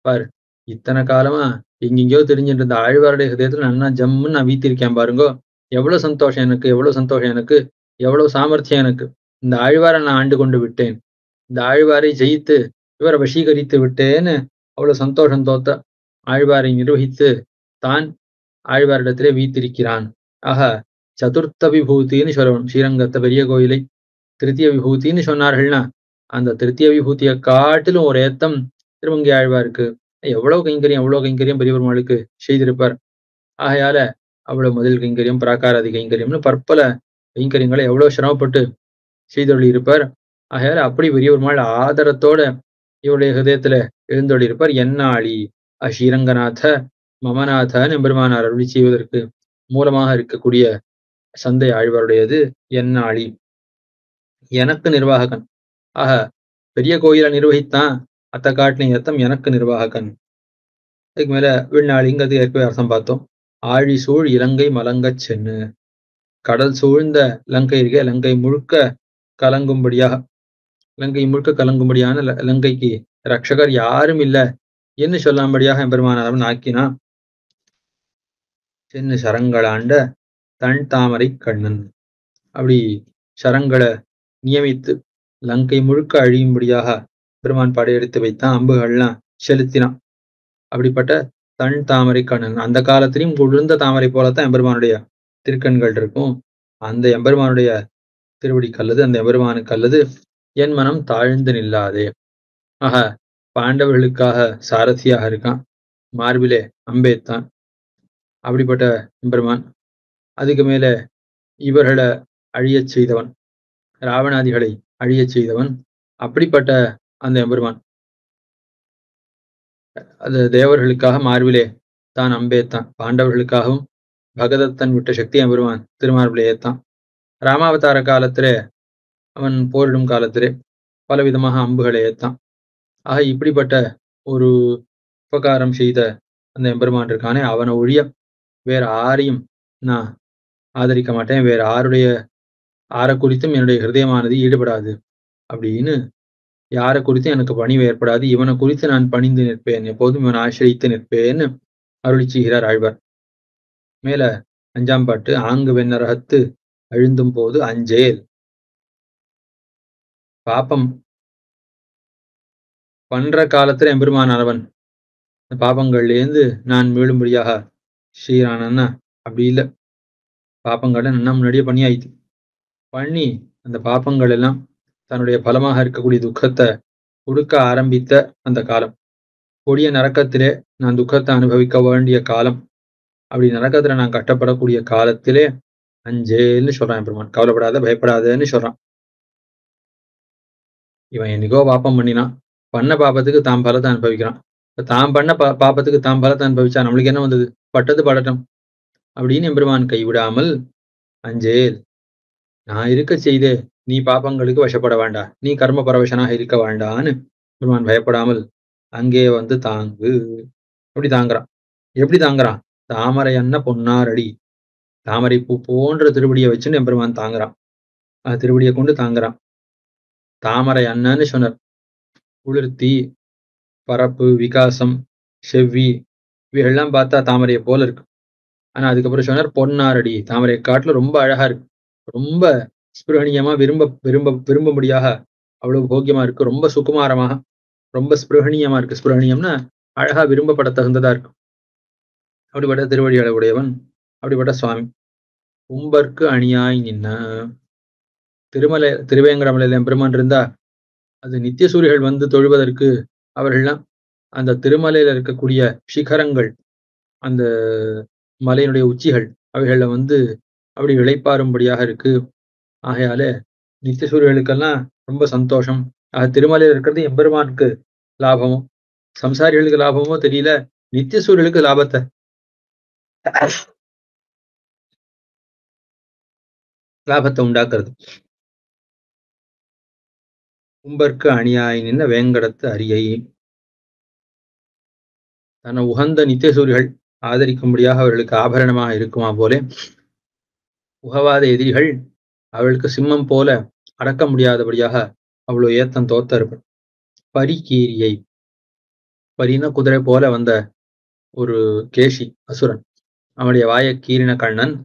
பாரு, இத்தனை காலமா எங்கெங்கயோ தெரிஞ்சுட்டு இருந்த ஆழ்வாருடைய ஹிருதயத்துல நன்னா ஜம்முன்னு நான் வீத்திருக்கேன் பாருங்கோ. எவ்வளவு சந்தோஷம் எனக்கு, எவ்வளவு சந்தோஷம் எனக்கு, எவ்வளவு சாமர்த்தியம் எனக்கு. இந்த ஆழ்வாரை நான் ஆண்டு கொண்டு விட்டேன், இந்த ஆழ்வாரை ஜெயித்து இவரை வசீகரித்து விட்டேன்னு அவ்வளவு சந்தோஷம் தோத்த ஆழ்வாரை நிர்வகித்து தான் ஆழ்வாரிடத்திலே வீத்திருக்கிறான். ஆக சதுர்த்த விபூதின்னு சொல்லணும். ஸ்ரீரங்கத்தை பெரிய கோயிலை திருத்திய விபூதின்னு சொன்னார்கள்னா அந்த திருத்திய விபூதியை காட்டிலும் ஒரு ஏத்தம் திருமங்கை ஆழ்வாருக்கு. எவ்வளவு கைங்கரியம் பெரிய பெருமாளுக்கு செய்திருப்பார். ஆகையால அவ்வளவு முதல் கைங்கரியம், பிராகாராதி கைங்கரியம்னு பற்பல கைங்கரியங்களை எவ்வளவு சிரமப்பட்டு செய்தொழி இருப்பார். ஆகையால அப்படி பெரிய பெருமாள் ஆதரத்தோட இவருடைய ஹிருதயத்துல எழுந்தொழி இருப்பார். என்னாளி ஸ்ரீரங்கநாத மமநாதன் எம்பெருமானார் அருளி செய்வதற்கு மூலமாக இருக்கக்கூடிய சந்தை ஆழ்வாருடையது என்னாளி, எனக்கு நிர்வாககன். ஆக பெரிய கோயிலை நிர்வகித்தான் அத்த காட்டின ஏத்தம் எனக்கு நிர்வாககன். அதுக்கு மேல விண்ணாளிங்கிறது ஏற்கனவே அர்த்தம் பார்த்தோம். ஆழி சூழ் இலங்கை மலங்கச் சென்னு, கடல் சூழ்ந்த லங்கை இருக்கே, லங்கை முழுக்க கலங்கும்படியாக, லங்கை முழுக்க கலங்கும்படியான லங்கைக்கு ரட்சகர் யாரும் இல்லை என்று சொல்லாம்படியாக எம்பெருமானார் ஆக்கினா. சென்னு சரங்களாண்ட தன் தாமரை கண்ணன், அப்படி சரங்களை நியமித்து லங்கை முழுக்க அழியும்படியாக பெருமான் படையெடுத்து வைத்தான், அம்புகள்லாம் செலுத்தினான். அப்படிப்பட்ட தன் தாமரை கண்ணன், அந்த காலத்திலையும் குளிர்ந்த தாமரை போலத்தான் எம்பெருமானுடைய திருக்கண்கள் இருக்கும். அந்த எம்பெருமானுடைய திருவடி கல்லது, அந்த எம்பெருமானுக்கு அல்லது என் மனம் தாழ்ந்து நில்லாதே. ஆக பாண்டவர்களுக்காக சாரதியாக இருக்கான், மார்பிலே அம்பேத்தான். அப்படிப்பட்ட எம்பெருமான் அதுக்கு மேல இவர்களை அழியச் செய்தவன், ராவணாதிகளை அழியச் செய்தவன். அப்படிப்பட்ட அந்த எம்பெருமான் அது தேவர்களுக்காக மார்பிலே தான் அம்பேத்தான், பாண்டவர்களுக்காகவும் பகதத்தன் விட்ட சக்தி எம்பெருமான் திருமார்பிலே ஏத்தான். ராமாவதார காலத்திலே அவன் போரிடும் காலத்திலே பலவிதமாக அம்புகளை ஏத்தான். ஆக இப்படிப்பட்ட ஒரு உபகாரம் செய்த அந்த எம்பெருமான் இருக்கானே, அவனை ஒழிய வேற ஆரையும் நான் ஆதரிக்க மாட்டேன், வேற ஆரை குறித்தும் என்னுடைய ஹிருதயமானது ஈடுபடாது அப்படின்னு, யாரை குறித்தும் எனக்கு பணிவு ஏற்படாது, இவனை குறித்து நான் பணிந்து நிற்பேன், எப்போதும் இவன் ஆசிரித்து நிற்பேன்னு அருளி செய்கிறார் ஆழ்வார். மேல 5ஆம் பாட்டு, ஆங்கு வெண்ணரகத்து அழுந்தும் போது அஞ்சேல். பாப்பம் பண்ற காலத்துல எம்பெருமானவன் பாப்பங்கள்லேருந்து நான் மீளும்படியாக செய்யறானா? அப்படி இல்லை. பாப்பங்களை நன்னா முன்னாடியே பண்ணி ஆயிடுச்சு. பண்ணி அந்த பாப்பங்கள் எல்லாம் தன்னுடைய பலமாக இருக்கக்கூடிய துக்கத்தை கொடுக்க ஆரம்பித்த அந்த காலம், கொடிய நரக்கத்திலே நான் துக்கத்தை அனுபவிக்க வேண்டிய காலம், அப்படி நரக்கத்துல நான் கட்டப்படக்கூடிய காலத்திலே அஞ்சேல்னு சொல்றான் பெருமான். கவலைப்படாத, பயப்படாதன்னு சொல்றான். இவன் என்னைக்கோ பாப்பம் பண்ணினான், பண்ண பாப்பத்துக்கு தாம் பலத்தை அனுபவிக்கிறான். தாம் பண்ண பாப்பத்துக்கு தாம் பலத்தை அனுபவிச்சா நம்மளுக்கு என்ன வந்தது? பட்டது படட்டும் அப்படின்னு எம்பெருமான் கைவிடாமல், அஞ்சேல் நான் இருக்க செய்தே நீ பாப்பங்களுக்கு வசப்பட வேண்டா, நீ கர்ம பரவசனாக இருக்க வேண்டான்னு பெருமான் பயப்படாமல் அங்கே வந்து தாங்கு. எப்படி தாங்குறான்? எப்படி தாங்குறான்? தாமரை அன்ன பொன்னாரடி, தாமரை பூ போன்ற திருவடியை வச்சுன்னு எம்பெருமான் தாங்குறான். அந்த திருவடியை கொண்டு தாங்குறான். தாமரை அண்ணன்னு சொன்னார். குளிர்த்தி, பரப்பு, விகாசம், செவ்வி இவையெல்லாம் பார்த்தா தாமரையை போல இருக்கு. ஆனா அதுக்கப்புறம் சொன்னார் பொன்னாரடி, தாமரை காட்டுல ரொம்ப அழகா இருக்கு, ரொம்ப ஸ்பிருகணியமா விரும்பும்படியாக அவ்வளவு போக்கியமா இருக்கு, ரொம்ப சுகுமாரமாக, ரொம்ப ஸ்பிருகணியமா இருக்கு. ஸ்பிருகணியம்னா அழகா விரும்பப்பட தகுந்ததா இருக்கும். அப்படிப்பட்ட திருவடிகளை உடையவன், அப்படிப்பட்ட சுவாமி. கும்பர்க்கு அணியாய் நின்ன திருவேங்கடமலையில எம்பெருமான் இருந்தா அது நித்திய சூரியர்கள் வந்து தொழுவதற்கு அவர்கள்லாம் அந்த திருமலையில இருக்கக்கூடிய சிகரங்கள், அந்த மலையினுடைய உச்சிகள் அவைகள்ல வந்து அப்படி இளைப்பாரும்படியாக இருக்கு. ஆகையால நித்திய சூரியர்களுக்கெல்லாம் ரொம்ப சந்தோஷம். திருமலையில இருக்கிறது எம்பெருமானுக்கு லாபமோ, சம்சாரிகளுக்கு லாபமோ தெரியல, நித்திய சூரியர்களுக்கு லாபத்தை உண்டாக்குறது. கும்பர்க்கு அணியாய் நின்ன வேங்கடத்து அரியை, தன்னை உகந்த நித்திய சூரியர்கள் ஆதரிக்கும்படியாக அவர்களுக்கு ஆபரணமாக இருக்குமா போலே, உகவாத எதிரிகள் அவளுக்கு சிம்மம் போல அடக்க முடியாதபடியாக அவ்வளவு ஏத்தம் தோத்த இருப்பன். பரிகீரியை, பரின குதிரை போல வந்த ஒரு கேசி அசுரன், அவனுடைய வாயை கீரின கண்ணன்,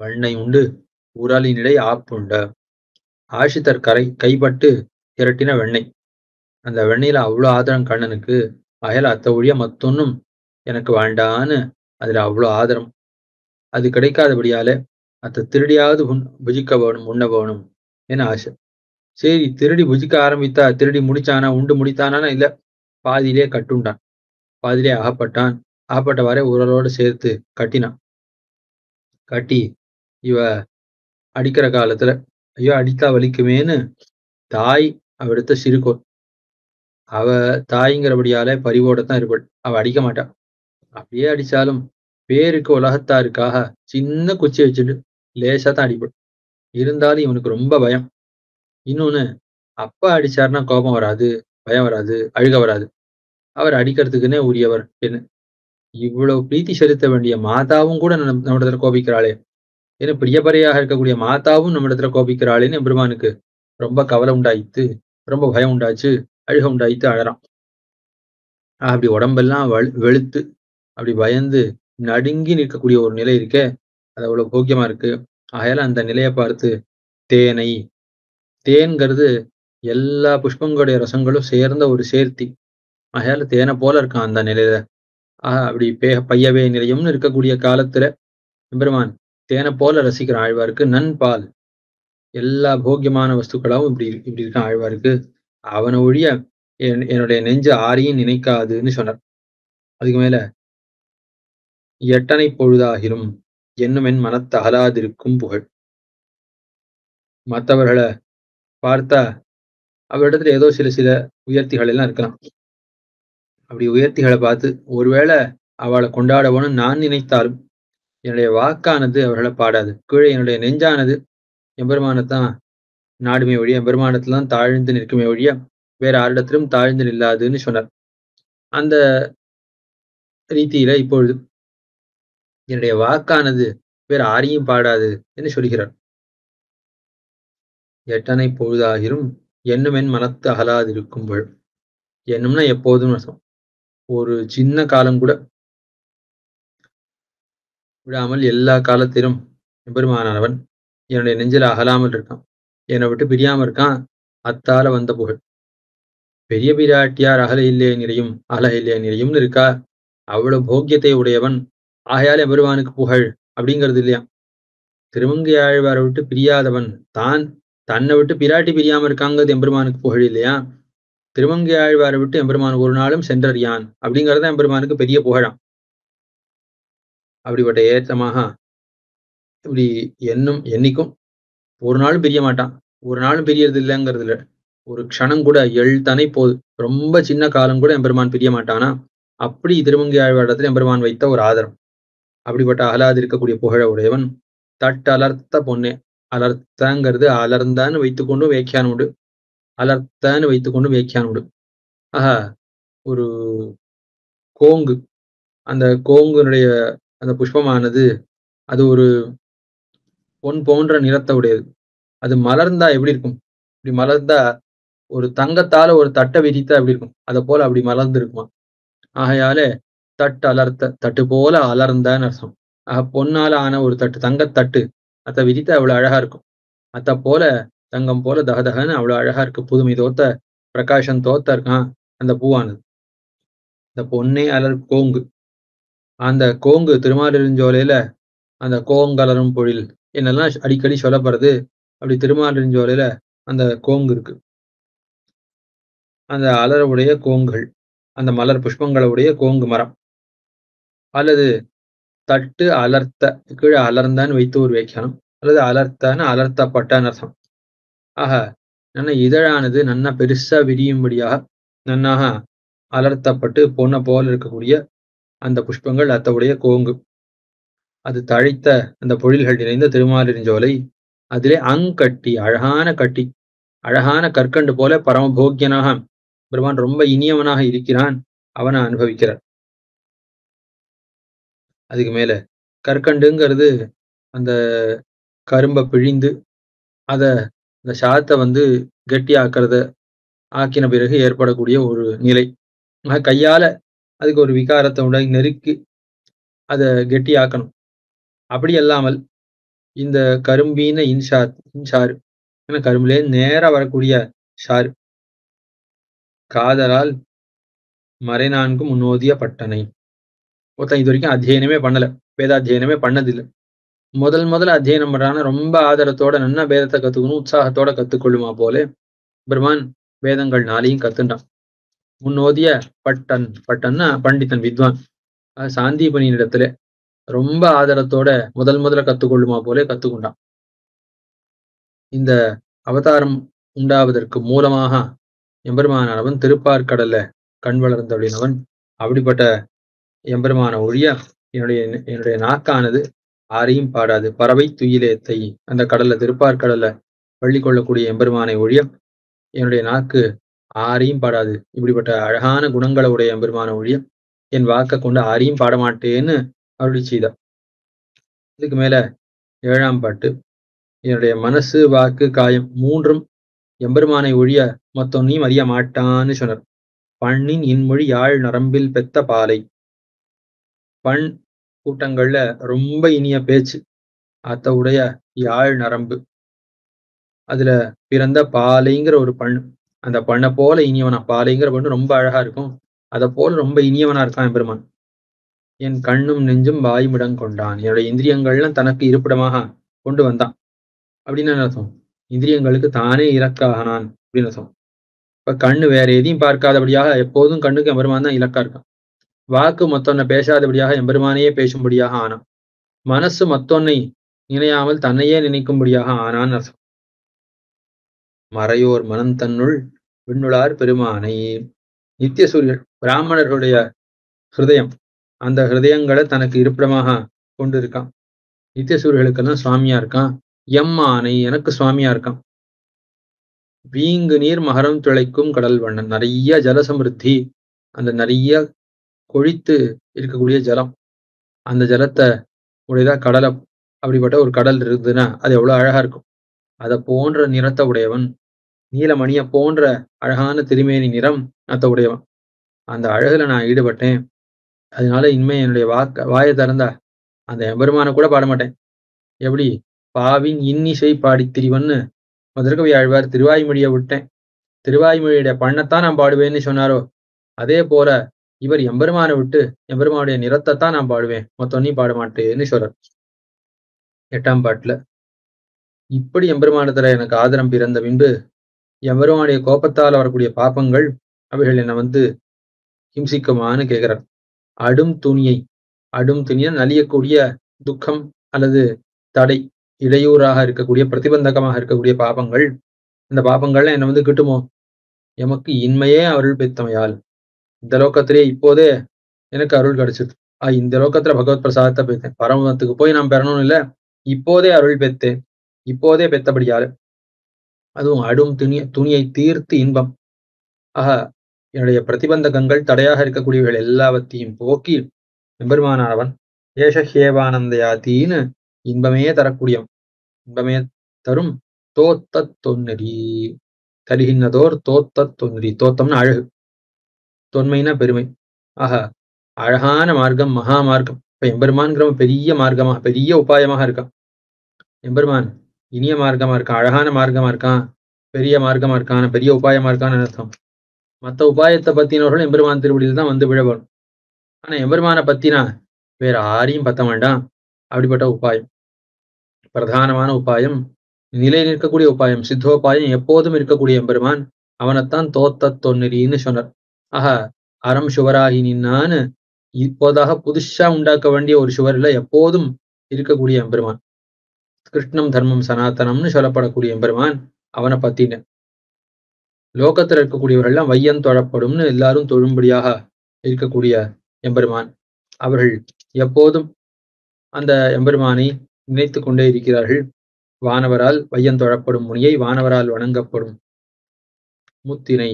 வண்ணை உண்டு உரலினிடை ஆப்புண்ட, ஆஷித்தர் கைப்பட்டு திரட்டின வெண்ணெய், அந்த வெண்ணெயில அவ்வளவு ஆதரம் கண்ணனுக்கு. அயல அத்த ஒழிய மத்தொன்னும் எனக்கு வேண்டான்னு அதுல அவ்வளவு ஆதரம். அது கிடைக்காதபடியால அத்த திருடியாவது புஜிக்க வேணும், உண்ண வேணும் என ஆசை. சரி, திருடி புஜிக்க ஆரம்பித்தா, திருடி முடிச்சானா, உண்டு முடித்தானா? இல்ல, பாதியிலே கட்டுண்டான், பாதியிலே அகப்பட்டான். அகப்பட்டவாறே உரலோடு சேர்த்து கட்டினான். கட்டி இவ அடிக்கிற காலத்துல ஐயோ அடித்தா வலிக்குமேன்னு தாய் அவடுத்த சிறுகோள், அவ தாய்ங்கிறபடியால பரிவோடத்தான் இருப்பாள், அவ அடிக்க மாட்டான். அப்படியே அடிச்சாலும் பேருக்கு உலகத்தாருக்காக சின்ன குச்சி வச்சுட்டு லேசா தான் அடிப்பாள். இருந்தாலும் இவனுக்கு ரொம்ப பயம். இன்னொன்னு, அப்பா அடிச்சாருன்னா கோபம் வராது, பயம் வராது, அழுக வராது. அவர் அடிக்கிறதுக்குன்னே உரியவர். என்ன இவ்வளவு பிரீத்தி செலுத்த வேண்டிய மாதாவும் கூட நம்மிடத்துல கோபிக்கிறாளே, ஏன்னா பிரியப்பறையாக இருக்கக்கூடிய மாதாவும் நம்மிடத்துல கோபிக்கிறாளேன்னு பெருமானுக்கு ரொம்ப கவலை உண்டாயித்து, ரொம்ப பயம் உண்டாச்சு, அழுக உண்டாயித்து, அழறான். அப்படி உடம்பெல்லாம் வெளுத்து அப்படி பயந்து நடுங்கி நிற்கக்கூடிய ஒரு நிலை இருக்கே, அது அவ்வளவு போக்கியமா இருக்கு. ஆகையால அந்த நிலையை பார்த்து தேனை, தேன்கிறது எல்லா புஷ்பங்களுடைய ரசங்களும் சேர்ந்த ஒரு சேர்த்தி. ஆகையால தேனை போல இருக்கான் அந்த நிலையில. அப்படி பையவே நிலையம்னு இருக்கக்கூடிய காலத்துல எம்பெருமான் தேனை போல ரசிக்கிறான் ஆழ்வாருக்கு. நன்பால் எல்லா போக்கியமான வஸ்துக்களாவும் இப்படி இருக்கான் ஆழ்வாருக்கு. அவனை ஒழிய என்னுடைய நெஞ்சு ஆரையும் நினைக்காதுன்னு சொன்னார். அதுக்கு மேல எட்டனை பொழுதாகிலும் என்னும் என் மனத்தகலாதிருக்கும் புகழ். மற்றவர்களை பார்த்தா அவரிடத்துல ஏதோ சில உயர்த்திகள் எல்லாம் இருக்கலாம். அப்படி உயர்த்திகளை பார்த்து ஒருவேளை அவளை கொண்டாடணும்னு நான் நினைத்தாலும் என்னுடைய வாக்கானது அவர்களை பாடாது. கீழே என்னுடைய நெஞ்சானது எம்பெருமானத்தான் நாடுமே ஒழிய எம்பெருமானத்தில்தான் தாழ்ந்து நிற்குமே ஒழிய வேற யாரிடத்திலும் தாழ்ந்து நில்லாதுன்னு சொன்னார். அந்த ரீதியில இப்பொழுது என்னுடைய வாக்கானது வேற யாரையும் பாடாது என்று சொல்கிறார். எட்டனை பொழுதாகிரும் எண்ணுமென் மனத்து அகலாதிருக்கும்பொழு. எண்ணும்னா எப்போதும் அர்த்தம். ஒரு சின்ன காலம் கூட விடாமல் எல்லா காலத்திலும் எம்பெருமானவன் என்னுடைய நெஞ்சில அகலாமல் இருக்கான். என்னை விட்டு பிரியாம இருக்கான். அத்தால வந்த புகழ். பெரிய பிராட்டியார் அகல இல்லையே நிறையும் அகல இல்லையே நிறையும்னு இருக்கா. அவ்வளவு போக்கியத்தை உடையவன். ஆகையால் எம்பெருமானுக்கு புகழ் அப்படிங்கிறது இல்லையா. திருமங்கையாழ்வாரை விட்டு பிரியாதவன் தான் தன்னை விட்டு பிராட்டி பிரியாம இருக்காங்கிறது எம்பெருமானுக்கு புகழ் இல்லையா. திருமங்கையாழ்வாரை விட்டு எம்பெருமான் ஒரு நாளும் சென்றறியான் அப்படிங்கிறது எம்பெருமானுக்கு பெரிய புகழாம். அப்படிப்பட்ட ஏற்றமாக இப்படி என்னைக்கும் ஒரு நாளும் பிரிய மாட்டான். ஒரு நாளும் பிரியறது இல்லைங்கிறது இல்லை. ஒரு க்ஷணம் கூட எழுத்தனை போது ரொம்ப சின்ன காலம் கூட எம்பெருமான் பிரிய மாட்டானா. அப்படி திருமங்கையாழ்வாரிடத்துல எம்பெருமான் வைத்த ஒரு ஆதரம். அப்படிப்பட்ட அகலாது இருக்கக்கூடிய புகழ உடையவன். தட்டலர்த்த பொன்னே. அலர்த்தங்கிறது அலர்ந்தான்னு வைத்துக்கொண்டும் வியாக்கியானம் உண்டு, அலர்த்தான்னு வைத்துக்கொண்டும் வியாக்கியானம் உண்டு. ஆஹா, ஒரு கோங்கு, அந்த கோங்குனுடைய அந்த புஷ்பமானது அது ஒரு பொன் போன்ற நிறத்தை உடையது. அது மலர்ந்தா எப்படி இருக்கும்? இப்படி மலர்ந்தா ஒரு தங்கத்தால ஒரு தட்டை விரித்தா எப்படி இருக்கும்? அதை போல அப்படி மலர்ந்து இருக்குமா. ஆகையாலே தட்டு அலர்த்த, தட்டு போல அலர்ந்தான்னு அர்த்தம். பொன்னால ஆன ஒரு தட்டு, தங்கத்தட்டு, அதை விரித்தா அவ்வளவு அழகா இருக்கும். அத போல தங்கம் போல தகதகன்னு அவ்வளவு அழகா இருக்கு. புதுமை தோத்த பிரகாசம் தோத்த இருக்கான் அந்த பூவானது. இந்த பொன்னே அலர் கோங்கு. அந்த கோங்கு திருமாலிருஞ்சோலையில அந்த கோங்கலரும் பொழில் என்னெல்லாம் அடிக்கடி சொல்லப்படுறது. அப்படி திருமாலிருஞ்சோலையில அந்த கோங்கு இருக்கு. அந்த அலருடைய கோங்குகள், அந்த மலர் புஷ்பங்களுடைய கோங்கு மரம். அல்லது தட்டு அலர்த்த, கீழே அலர்ந்தான்னு வைத்து ஒரு வியாக்கியானம். அல்லது அலர்த்தான்னு அலர்த்தப்பட்டான்னு அர்த்தம். ஆக நன்ன இதழானது நன்னா பெருசா விரியும்படியாக நன்னாக அலர்த்தப்பட்டு பொன்ன போல இருக்கக்கூடிய அந்த புஷ்பங்கள் அத்தவுடைய கோங்கு. அது தழைத்த அந்த பொழில்கள் நிறைந்த திருமாலிருஞ்சோலை. அதிலே அங்கட்டி, அழகான கட்டி, அழகான கற்கண்டு போல பரமபோக்கியனாக பெருமான் ரொம்ப இனியவனாக இருக்கிறான். அவனை அனுபவிக்கிறார். அதுக்கு மேல கற்கண்டுங்கிறது அந்த கரும்பை பிழிந்து அத அந்த சாத்தை கெட்டியாக்குறத ஆக்கின பிறகு ஏற்படக்கூடிய ஒரு நிலை. கையால அதுக்கு ஒரு விகாரத்தை உடை நெருக்கி அதை கெட்டியாக்கணும். அப்படி அல்லாமல் இந்த கரும்பீன இன்சாறு ஏன்னா கரும்புலே நேரா வரக்கூடிய ஷாறு. காதலால் மறைநான்கு முன்னோதிய பட்டனை. ஒருத்தன் இது வரைக்கும் அத்தியனமே பண்ணல, வேதாத்தியனமே பண்ணதில்லை. முதல்ல அத்தியனம் பண்றான்னா ரொம்ப ஆதரத்தோட நன்னா வேதத்தை கத்துக்கணும், உற்சாகத்தோட கத்துக்கொள்ளுமா போல பெருமான் வேதங்கள் நாளையும் கத்துண்டான். முன்னோதிய பட்டன்னா பண்டிதன், வித்வான். சாந்தீபனியின் இடத்துல ரொம்ப ஆதரத்தோட முதல்ல கத்துக்கொள்ளுமா போல கத்துக்கொண்டான். இந்த அவதாரம் உண்டாவதற்கு மூலமாக எம்பெருமானவன் திருப்பார்கடல்ல கண் வளர்ந்தவளினவன். அப்படிப்பட்ட எம்பெருமான ஒழிய என்னுடைய நாக்கானது ஆரையும் பாடாது. பறவை துயிலேத்தை, அந்த கடல்ல திருப்பார்கடல்ல பள்ளி கொள்ளக்கூடிய எம்பெருமானை ஒழிய என்னுடைய நாக்கு ஆரையும் பாடாது. இப்படிப்பட்ட அழகான குணங்களை உடைய எம்பெருமான ஒழிய என் வாக்கை கொண்டு ஆரையும் பாடமாட்டேன்னு அருளி செய்தார். இதுக்கு மேல 7ஆம் பாட்டு. என்னுடைய மனசு வாக்கு காயம் மூன்றும் எம்பெருமானை ஒழிய மொத்தொன்னையும் அறிய மாட்டான்னு சொன்னார். பண்ணின் இன்மொழி யாழ் நரம்பில் பெத்த பாலை. பண் கூட்டங்கள்ல ரொம்ப இனிய பேச்சு அத்தவுடைய யாழ் நரம்பு, அதுல பிறந்த பாலைங்கிற ஒரு பண்ணு. அந்த பண்ணை போல இனியவனா, பாலைங்கிற பண்ணு ரொம்ப அழகா இருக்கும். அதை போல ரொம்ப இனியவனா இருக்கான் எம்பெருமான். என் கண்ணும் நெஞ்சும் வாயுமிடம் கொண்டான். என்னுடைய இந்திரியங்கள்லாம் தனக்கு இருப்பிடமாக கொண்டு வந்தான் அப்படின்னு அர்த்தம். இந்திரியங்களுக்கு தானே இலக்காகனான் அப்படின்னு அர்த்தம். இப்ப கண்ணு வேற எதையும் பார்க்காதபடியாக எப்போதும் கண்ணுக்கு எம்பெருமான் தான் இலக்கா இருக்கான். வாக்கு மத்தொன்னை பேசாதபடியாக எம்பெருமானையே பேசும்படியாக ஆனான். மனசு மத்தொன்னை நினையாமல் தன்னையே நினைக்கும்படியாக ஆனான்னு அர்த்தம். மறையோர் மனந்தன்னுள் விண்ணுளார் பெருமானை. நித்திய சூரியன் பிராமணர்களுடைய ஹிருதயம், அந்த ஹிருதயங்களை தனக்கு இருப்பிடமாக கொண்டு இருக்கான். நித்திய சூரியர்களுக்கெல்லாம் சுவாமியா இருக்கான். எம்மானை எனக்கு சுவாமியா இருக்கான். வீங்கு நீர் மகரம் திளைக்கும் கடல் வண்ணன், நிறைய ஜலசமிருத்தி, அந்த நிறைய கொழித்து இருக்கக்கூடிய ஜலம், அந்த ஜலத்தை உடையதா கடலை, அப்படிப்பட்ட ஒரு கடல் இருக்குதுன்னா அது எவ்வளவு அழகா இருக்கும். அதை போன்ற நிறத்தை உடையவன், நீலமணிய போன்ற அழகான திருமேனி நிறம் அத்த உடையவன். அந்த அழகுல நான் ஈடுபட்டேன். அதனால இனிமே என்னுடைய வாயை திறந்தா அந்த எம்பெருமான கூட பாட மாட்டேன். எப்படி பாவின் இன்னிசை பாடி திரிவன்னு மதுரகவி ஆழ்வார் திருவாய்மொழியை விட்டேன், திருவாய்மொழியுடைய பண்ணத்தான் நான் பாடுவேன்னு சொன்னாரோ, அதே போல இவர் எம்பெருமானை விட்டு எம்பெருமானுடைய நிறத்தை தான் நான் பாடுவேன், மொத்தம் பாட மாட்டேன்னு சொல்றார் 8ஆம் பாட்டுல. இப்படி எம்பெருமானத்துல எனக்கு ஆதரம் பிறந்த பின்பு எம்பெருமானுடைய கோபத்தால் வரக்கூடிய பாப்பங்கள் அவைகள் என்னை ஹிம்சிக்குமான்னு கேட்கிறார். அடும் துணியை நலியக்கூடிய துக்கம் அல்லது தடை, இடையூறாக இருக்கக்கூடிய பிரதிபந்தகமாக இருக்கக்கூடிய பாபங்கள், இந்த பாபங்கள்லாம் என்னை கிட்டுமோ? எமக்கு இன்மையே அருள் பெத்தமையால், இந்த லோகத்திலே இப்போதே எனக்கு அருள் கிடைச்சிது. இந்த லோகத்துல பகவத் பிரசாதத்தை பெற்றேன், பரமத்துக்கு போய் நான் பெறணும்னு இல்லை, இப்போதே அருள் பெற்றேன், இப்போதே பெத்தபடியால். அதுவும் அடும் துணியை தீர்த்து இன்பம். என்னுடைய பிரதிபந்தகங்கள் தடையாக இருக்கக்கூடியவர்கள் எல்லாவற்றையும் போக்கி எம்பெருமானவன் ஏஷஹேவானந்தயாத்தின்னு இன்பமே தரக்கூடியவன், இன்பமே தரும் தோத்த தொன்னெறி தருகின்றதோர் தோத்த தொன்னெறி. தோத்தம்னா அழகு, தொன்மைனா பெருமை. அழகான மார்க்கம், மகா மார்க்கம். இப்ப எம்பெருமான்கிறவன் பெரிய மார்க்கமாக, பெரிய உபாயமாக இருக்கான். எம்பெருமான் இனிய மார்க்கமா இருக்கான், அழகான மார்க்கமா இருக்கான், பெரிய மார்க்கமா இருக்கான், பெரிய உபாயமா இருக்கான்னு அர்த்தம். மற்ற உபாயத்தை பத்தினவர்கள் எம்பெருமான் திருவடியில் தான் வந்து விழவரும். ஆனா எம்பெருமானை பத்தினா வேற யாரையும் பத்த வேண்டாம். அப்படிப்பட்ட உபாயம், பிரதானமான உபாயம், நிலை நிற்கக்கூடிய உபாயம், சித்தோபாயம் எப்போதும் இருக்கக்கூடிய எம்பெருமான், அவனைத்தான் தோத்த தொன்னெறின்னு சொன்னார். அறம் சுவராகி நின்னான்னு இப்போதாக புதுசா உண்டாக்க வேண்டிய ஒரு சுவரில் எப்போதும் இருக்கக்கூடிய எம்பெருமான், கிருஷ்ணம் தர்மம் சனாதனம்னு சொல்லப்படக்கூடிய எம்பெருமான், அவனை பத்தின லோகத்தில் இருக்கக்கூடியவர்கள்லாம் வையன் தொழப்படும்னு எல்லாரும் தொழும்படியாக இருக்கக்கூடிய எம்பெருமான். அவர்கள் எப்போதும் அந்த எம்பெருமானை நினைத்து கொண்டே இருக்கிறார்கள். வானவரால் வையன் தொழப்படும் முனியை வானவரால் வணங்கப்படும் முத்தினை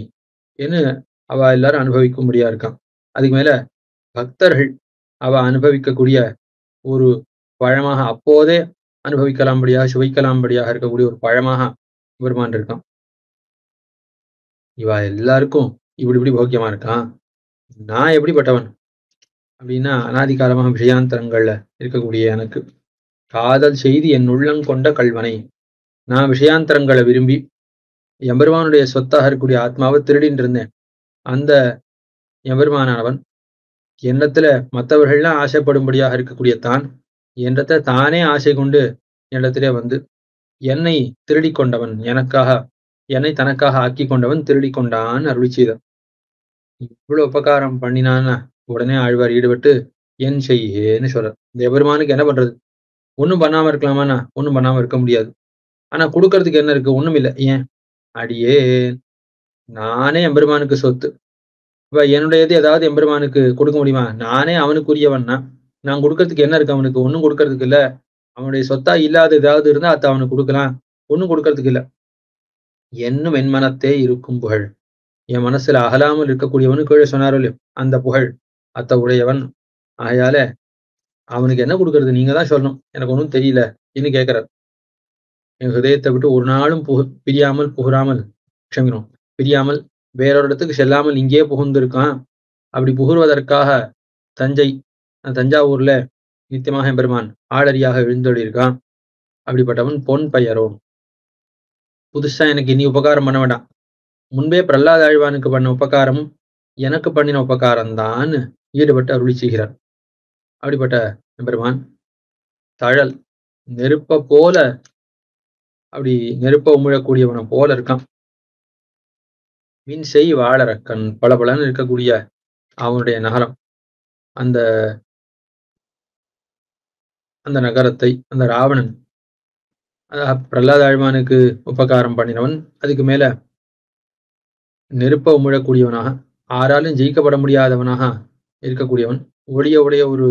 என்று அவ எல்லாரும் அனுபவிக்கும்படியா இருக்கான். அதுக்கு மேல பக்தர்கள் அவ அனுபவிக்கக்கூடிய ஒரு பழமாக, அப்போதே அனுபவிக்கலாம்படியாக சுவைக்கலாம்படியாக இருக்கக்கூடிய ஒரு பழமாக பெருமான் இருக்கான். இவ எல்லாருக்கும் இப்படி போக்கியமா இருக்கான். நான் எப்படிப்பட்டவன் அப்படின்னா, அனாதி காலமாக விஷயாந்தரங்கள்ல இருக்கக்கூடிய எனக்கு காதல் செய்தி என் உள்ளங்கொண்ட கல்வனை, நான் விஷயாந்தரங்களை விரும்பி எம்பெருமானுடைய சொத்தாக இருக்கக்கூடிய ஆத்மாவை திருடின்னு இருந்தேன். அந்த எம்பெருமானவன் எண்ணத்துல மற்றவர்கள்லாம் ஆசைப்படும்படியாக இருக்கக்கூடிய தான் எண்ணத்தை தானே ஆசை கொண்டு என்னிடத்திலே வந்து என்னை திருடி கொண்டவன், என்னை தனக்காக ஆக்கி கொண்டவன் திருடி கொண்டான் அருளி செய்தான். இவ்வளவு உபகாரம் பண்ணினான்னா உடனே ஆழ்வார் ஈடுபட்டு என் செய்யேன்னு சொல்றார். இந்த எபெருமானுக்கு என்ன பண்றது? ஒண்ணும் பண்ணாம இருக்கலாமாண்ணா? ஒண்ணும் பண்ணாம இருக்க முடியாது. ஆனா கொடுக்கறதுக்கு என்ன இருக்கு? ஒண்ணும் இல்லை. ஏன்? அடியே நானே எம்பெருமானுக்கு சொத்து. இப்ப என்னுடையது ஏதாவது எம்பெருமானுக்கு கொடுக்க முடியுமா? நானே அவனுக்குரியவன்னா நான் கொடுக்கறதுக்கு என்ன இருக்கு? அவனுக்கு ஒண்ணும் கொடுக்கறதுக்கு இல்ல. அவனுடைய சொத்தா இல்லாத ஏதாவது இருந்தா அத்த அவனுக்கு கொடுக்கலாம், ஒண்ணும் கொடுக்கறதுக்கு இல்ல. என்னும் என் மனத்தே இருக்கும் புகழ், என் மனசுல அகலாமல் இருக்கக்கூடியவனு கீழே சொன்னாரோ இல்லையோ அந்த புகழ் அத்த உடையவன். ஆகையால அவனுக்கு என்ன கொடுக்கறது? நீங்க தான் சொல்லணும், எனக்கு ஒன்றும் தெரியல இன்னும் கேட்கிறார். என் ஹிருதயத்தை விட்டு ஒரு நாளும் பிரியாமல் வேறொரு இடத்துக்கு செல்லாமல் இங்கே புகுந்திருக்கான். அப்படி புகுவதற்காக தஞ்சாவூர்ல நித்தியமாக எம்பெருமான் ஆளரியாக எழுந்தொழியிருக்கான். அப்படிப்பட்டவன் பொன் பெயரோ. புதுசா எனக்கு இனி உபகாரம் பண்ண வேண்டாம். முன்பே பிரஹ்லாத ஆழ்வானுக்கு பண்ண உபகாரமும் எனக்கு பண்ணின உபகாரம்தான் ஈடுபட்டு அருளி செய்கிறார். அப்படிப்பட்ட எம்பெருமான் தழல் நெருப்ப போல, அப்படி நெருப்ப உமிழக்கூடியவனை போல இருக்கான். மின் செய் வாழறக்கன் பலபலன்னு இருக்கக்கூடிய அவனுடைய நகரம், அந்த நகரத்தை அந்த ராவணன் பிரகலாத ஆழ்வானுக்கு உபகாரம் பண்ணினவன், அதுக்கு மேல நெருப்ப உமிழக்கூடியவனாக, ஆராலும் ஜெயிக்கப்பட முடியாதவனாக இருக்கக்கூடியவன், உடைய ஒரு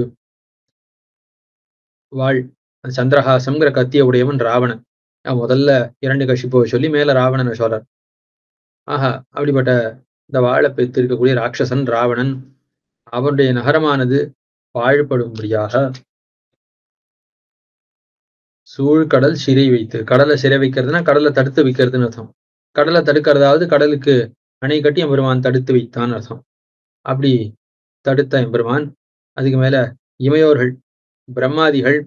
வாழ் சந்திரஹாசம்ங்கிற கத்திய உடையவன் ராவணன். முதல்ல இரண்டு கஷிப்புவை சொல்லி மேல ராவணனை சொல்றார். ஆஹா, அப்படிப்பட்ட இந்த வாழை பெற்று இருக்கக்கூடிய ராட்சசன் ராவணன், அவனுடைய நகரமானது பாழ்படும்படியாக சூழ்கடல் சிறை வைத்து, கடலை சிறை வைக்கிறதுனா கடலை தடுத்து வைக்கிறதுன்னு அர்த்தம். கடலை தடுக்கிறதாவது கடலுக்கு அணை கட்டி எம்பெருமான் தடுத்து வைத்தான் அர்த்தம். அப்படி தடுத்த எம்பெருமான், அதுக்கு மேல இமையோர்கள் பிரம்மாதிகள்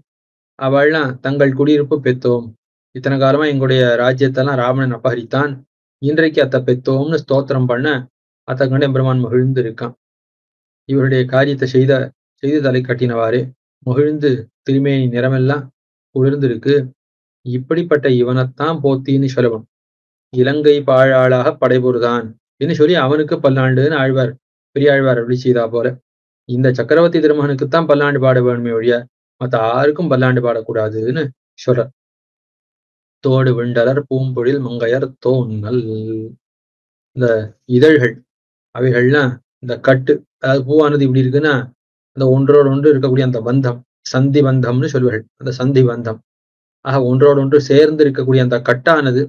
அவள்லாம் தங்கள் குடியிருப்பு பெத்தோம், இத்தனை காலமா எங்களுடைய ராஜ்யத்தெல்லாம் ராவணன் அபகரித்தான், இன்றைக்கு அத்த பெத்தோம்னு ஸ்தோத்திரம் பண்ண அத்த கண்டு எம்பெருமான் மகிழ்ந்து இருக்கான். இவருடைய காரியத்தை செய்து தலை கட்டினவாறு மகிழ்ந்து திருமேனி நிறமெல்லாம் குளிர்ந்திருக்கு. இப்படிப்பட்ட இவனைத்தான் போத்தின்னு சொல்லவும், இலங்கை பாழாளாக படைபொருதான் என்று சொல்லி அவனுக்கு பல்லாண்டுன்னு ஆழ்வார் பெரியாழ்வார் அப்படி செய்தா போல, இந்த சக்கரவர்த்தி திருமகனுக்குத்தான் பல்லாண்டு பாட வேணுமே ஒழிய மற்ற யாருக்கும் பல்லாண்டு பாடக்கூடாதுன்னு சொல்ற. தோடு விண்டலர் பூம்பொழில் மங்கையர் தோன்னல், இந்த இதழ்கள் அவைகள்லாம் இந்த கட்டு, அதாவது பூவானது இப்படி இருக்குன்னா அந்த ஒன்றோடு ஒன்று இருக்கக்கூடிய அந்த பந்தம் சந்தி பந்தம்னு சொல்வார்கள். அந்த சந்தி பந்தம் ஆக ஒன்றோடு ஒன்று சேர்ந்து இருக்கக்கூடிய அந்த கட்டானது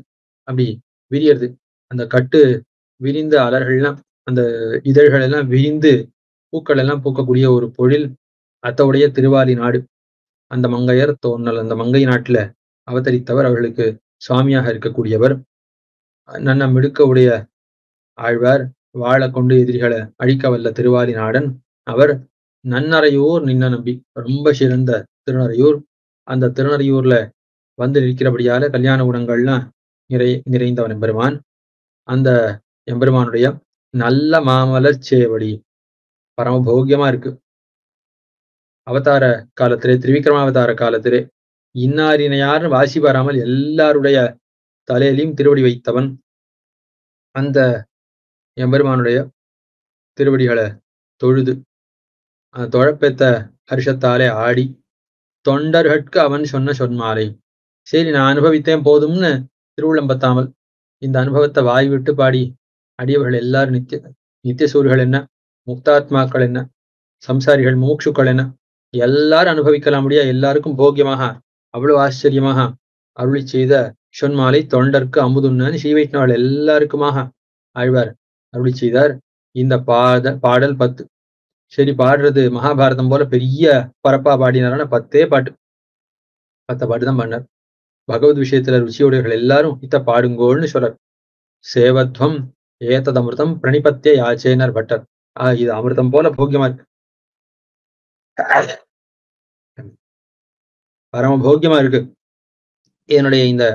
அப்படி விரியறது. அந்த கட்டு விரிந்த அலர்கள்லாம், அந்த இதழ்கள் எல்லாம் விரிந்து பூக்கள் எல்லாம் பூக்கக்கூடிய ஒரு பொழில் அத்தவுடைய திருவாலி நாடு. அந்த மங்கையர் தோன்னல், அந்த மங்கை நாட்டுல அவதரித்தவர், அவர்களுக்கு சுவாமியாக இருக்கக்கூடியவர், நன்ன மிடுக்க உடைய ஆழ்வார், வாழ கொண்டு எதிரிகளை அழிக்க வல்ல திருவாலி நாடன் அவர். நன்னறையூர் நின்ன நம்பி, ரொம்ப சிறந்த திருநறையூர், அந்த திருநறையூர்ல வந்து நிற்கிறபடியால கல்யாண குணங்கள்லாம் நிறைந்தவன் எம்பெருமான். அந்த எம்பெருமானுடைய நல்ல மாமலர் சேவடி பரமபோக்கியமா இருக்கு. அவதார காலத்திலே, திரிவிக்ரமாவதார காலத்திலே இன்னாரினையார் வாசி வராமல் எல்லாருடைய தலையிலையும் திருவடி வைத்தவன். அந்த எம்பெருமானுடைய திருவடிகளை தொழுது தொழப்பெத்த ஹர்ஷத்தாலே ஆடி, தொண்டர்கட்கு அவன் சொன்ன சொன்மாலை, சரி நான் அனுபவித்தேன் போதும்னு திருவுள்ளம்பத்தாமல் இந்த அனுபவத்தை வாய் விட்டு பாடி அடியவர்கள் எல்லாரும் நித்திய சூர்கள் என்ன, முக்தாத்மாக்கள் என்ன, சம்சாரிகள் மூக்ஷுக்கள் என்ன, எல்லாரும் அனுபவிக்கலாம் முடியா, எல்லாருக்கும் போக்கியமாக அவ்வளவு ஆச்சரியமாக அருளி செய்த சொன்மாலை தொண்டர்க்கு அமுதுன்னு ஸ்ரீ வைஷ்ணவர்கள் எல்லாருக்குமாக ஆழ்வார் அருளி செய்தார். இந்த பாடல் 10. சரி, பாடுறது மகாபாரதம் போல பெரிய பரப்பா பாடினாரான 10 பாட்டு, 10 பாட்டு தான் பண்ணார். பகவத் விஷயத்துல ருச்சியுடையவர்கள் எல்லாரும் இத்த பாடுங்கோள்னு சொல்றார். சேவத்வம் ஏதத் அமிர்தம் பிரணிபத்திய யாச்சேனர் பட்டர். இது அமிர்தம் போல போக்கியமா இருக்கு, பரம போக்கியமா இருக்கு. என்னுடைய இந்த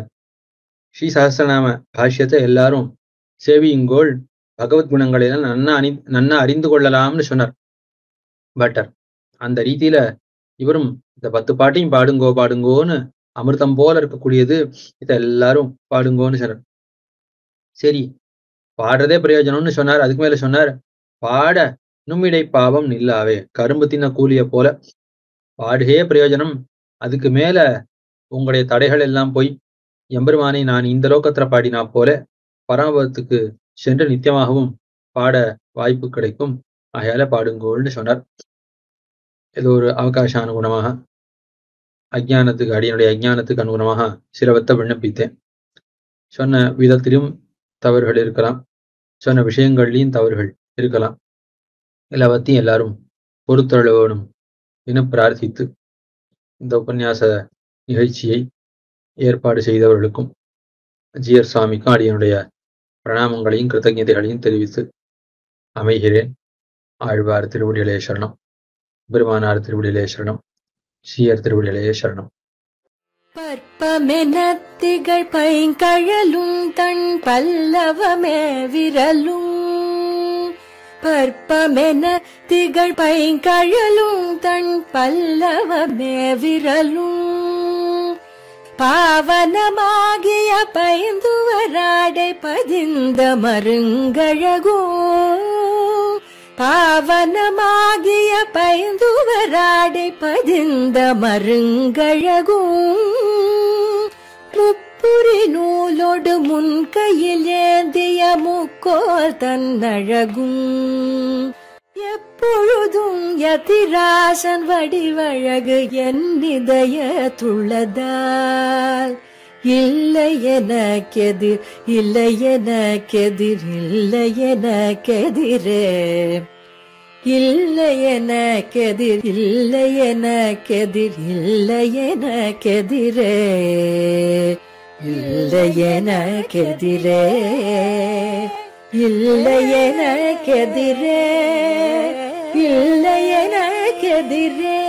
ஸ்ரீ சஹஸ்ரநாம பாஷ்யத்தை எல்லாரும் சேவியுங்கோள், பகவத் குணங்களை எல்லாம் நன்னா அறிந்து கொள்ளலாம்னு சொன்னார் பட்டர். அந்த ரீதியில இவரும் இந்த 10 பாட்டையும் பாடுங்கோன்னு அமிர்தம் போல இருக்கக்கூடியது இதை எல்லாரும் பாடுங்கோன்னு சொன்னார். சரி, பாடுறதே பிரயோஜனம்னு சொன்னார். அதுக்கு மேல சொன்னார், பாட நும்மிடை பாவம் நில்லாவே, கரும்பு தின்ன கூலிய போல பாடுகே பிரயோஜனம், அதுக்கு மேல உங்களுடைய தடைகள் எல்லாம் போய் எம்பெருமானை நான் இந்த லோகத்துல பாடினா போல பரமபதத்துக்கு சென்று நித்தியமாகவும் பாட வாய்ப்பு கிடைக்கும், ஆகையால பாடுங்கோள்னு சொன்னார். ஏதோ ஒரு அவகாச அனுகுணமாக அஜ்ஞானத்துக்கு, அடியனுடைய அஜ்ஞானத்துக்கு அனுகுணமாக சிலவத்தை விண்ணப்பித்தேன். சொன்ன விதத்திலும் தவறுகள் இருக்கலாம், சொன்ன விஷயங்கள்லையும் தவறுகள் இருக்கலாம். எல்லாவற்றையும் எல்லாரும் பொறுத்தருள வேணும் என பிரார்த்தித்து இந்த உபன்யாச நிகழ்ச்சியை ஏற்பாடு செய்தவர்களுக்கும் ஜிஆர் சுவாமிக்கும் அடியனுடைய பிரணாமங்களையும் கிருத்தஜதைகளையும் தெரிவித்து அமைகிறேன். ஆழ்வார் திருவடிகளே சரணம், பெருமானார் திருவடிகளே சரணம், ஜிஆர் திருவடிகளே சரணம். பற்பமெனத்திகள் பைங்கழலும் தன் பல்லவமே விரலும், பற்பமென திகழ் பைங்கழலும் தன் பல்லவமே விரலும், பாவனமாகிய பைந்துவராடை பதிந்த மருங்கழகோ, பாவனமாகிய பைந்துவராடை பதிந்த மருங்கழகும், முப்புரி நூலோடு முன் கையில் ஏந்திய முக்கோல் தன்னழகும் எப்பொழுதும் யதிராசன் வடிவழகு என் இதயத்துள்ளதால் இல்லை எனக்கெதிர் இல்லை எனக்கெதிர் இல்லை எனக்கெதிரே இல்லை எனக்கெதிர் இல்லை எனக்கெதிர் இல்லை எனக்கெதிரே இல்லை எனக்கெதிரே இல்லை எனக்கெதிரே இல்லை எனக்கெதிரே